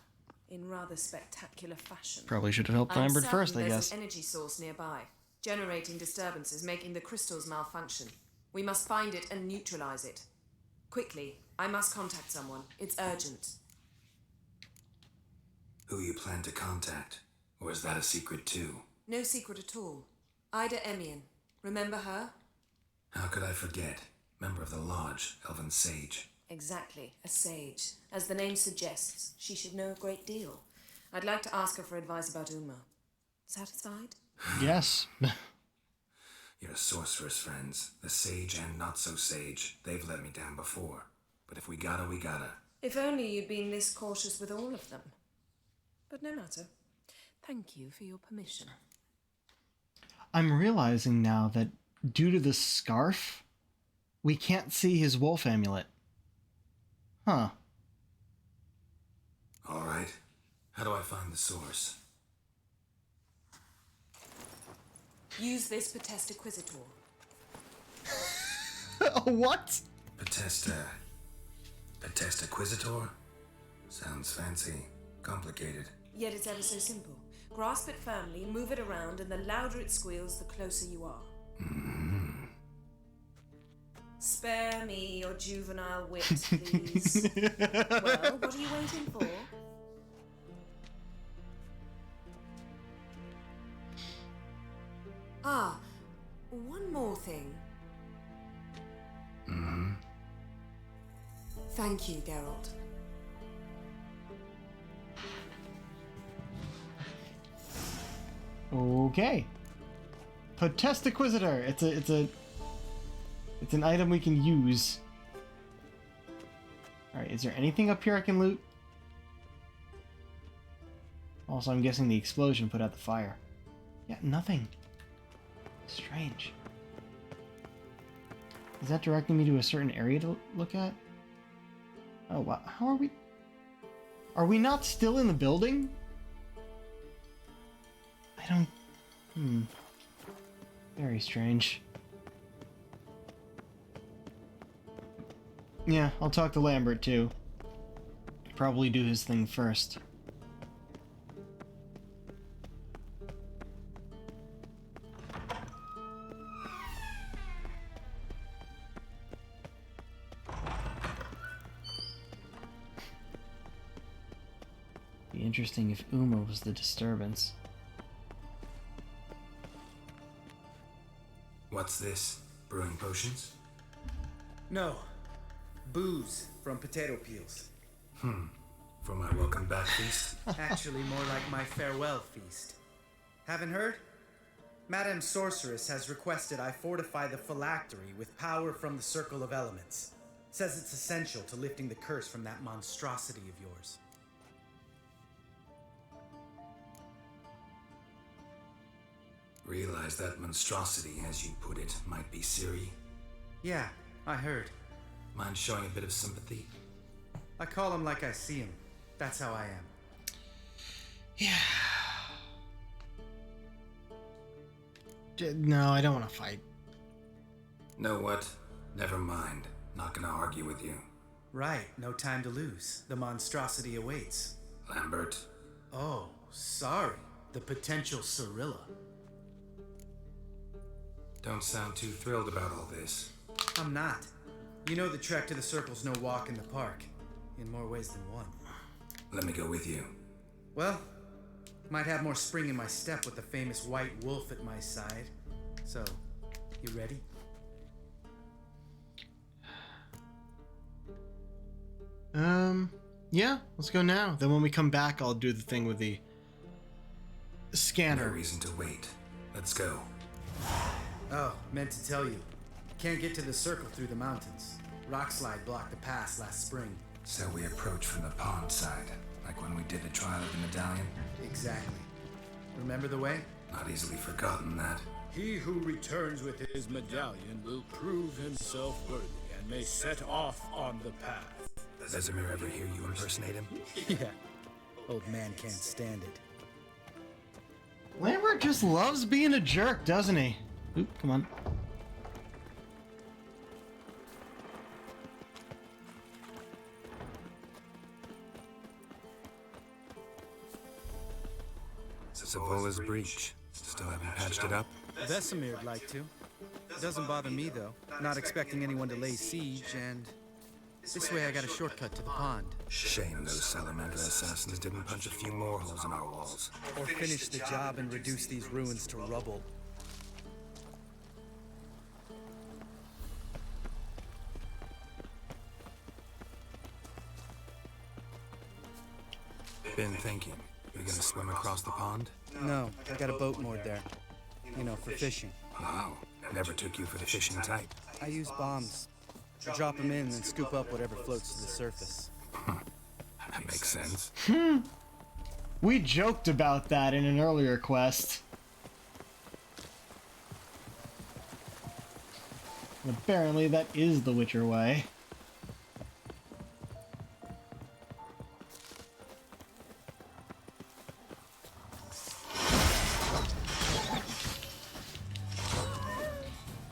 In rather spectacular fashion. Probably should have helped Lambert first, I guess. There's an energy source nearby, generating disturbances, making the crystals malfunction. We must find it and neutralize it. Quickly, I must contact someone. It's urgent. Who you plan to contact? Or is that a secret too? No secret at all. Ida Emian. Remember her? How could I forget? Member of the Lodge, Elven Sage. Exactly, a sage. As the name suggests, she should know a great deal. I'd like to ask her for advice about Uma. Satisfied? Yes. Your sorceress friends, the sage and not so sage, they've let me down before. But if we gotta, we gotta. If only you'd been this cautious with all of them. But no matter. Thank you for your permission. I'm realizing now that due to the scarf, we can't see his wolf amulet. Huh. All right. How do I find the source? Use this Potesta Quisitor. What? Potesta Quisitor? Sounds fancy. Complicated. Yet it's ever so simple. Grasp it firmly, move it around, and the louder it squeals, the closer you are. Mm-hmm. Spare me your juvenile wit, please. Well, what are you waiting for? Ah, one more thing. Mm-hmm. Thank you, Geralt. Okay. Potesta Quisitor. It's an item we can use. Alright, is there anything up here I can loot? Also, I'm guessing the explosion put out the fire. Yeah, nothing. Strange. Is that directing me to a certain area to look at? Oh, wow. How are we... Are we not still in the building? I don't... Very strange. Yeah, I'll talk to Lambert too. Probably do his thing first. Be interesting if Uma was the disturbance. What's this? Brewing potions? No. Booze from potato peels. For my welcome back feast? Actually, more like my farewell feast. Haven't heard? Madame Sorceress has requested I fortify the phylactery with power from the Circle of Elements. Says it's essential to lifting the curse from that monstrosity of yours. Realize that monstrosity, as you put it, might be Ciri? Yeah, I heard. Mind showing a bit of sympathy? I call him like I see him. That's how I am. Yeah. No, I don't want to fight. Know what? Never mind. Not gonna argue with you. Right, no time to lose. The monstrosity awaits. Lambert. Oh, sorry. The potential Cirilla. Don't sound too thrilled about all this. I'm not. You know the trek to the Circle's no walk in the park. In more ways than one. Let me go with you. Well, might have more spring in my step with the famous white wolf at my side. So, you ready? Yeah, let's go now. Then when we come back, I'll do the thing with the No scanner. reason to wait. Let's go. Oh, meant to tell you. Can't get to the Circle through the mountains. Rockslide blocked the pass last spring. So we approach from the pond side, like when we did the trial of the medallion? Exactly. Remember the way? Not easily forgotten that. He who returns with his medallion will prove himself worthy and may set off on the path. Does Vesemir ever hear you impersonate him? Yeah. Old man can't stand it. Lambert just loves being a jerk, doesn't he? Oop, come on. Savola's breach. Still haven't patched it up? Vesemir'd like to. Doesn't bother me, though. Not expecting anyone to lay siege, and this way I got a shortcut to the pond. Shame those salamander assassins didn't punch a few more holes in our walls. Or finish the job and reduce these ruins to rubble. Been thinking. You're gonna swim across the pond? No, I got a boat moored there. You know, for fishing. Wow. Never took you for the fishing type. I use bombs. Drop them in and scoop up whatever floats to the surface. That makes sense. We joked about that in an earlier quest. Apparently that is the Witcher way.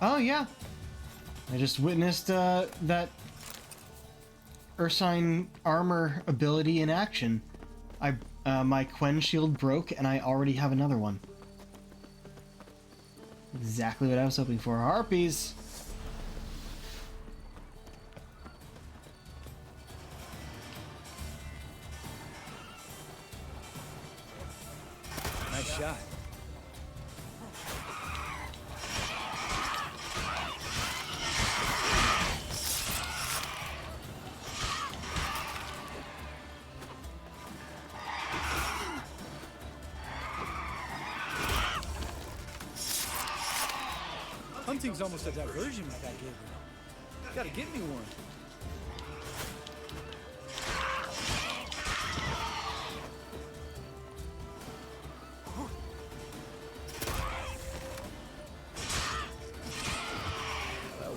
Oh yeah, I just witnessed that Ursine armor ability in action. My Quen shield broke and I already have another one. Exactly what I was hoping for. Harpies! Nice shot. Hunting's almost a diversion with that Gabriel. Gotta get me one.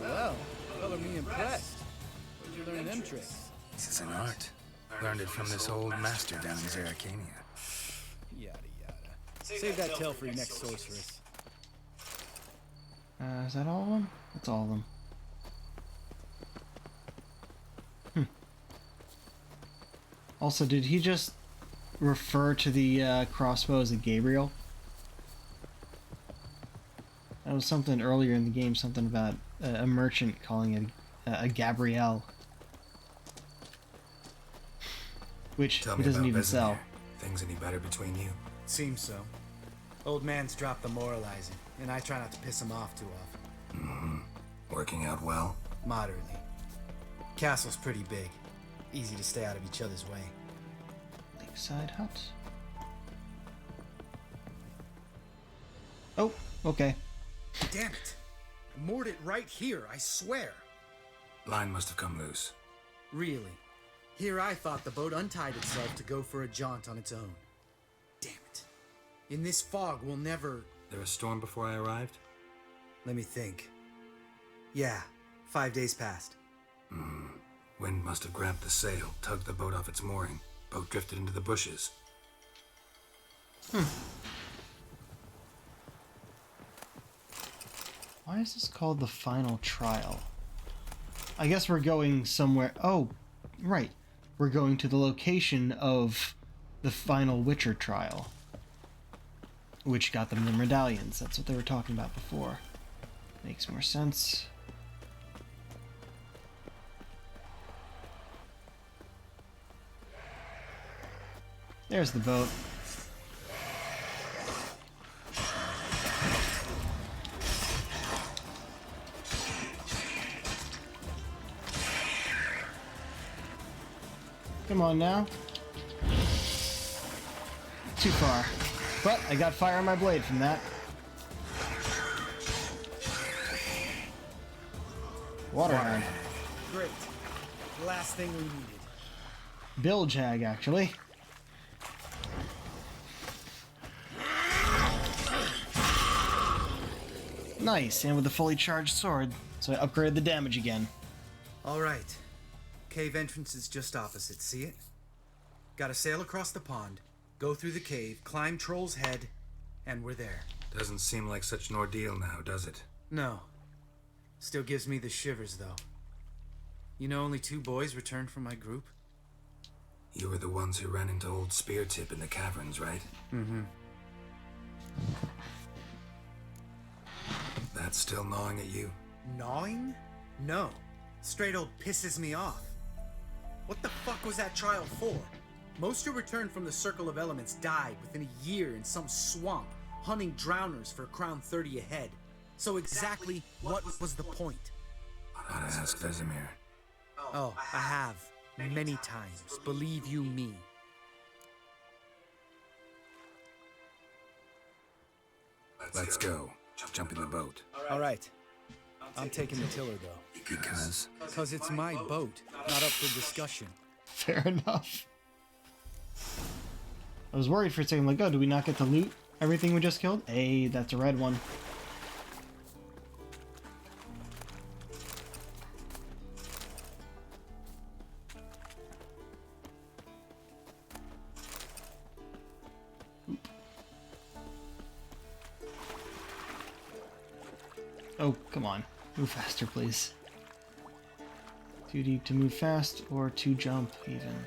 Well, color me impressed. Where'd you learn them tricks? This is an art. Learned it from this old master down in Zeracania. Yada yada. Save that tale for your next sorceress. Is that all of them? That's all of them. Also, did he just refer to the crossbow as a Gabriel? That was something earlier in the game, something about a merchant calling it a Gabrielle. Which Tell he me doesn't about even Vesemir. sell. Things any better between you? Seems so. Old man's dropped the moralizing, and I try not to piss him off too often. Mm-hmm. Working out well? Moderately. Castle's pretty big. Easy to stay out of each other's way. Lakeside hut. Oh, okay. Damn it! I moored it right here, I swear. Line must have come loose. Really? Here I thought the boat untied itself to go for a jaunt on its own. Damn it. In this fog, we'll never... There a storm before I arrived? Let me think. Yeah, 5 days passed. Wind must have grabbed the sail, tugged the boat off its mooring. Boat drifted into the bushes. Why is this called the final trial? I guess we're going somewhere. Oh, Right. We're going to the location of the final Witcher trial, which got them the medallions. That's what they were talking about before. Makes more sense. There's the boat. Come on now. Too far. But I got fire on my blade from that. Water horn. Great. Last thing we needed. Bilge hag, actually. Nice, and with a fully charged sword, so I upgraded the damage again. All right. Cave entrance is just opposite, see it? Gotta sail across the pond, go through the cave, climb Troll's Head, and we're there. Doesn't seem like such an ordeal now, does it? No. Still gives me the shivers, though. You know only 2 boys returned from my group? You were the ones who ran into old Speartip in the caverns, right? Mm-hmm. That's still gnawing at you? Gnawing? No. Straight old pisses me off. What the fuck was that trial for? Most who returned from the Circle of Elements died within a year in some swamp, hunting drowners for a crown 30 a head. So exactly what was the point? I'd ask Vesemir. Oh, I have. Many times. Believe you me. Let's go. Jump in the boat. All right. I'm taking the tiller, though. Because? Because it's my boat, not up for discussion. Fair enough. I was worried for a second, like, oh, do we not get to loot everything we just killed? Hey, that's a red one. Oh, come on. Move faster, please. Too deep to move fast, or to jump, even.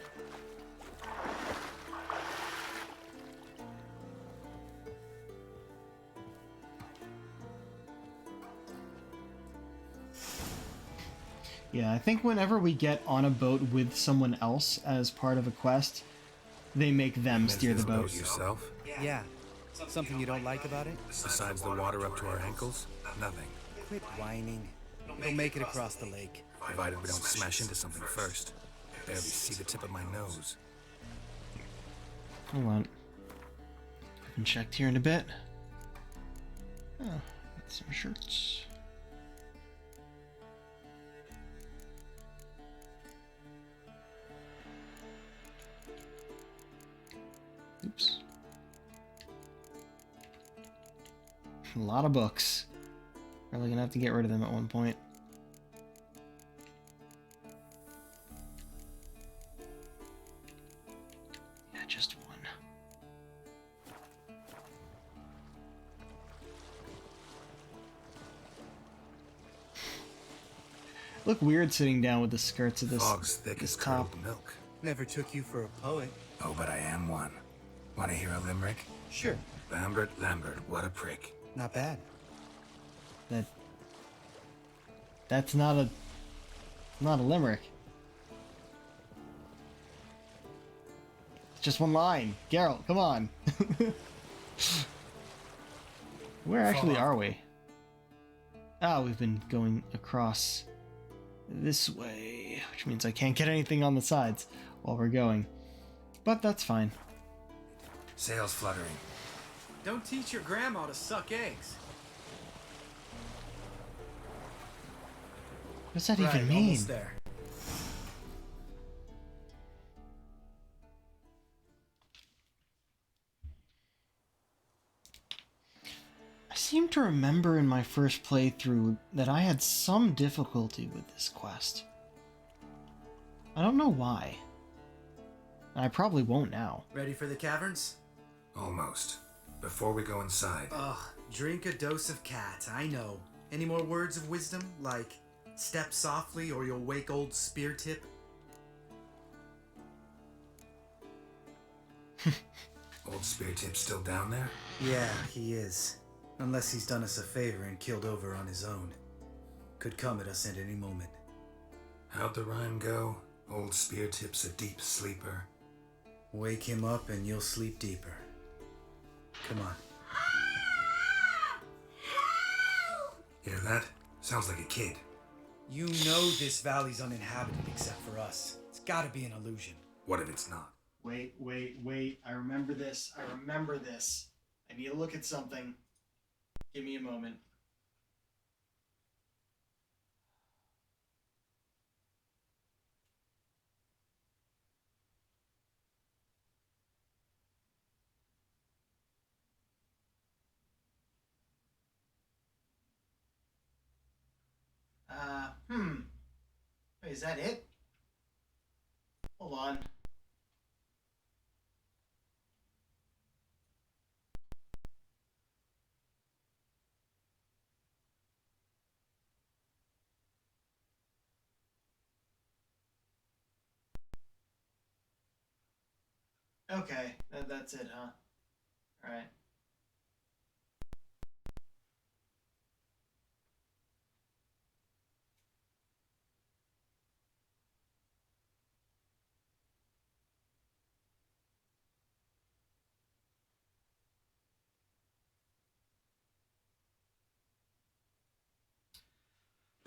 Yeah, I think whenever we get on a boat with someone else as part of a quest, they make them steer the boat. Yourself? Yeah. Something you don't like about it? Besides the water up to our ankles? Nothing. Quit whining. We'll make it across the lake. Provided we don't smash into something first. Barely see the tip of my nose. Hold on. Haven't checked here in a bit. Oh, got some shirts. Oops. A lot of books. Probably gonna have to get rid of them at one point. Yeah, just one. Look weird sitting down with the skirts of this, Fog's thick as top. curdled milk. Never took you for a poet. Oh, but I am one. Want to hear a limerick? Sure. Lambert, what a prick. Not bad. That's not a limerick. It's just one line. Geralt, come on. Where actually are we? Ah, we've been going across this way, which means I can't get anything on the sides while we're going. But that's fine. Sails fluttering. Don't teach your grandma to suck eggs. What does that even mean? Almost there. I seem to remember in my first playthrough that I had some difficulty with this quest. I don't know why. I probably won't now. Ready for the caverns? Almost. Before we go inside. Ugh, drink a dose of cat, I know. Any more words of wisdom, like step softly or you'll wake old Speartip? Old Spear Tip's still down there? Yeah, he is. Unless he's done us a favor and killed over on his own. Could come at us at any moment. How'd the rhyme go? Old Spear Tip's a deep sleeper. Wake him up and you'll sleep deeper. Come on. Hear that? Sounds like a kid. You know this valley's uninhabited except for us. It's gotta be an illusion. What if it's not? Wait. I remember this. I need to look at something. Give me a moment. Wait, is that it? Hold on. Okay, that's it, huh? Alright.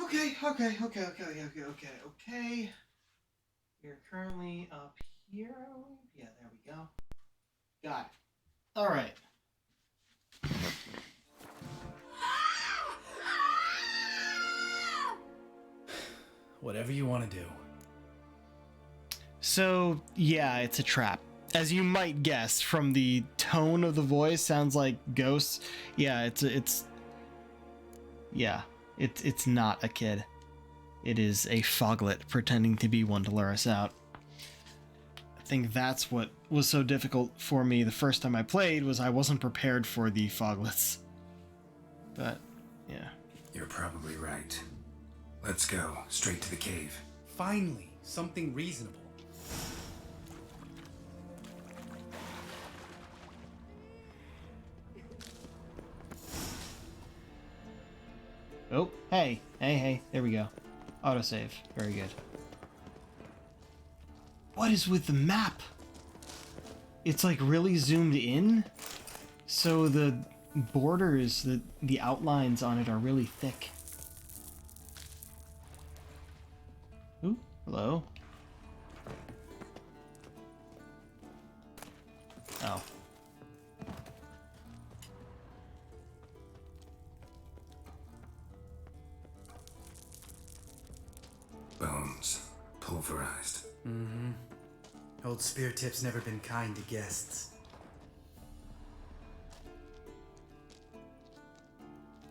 Okay. We're currently up here. Yeah, there we go. Got it. Alright. Whatever you want to do. So, yeah, it's a trap. As you might guess from the tone of the voice, sounds like ghosts. Yeah, it's not a kid. It is a foglet pretending to be one to lure us out. I think that's what was so difficult for me the first time I played, was I wasn't prepared for the foglets. But, yeah. You're probably right. Let's go, straight to the cave. Finally, something reasonable. Oh, hey, there we go. Autosave, very good. What is with the map? It's like really zoomed in, so the borders, the outlines on it are really thick. Ooh, hello. Oh. Bones. Pulverized. Mm-hmm. Old Spear Tip's never been kind to guests.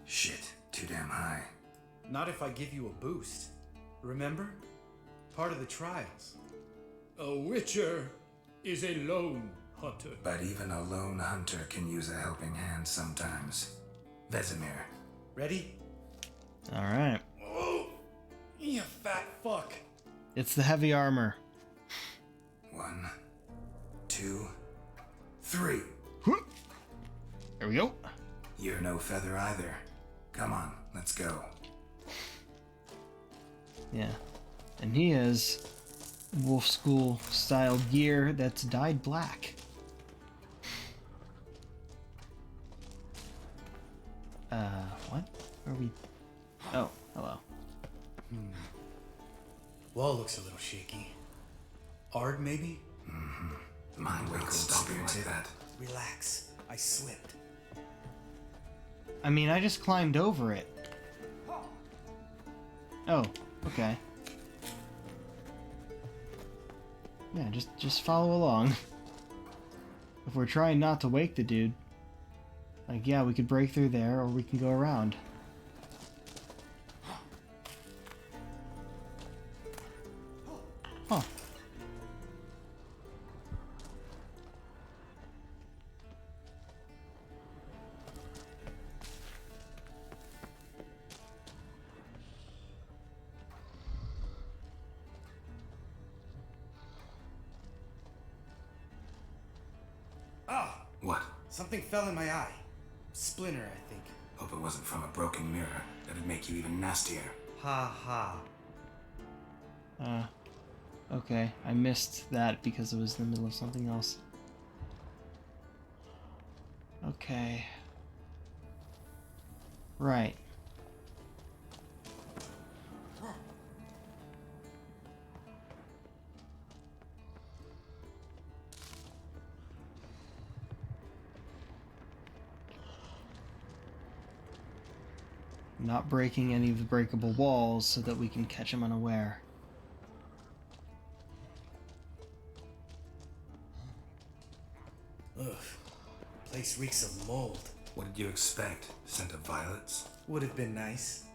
Shit, too damn high. Not if I give you a boost. Remember? Part of the trials. A witcher is a lone hunter. But even a lone hunter can use a helping hand sometimes. Vesemir. Ready? Alright. Oh, you fat fuck. It's the heavy armor. 1, 2, 3. There we go. You're no feather either. Come on, let's go. Yeah. And he has wolf school style gear that's dyed black. What? Where are we? Oh, hello. Wall looks a little shaky. Ard, maybe? Mm-hmm. Mine will stop you like that. Relax. I slipped. I mean, I just climbed over it. Oh, okay. Yeah, just follow along. If we're trying not to wake the dude, like, yeah, we could break through there, or we can go around. Huh. Something fell in my eye. Splinter, I think. Hope it wasn't from a broken mirror. That'd make you even nastier. Ha ha. Okay. I missed that because it was in the middle of something else. Okay. Right. Not breaking any of the breakable walls so that we can catch him unaware. Ugh. Place reeks of mold. What did you expect? Scent of violets? Would have been nice.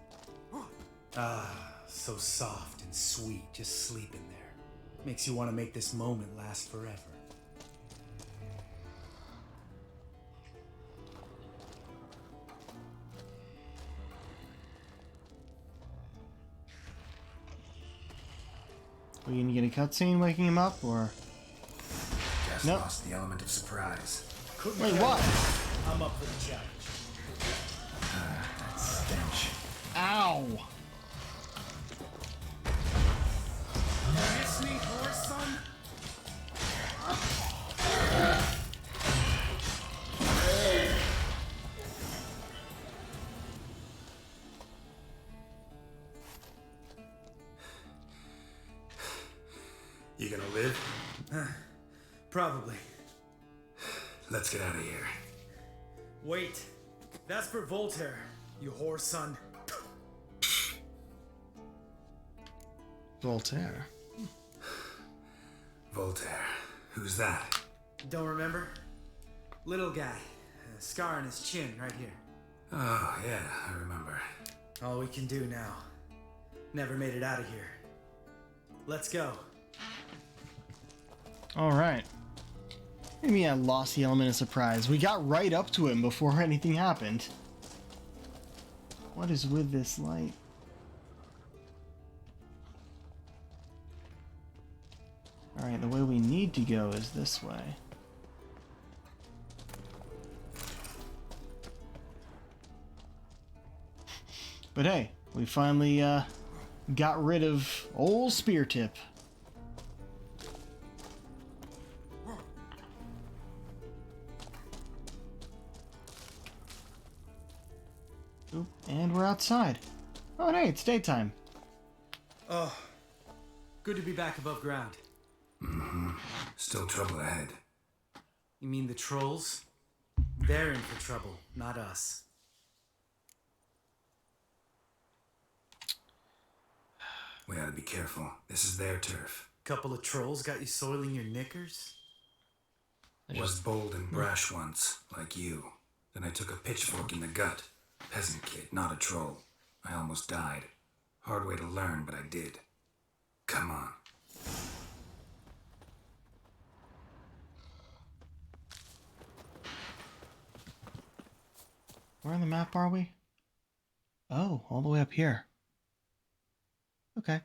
Ah, so soft and sweet, just sleeping there. Makes you want to make this moment last forever. Are you gonna get a cutscene waking him up, or? Just Nope. lost the element of surprise. Wait, what? I'm up for the challenge. That stench. Ow! Miss me, horse son? You gonna live? Probably. Let's get out of here. Wait. That's for Voltaire, you whore son. Voltaire. Voltaire. Who's that? Don't remember? Little guy. A scar on his chin right here. Oh, yeah, I remember. All we can do now. Never made it out of here. Let's go. Alright. Maybe I lost the element of surprise. We got right up to him before anything happened. What is with this light? Alright, the way we need to go is this way. But hey, we finally got rid of old Spear Tip. Oop, and we're outside. Oh, hey, it's daytime. Oh, good to be back above ground. Mm-hmm. Still trouble ahead. You mean the trolls? They're in for trouble, not us. We ought to be careful. This is their turf. Couple of trolls got you soiling your knickers? Was bold and brash once, like you. Then I took a pitchfork in the gut. Peasant kid, not a troll. I almost died. Hard way to learn, but I did. Come on. Where on the map are we? Oh, all the way up here. Okay.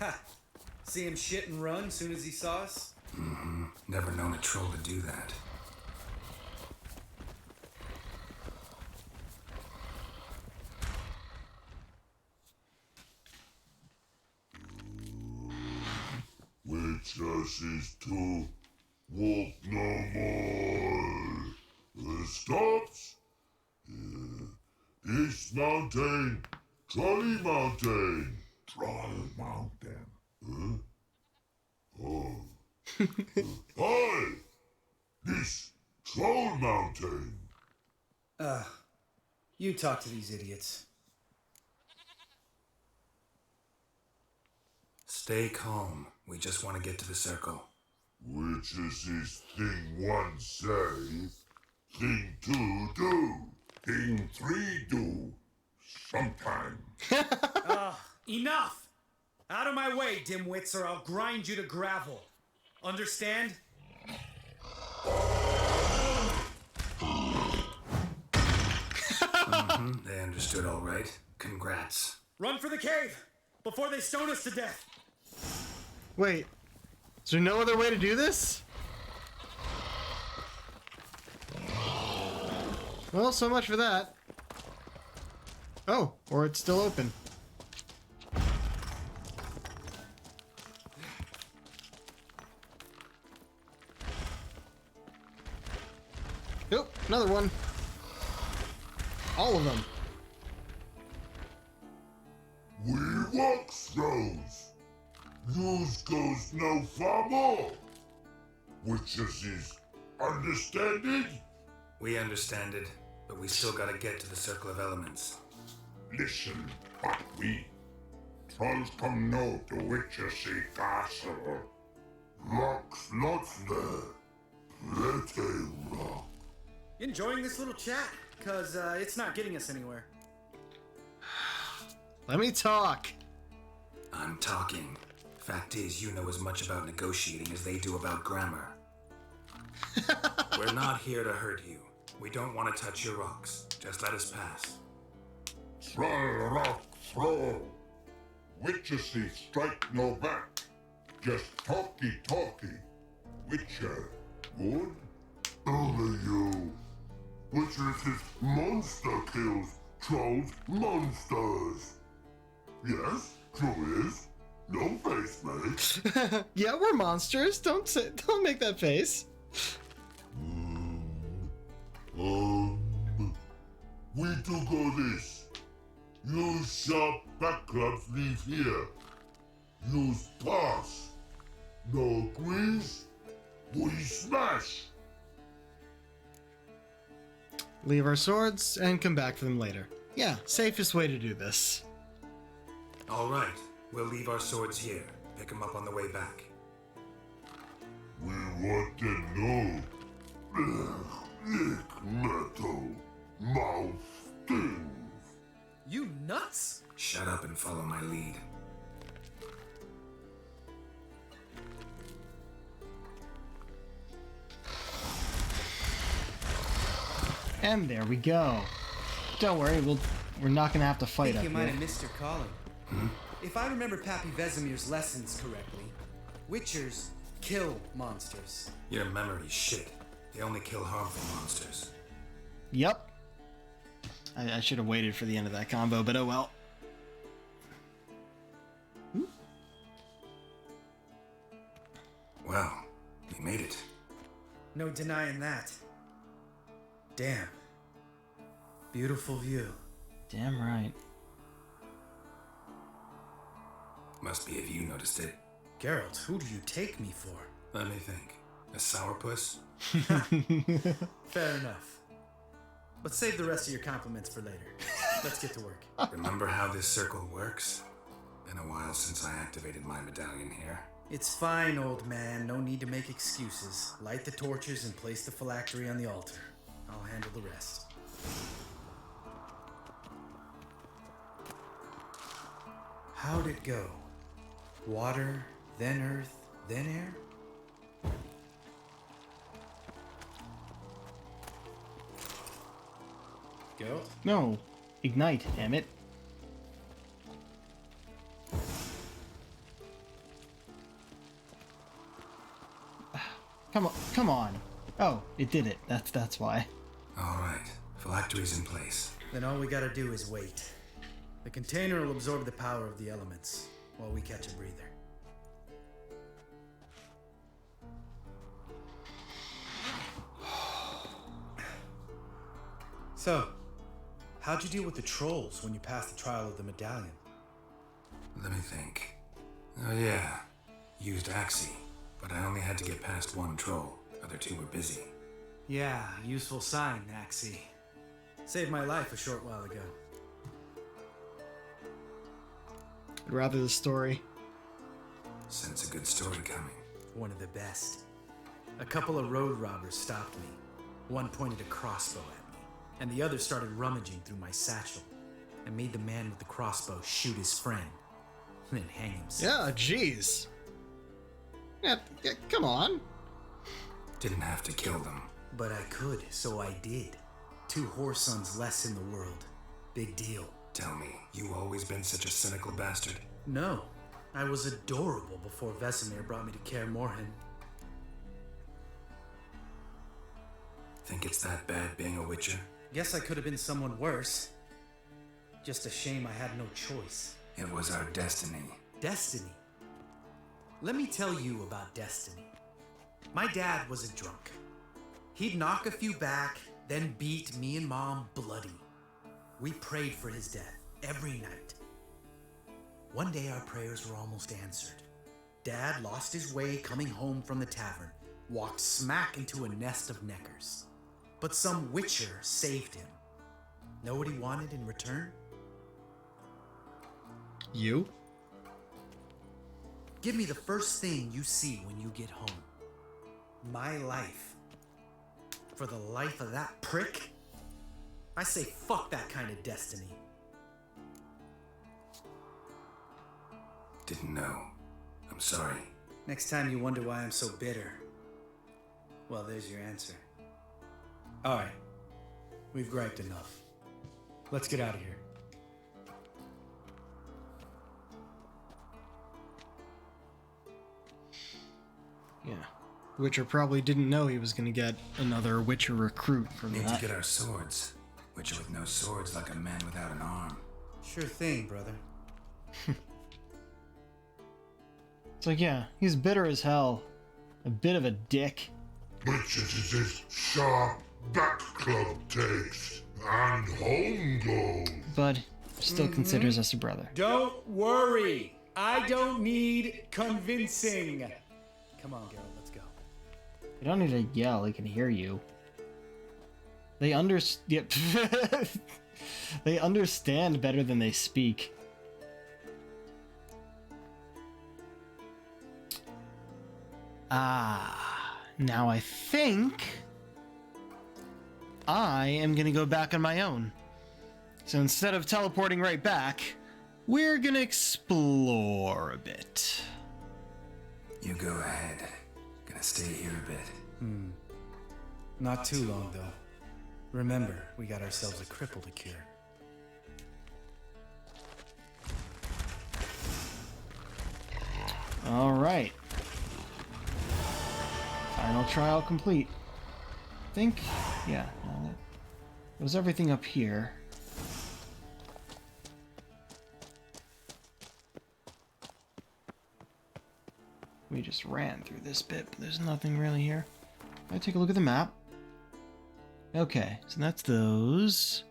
Ha! See him shit and run soon as he saw us? Mm-hmm. Never known a troll to do that. Witches is to walk no more. Stops. This mountain, Trolley Mountain. Troll Mountain. Huh? Oh. Hi! This Troll Mountain. You talk to these idiots. Stay calm. We just want to get to the circle. Which is this thing one say, thing two do, thing three do, sometime. Enough! Out of my way, dimwits, or I'll grind you to gravel. Understand? They understood all right. Congrats. Run for the cave! Before they stone us to death! Wait. Is there no other way to do this? Well, so much for that. Oh, or it's still open. Nope, another one. All of them. We walk throws. News goes no far more. Witches is understanding? We understand it, but we still gotta get to the Circle of Elements. Listen, but we trolls come no to Witches castle. Rocks lots there. Plenty rock. Enjoying this little chat? Cause it's not getting us anywhere. Let me talk. I'm talking. Fact is, you know as much about negotiating as they do about grammar. We're not here to hurt you. We don't want to touch your rocks. Just let us pass. Troll rock throw. Witches strike no back. Just talky. Witcher, good? Only you. Witches is monster kills. Trolls monsters. Yes, true is. No face, mate. Yeah, we're monsters. Don't make that face. We do go this. Use sharp back clubs leave here. Use pass. No grease. We smash. Leave our swords and come back for them later. Yeah, safest way to do this. All right, we'll leave our swords here. Pick them up on the way back. We want to know. Nick metal. Mouth stings. You nuts? Shut up and follow my lead. And there we go. Don't worry, we're not gonna have to I fight think up you here. might have missed your calling. If I remember Pappy Vesemir's lessons correctly, Witchers kill monsters. Your memory's shit. They only kill harmful monsters. Yep. I should have waited for the end of that combo, but oh well. Well, we made it. No denying that. Damn. Beautiful view. Damn right. Must be if you noticed it. Geralt, who do you take me for? Let me think. A sourpuss? Fair enough. But save the rest of your compliments for later. Let's get to work. Remember how this circle works? Been a while since I activated my medallion here. It's fine, old man. No need to make excuses. Light the torches and place the phylactery on the altar. I'll handle the rest. How'd it go? Water, then earth, then air? Geralt? No. Ignite, damn it. Come on. Oh, it did it. That's why. Alright. Phylactery's in place. Then all we gotta do is wait. The container will absorb the power of the elements while we catch a breather. So, how'd you deal with the trolls when you passed the trial of the medallion? Let me think. Oh yeah. Used Axie, but I only had to get past one troll. Other two were busy. Yeah, useful sign, Axie. Saved my life a short while ago. I'd rather the story. Sense a good story coming. One of the best. A couple of road robbers stopped me. One pointed a crossbow at me, and the other started rummaging through my satchel and made the man with the crossbow shoot his friend, and then hang himself. Yeah, jeez. Yeah, come on. Didn't have to kill them. But I could, so I did. 2 whoresons less in the world. Big deal. Tell me, you always been such a cynical bastard? No. I was adorable before Vesemir brought me to Kaer Morhen. Think it's that bad being a Witcher? Guess I could have been someone worse. Just a shame I had no choice. It was our destiny. Destiny? Let me tell you about destiny. My dad was a drunk. He'd knock a few back, then beat me and Mom bloody. We prayed for his death every night. One day our prayers were almost answered. Dad lost his way coming home from the tavern, walked smack into a nest of neckers. But some Witcher saved him. Know what he wanted in return? You? Give me the first thing you see when you get home. My life. For the life of that prick? I say fuck that kind of destiny. Didn't know. I'm sorry. Next time you wonder why I'm so bitter, well, there's your answer. Alright. We've griped enough. Let's get out of here. Yeah. Witcher probably didn't know he was going to get another Witcher recruit from Need that. to get our swords. Witcher with no swords like a man without an arm. Sure thing, brother. It's like, yeah, he's bitter as hell. A bit of a dick. Witches is his sharp back club takes and home goes. But still considers us a brother. Don't worry. I don't need convincing. Come on, Geralt, let's go. You don't need to yell, he can hear you. They Yep. They understand better than they speak. Now I think I am gonna go back on my own. So instead of teleporting right back, we're gonna explore a bit. You go ahead. Gonna stay here a bit. Not too long, though. Remember, we got ourselves a cripple to cure. Alright. Final trial complete. I think, yeah, no, that was everything up here. We just ran through this bit, but there's nothing really here. I take a look at the map. Okay, so that's those.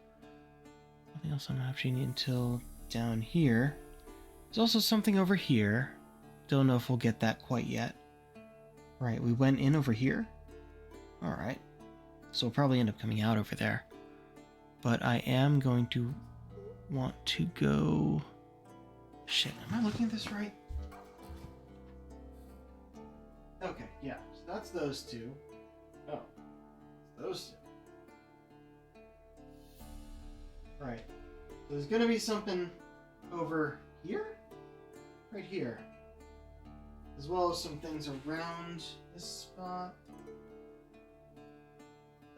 Nothing else I'm actually need until down here. There's also something over here. Don't know if we'll get that quite yet. Right, we went in over here. Alright. So we'll probably end up coming out over there. But I am going to want to go... Shit, am I looking at this right? Okay, yeah. So that's those two. Oh. Those two. Right. So there's gonna be something over here? Right here. As well as some things around this spot.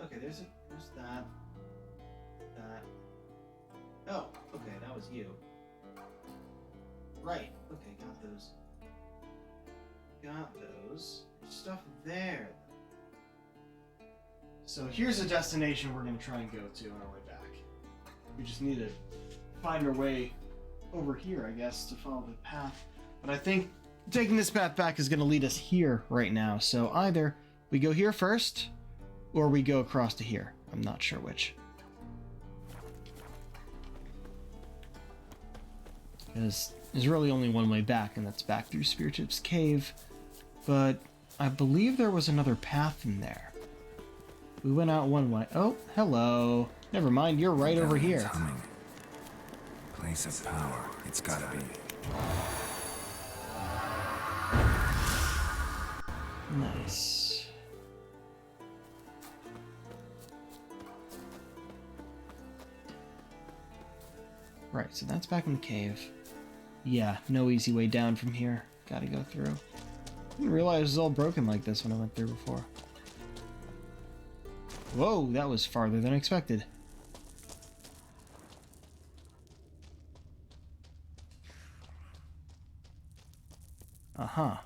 Okay, there's that. That. Oh, okay, that was you. Right. Okay, got those. Got those. There's stuff there. So here's a destination we're going to try and go to on our way back. We just need to find our way over here, I guess, to follow the path. But I think taking this path back is going to lead us here right now. So either we go here first, or we go across to here. I'm not sure which. Because there's really only one way back, and that's back through Speartip's cave. But I believe there was another path in there. We went out one way. Oh, hello. Never mind, you're right over here. Humming. Place of power. It's gotta be. Nice. Right, so that's back in the cave. Yeah, no easy way down from here. Gotta go through. Didn't realize it was all broken like this when I went through before. Whoa, that was farther than expected. Uh-huh.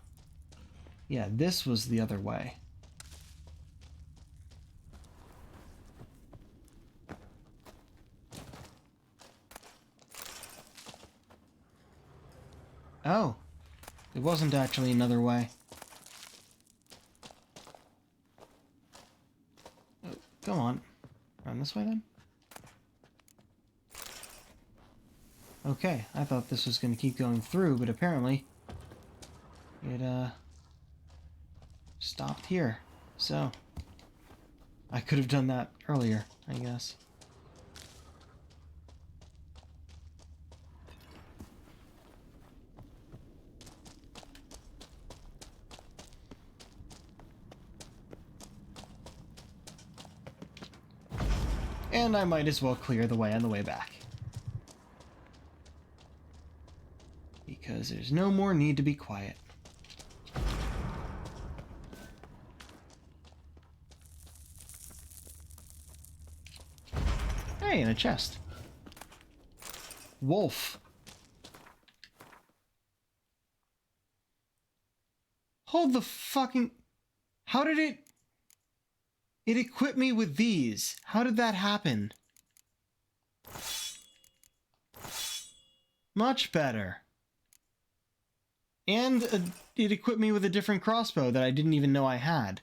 Yeah, this was the other way. Oh. It wasn't actually another way. Oh, come on. Run this way then? Okay, I thought this was going to keep going through, but apparently it, stopped here. So, I could have done that earlier, I guess. And I might as well clear the way on the way back. Because there's no more need to be quiet. Hey, and a chest. Wolf. Hold the fucking... How did it... It equipped me with these. How did that happen? Much better. And it equipped me with a different crossbow that I didn't even know I had.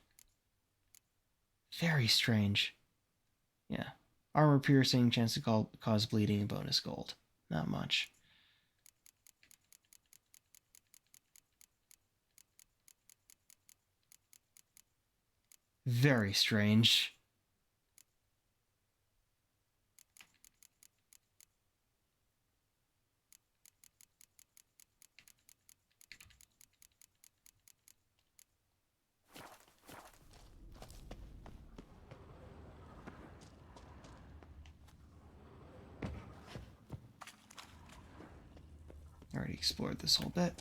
Very strange. Yeah. Armor piercing, chance to cause bleeding, and bonus gold. Not much. Very strange. Already explored this whole bit.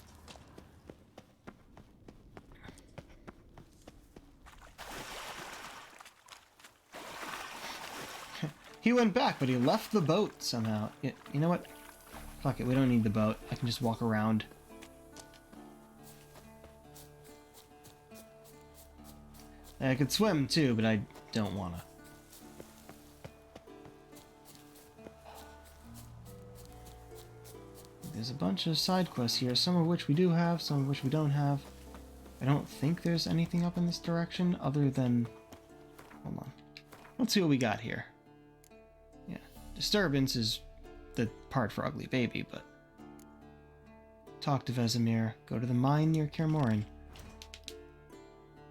He went back, but he left the boat somehow. You know what? Fuck it, we don't need the boat. I can just walk around. I could swim too, but I don't wanna. There's a bunch of side quests here, some of which we do have, some of which we don't have. I don't think there's anything up in this direction other than... Hold on. Let's see what we got here. Yeah, disturbance is the part for Ugly Baby, but... Talk to Vesemir. Go to the mine near Kaer Morhen.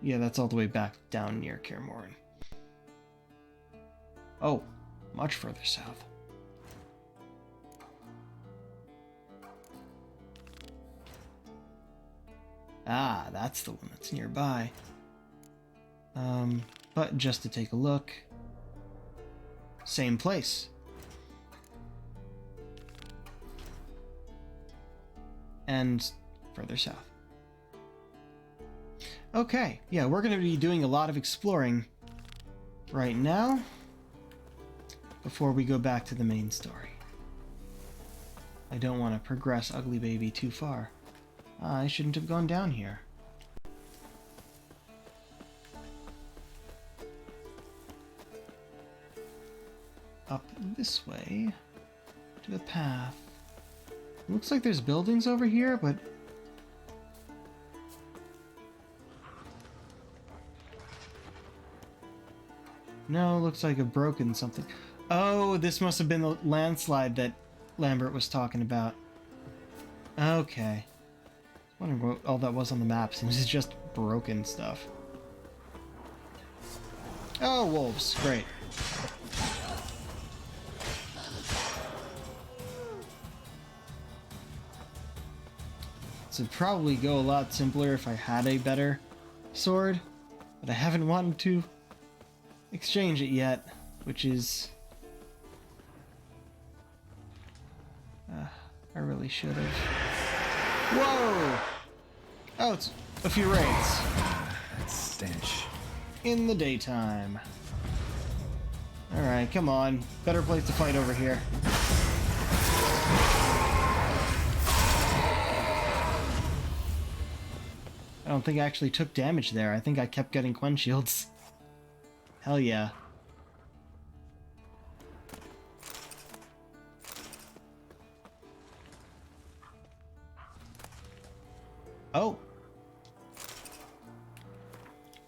Yeah, that's all the way back down near Kaer Morhen. Oh, much further south. Ah, that's the one that's nearby. But just to take a look. Same place. And further south. Okay, yeah, we're going to be doing a lot of exploring right now before we go back to the main story. I don't want to progress Ugly Baby too far. I shouldn't have gone down here. Up this way to the path. Looks like there's buildings over here, but... No, looks like a broken something. Oh, this must have been the landslide that Lambert was talking about. Okay. Wondering what all that was on the map. Seems it's just broken stuff. Oh, wolves. Great. This would probably go a lot simpler if I had a better sword, but I haven't wanted to exchange it yet, which is... I really should have. Whoa! Oh, it's a few raids. That stench. In the daytime. Alright, come on. Better place to fight over here. I don't think I actually took damage there. I think I kept getting Quen shields. Hell yeah. Oh.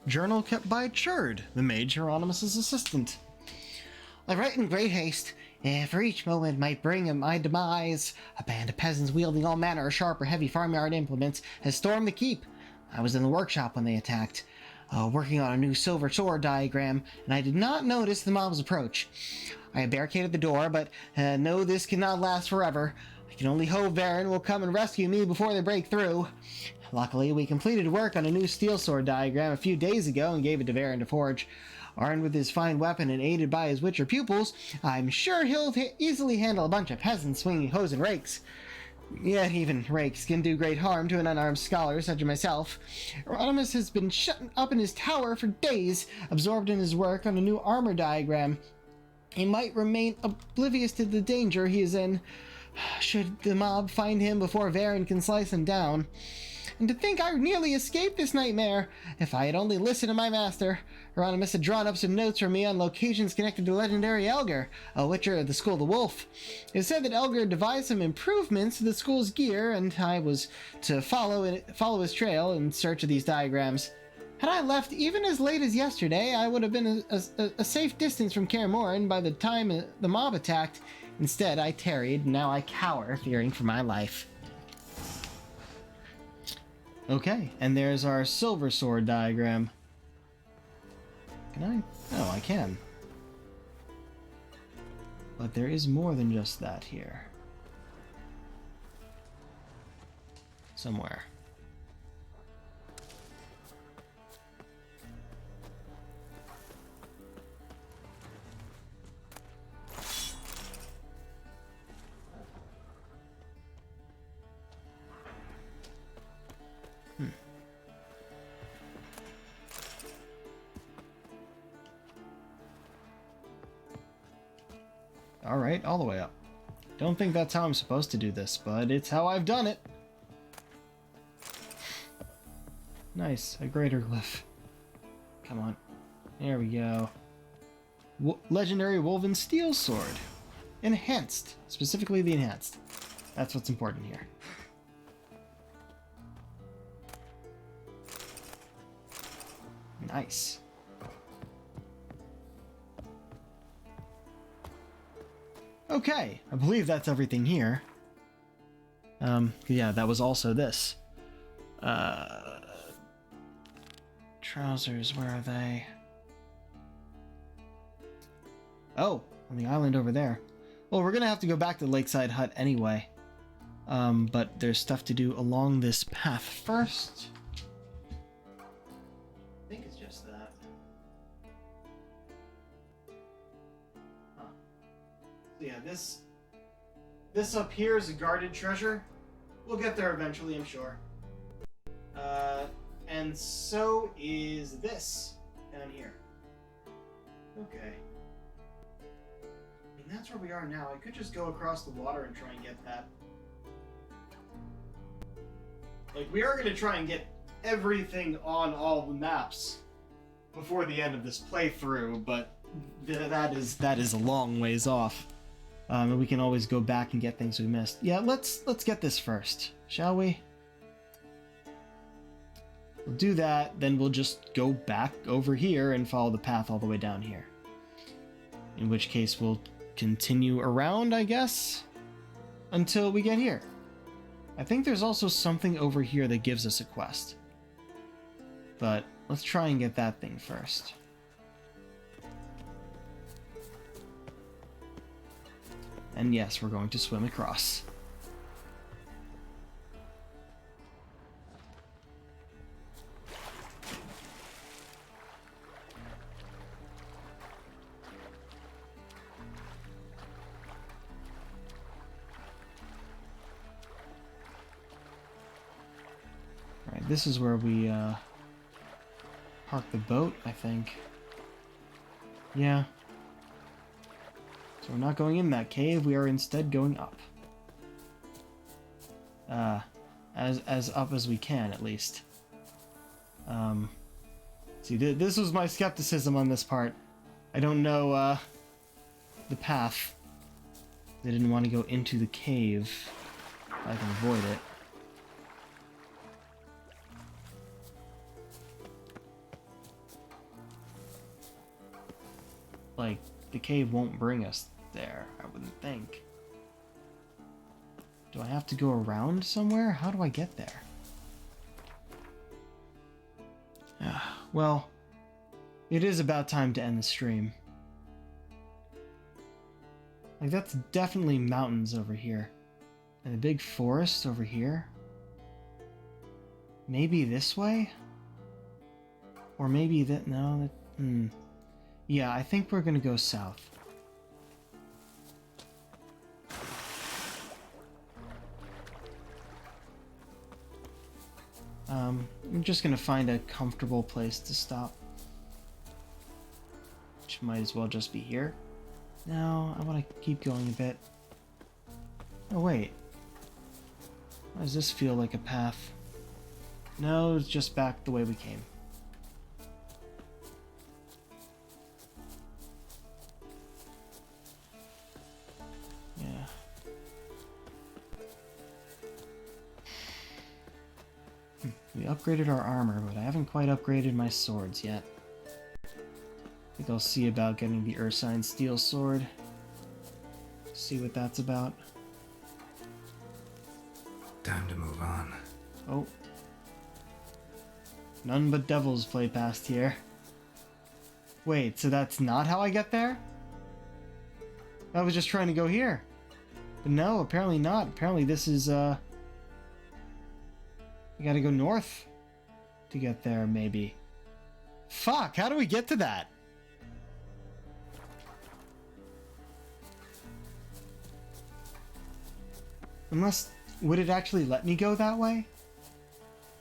Journal kept by Churd, the mage Hieronymus' assistant. I write in great haste. For each moment might bring my demise. A band of peasants wielding all manner of sharp or heavy farmyard implements has stormed the keep. I was in the workshop when they attacked, working on a new silver sword diagram, and I did not notice the mob's approach. I had barricaded the door, but know this cannot last forever. I can only hope Varen will come and rescue me before they break through. Luckily, we completed work on a new steel sword diagram a few days ago and gave it to Varen to forge. Armed with his fine weapon and aided by his Witcher pupils, I'm sure he'll easily handle a bunch of peasants swinging hoes and rakes. Yet even rakes can do great harm to an unarmed scholar such as myself. Hieronymus has been shut up in his tower for days, absorbed in his work on a new armor diagram. He might remain oblivious to the danger he is in, should the mob find him before Varen can slice him down. And to think I nearly escaped this nightmare! If I had only listened to my master. Hieronymus had drawn up some notes for me on locations connected to legendary Elgar, a witcher of the School of the Wolf. It said that Elgar devised some improvements to the school's gear, and I was to follow his trail in search of these diagrams. Had I left even as late as yesterday, I would have been a safe distance from Kaer Morhen by the time the mob attacked. Instead, I tarried, and now I cower, fearing for my life. Okay, and there's our silver sword diagram. Can I? Oh, I can. But there is more than just that here. Somewhere. Alright, all the way up. Don't think that's how I'm supposed to do this, but it's how I've done it. Nice, a greater glyph. Come on. There we go. Legendary Woven Steel Sword. Enhanced. Specifically the enhanced. That's what's important here. Nice. Okay, I believe that's everything here. Yeah, that was also this. Trousers, where are they? Oh, on the island over there. Well, we're gonna have to go back to the Lakeside Hut anyway. But there's stuff to do along this path first. I think it's just that. Huh. So yeah, this up here is a guarded treasure. We'll get there eventually, I'm sure. And so is this down here. Okay. And that's where we are now. I could just go across the water and try and get that. Like, we are going to try and get everything on all the maps before the end of this playthrough, but that is a long ways off. And we can always go back and get things we missed. Yeah, let's get this first, shall we? We'll do that, then we'll just go back over here and follow the path all the way down here. In which case we'll continue around, I guess, until we get here. I think there's also something over here that gives us a quest. But let's try and get that thing first. And yes, we're going to swim across. Alright, this is where we park the boat, I think. Yeah. So we're not going in that cave, we are instead going up. As up as we can, at least. See, this was my skepticism on this part. I don't know, the path. I didn't want to go into the cave. If I can avoid it. Like, the cave won't bring us there, I wouldn't think. Do I have to go around somewhere? How do I get there? Well, it is about time to end the stream. Like, that's definitely mountains over here. And a big forest over here. Maybe this way? Or maybe that... No, that... Yeah, I think we're gonna go south. I'm just gonna find a comfortable place to stop. Which might as well just be here. No, I want to keep going a bit. Oh, wait. Why does this feel like a path? No, it's just back the way we came. Yeah. We upgraded our armor, but I haven't quite upgraded my swords yet. I think I'll see about getting the Ursine Steel Sword. See what that's about. Time to move on. Oh. None but devils play past here. Wait, so that's not how I get there? I was just trying to go here. But no, apparently not. Apparently this is, I gotta go north to get there, maybe. Fuck, how do we get to that? Unless, would it actually let me go that way?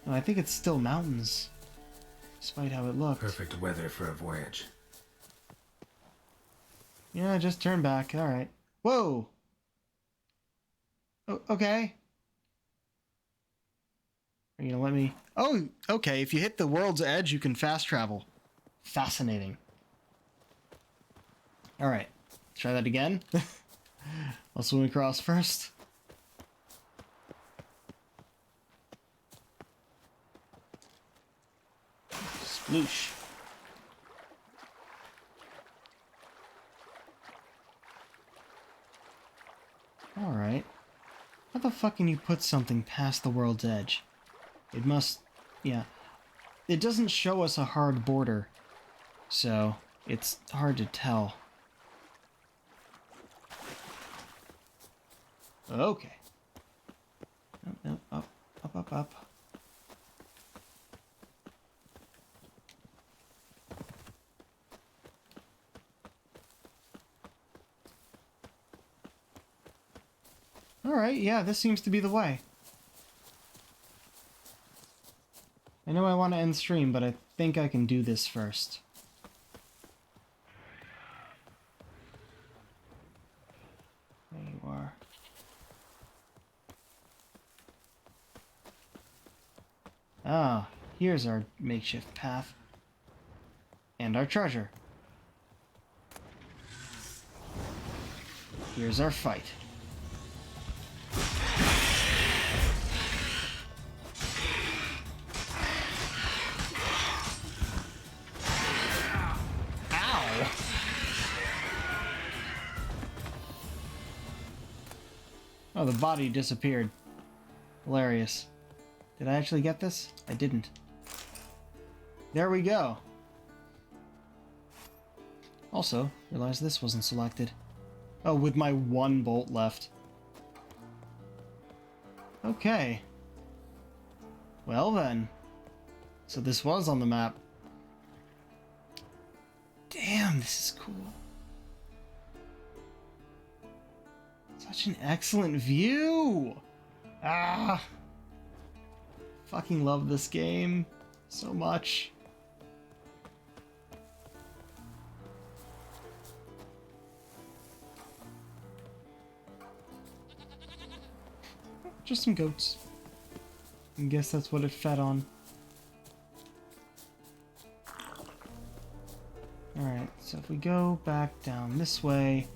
No, I think it's still mountains, despite how it looks. Perfect weather for a voyage. Yeah, just turn back. All right. Whoa. Oh, okay. Are you gonna let me? Oh, okay. If you hit the world's edge, you can fast travel. Fascinating. All right. Try that again. I'll swim across first. Sploosh. Alright. How the fuck can you put something past the world's edge? It must... yeah. It doesn't show us a hard border, so it's hard to tell. Okay. No, up, up, up, up. Alright, yeah, this seems to be the way. I know I want to end stream, but I think I can do this first. There you are. Ah, here's our makeshift path. And our treasure. Here's our fight. Oh, the body disappeared. Hilarious. Did I actually get this? I didn't. There we go. Also, realized this wasn't selected. Oh, with my one bolt left. Okay. Well then. So this was on the map. Damn, this is cool. Such an excellent view! Ah! Fucking love this game so much. Just some goats. I guess that's what it fed on. Alright, so if we go back down this way...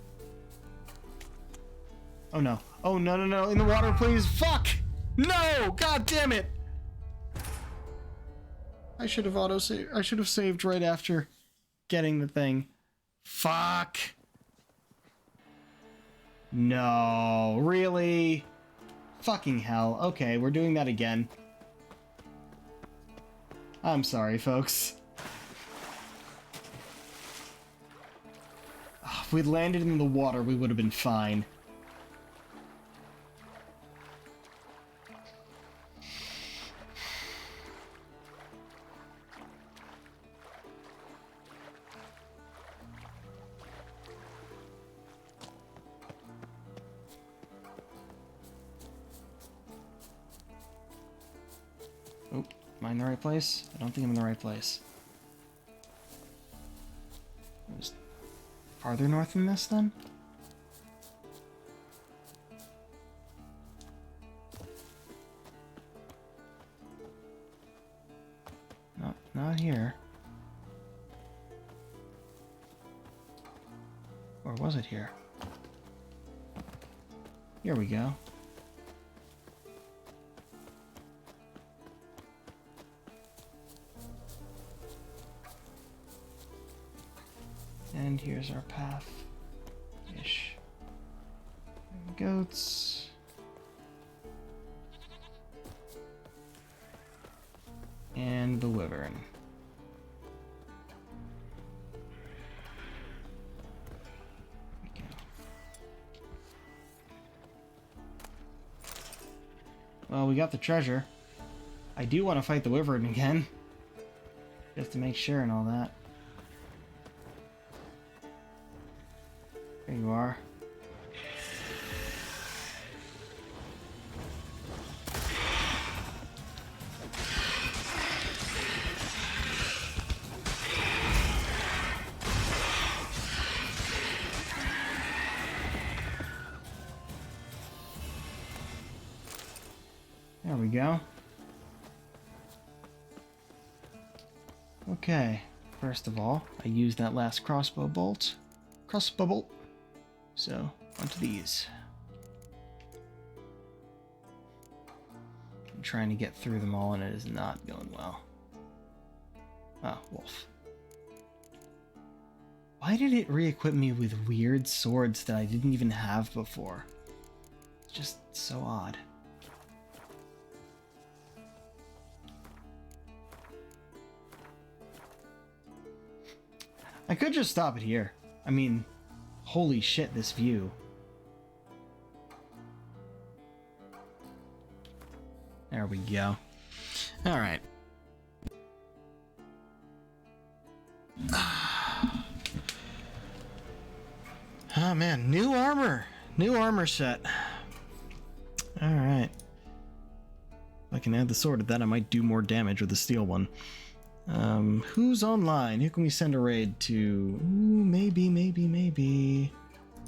Oh no. Oh no, no, no. In the water, please. Fuck! No! God damn it! I should have auto-saved. I should have saved right after getting the thing. Fuck! No, really? Fucking hell. Okay, we're doing that again. I'm sorry, folks. If we'd landed in the water, we would have been fine. Oh, am I in the right place? I don't think I'm in the right place. It was farther north than this, then? Not here. Or was it here? Here we go. And here's our path. Ish. Goats. And the wyvern. Well, we got the treasure. I do want to fight the wyvern again. Just to make sure and all that. There you are. There we go. Okay, first of all, I used that last crossbow bolt. So, onto these. I'm trying to get through them all and it is not going well. Ah, wolf. Why did it re-equip me with weird swords that I didn't even have before? It's just so odd. I could just stop it here. I mean, holy shit, this view. There we go. Alright. Oh man, new armor! New armor set. Alright. If I can add the sword to that, I might do more damage with the steel one. Who's online? Who can we send a raid to? Ooh, maybe.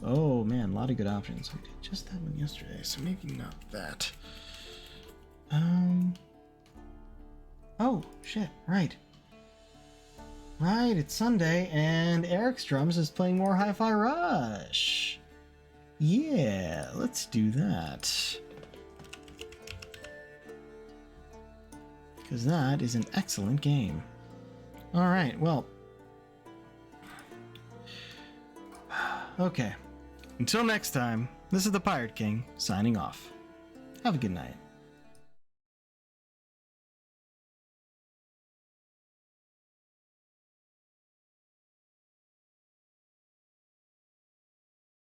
Oh man, a lot of good options. We did just that one yesterday, so maybe not that. Oh, shit, right. Right, it's Sunday, and Eric's Drums is playing more Hi-Fi Rush. Yeah, let's do that. Because that is an excellent game. Alright, well. Okay. Until next time, this is the Pirate King, signing off. Have a good night.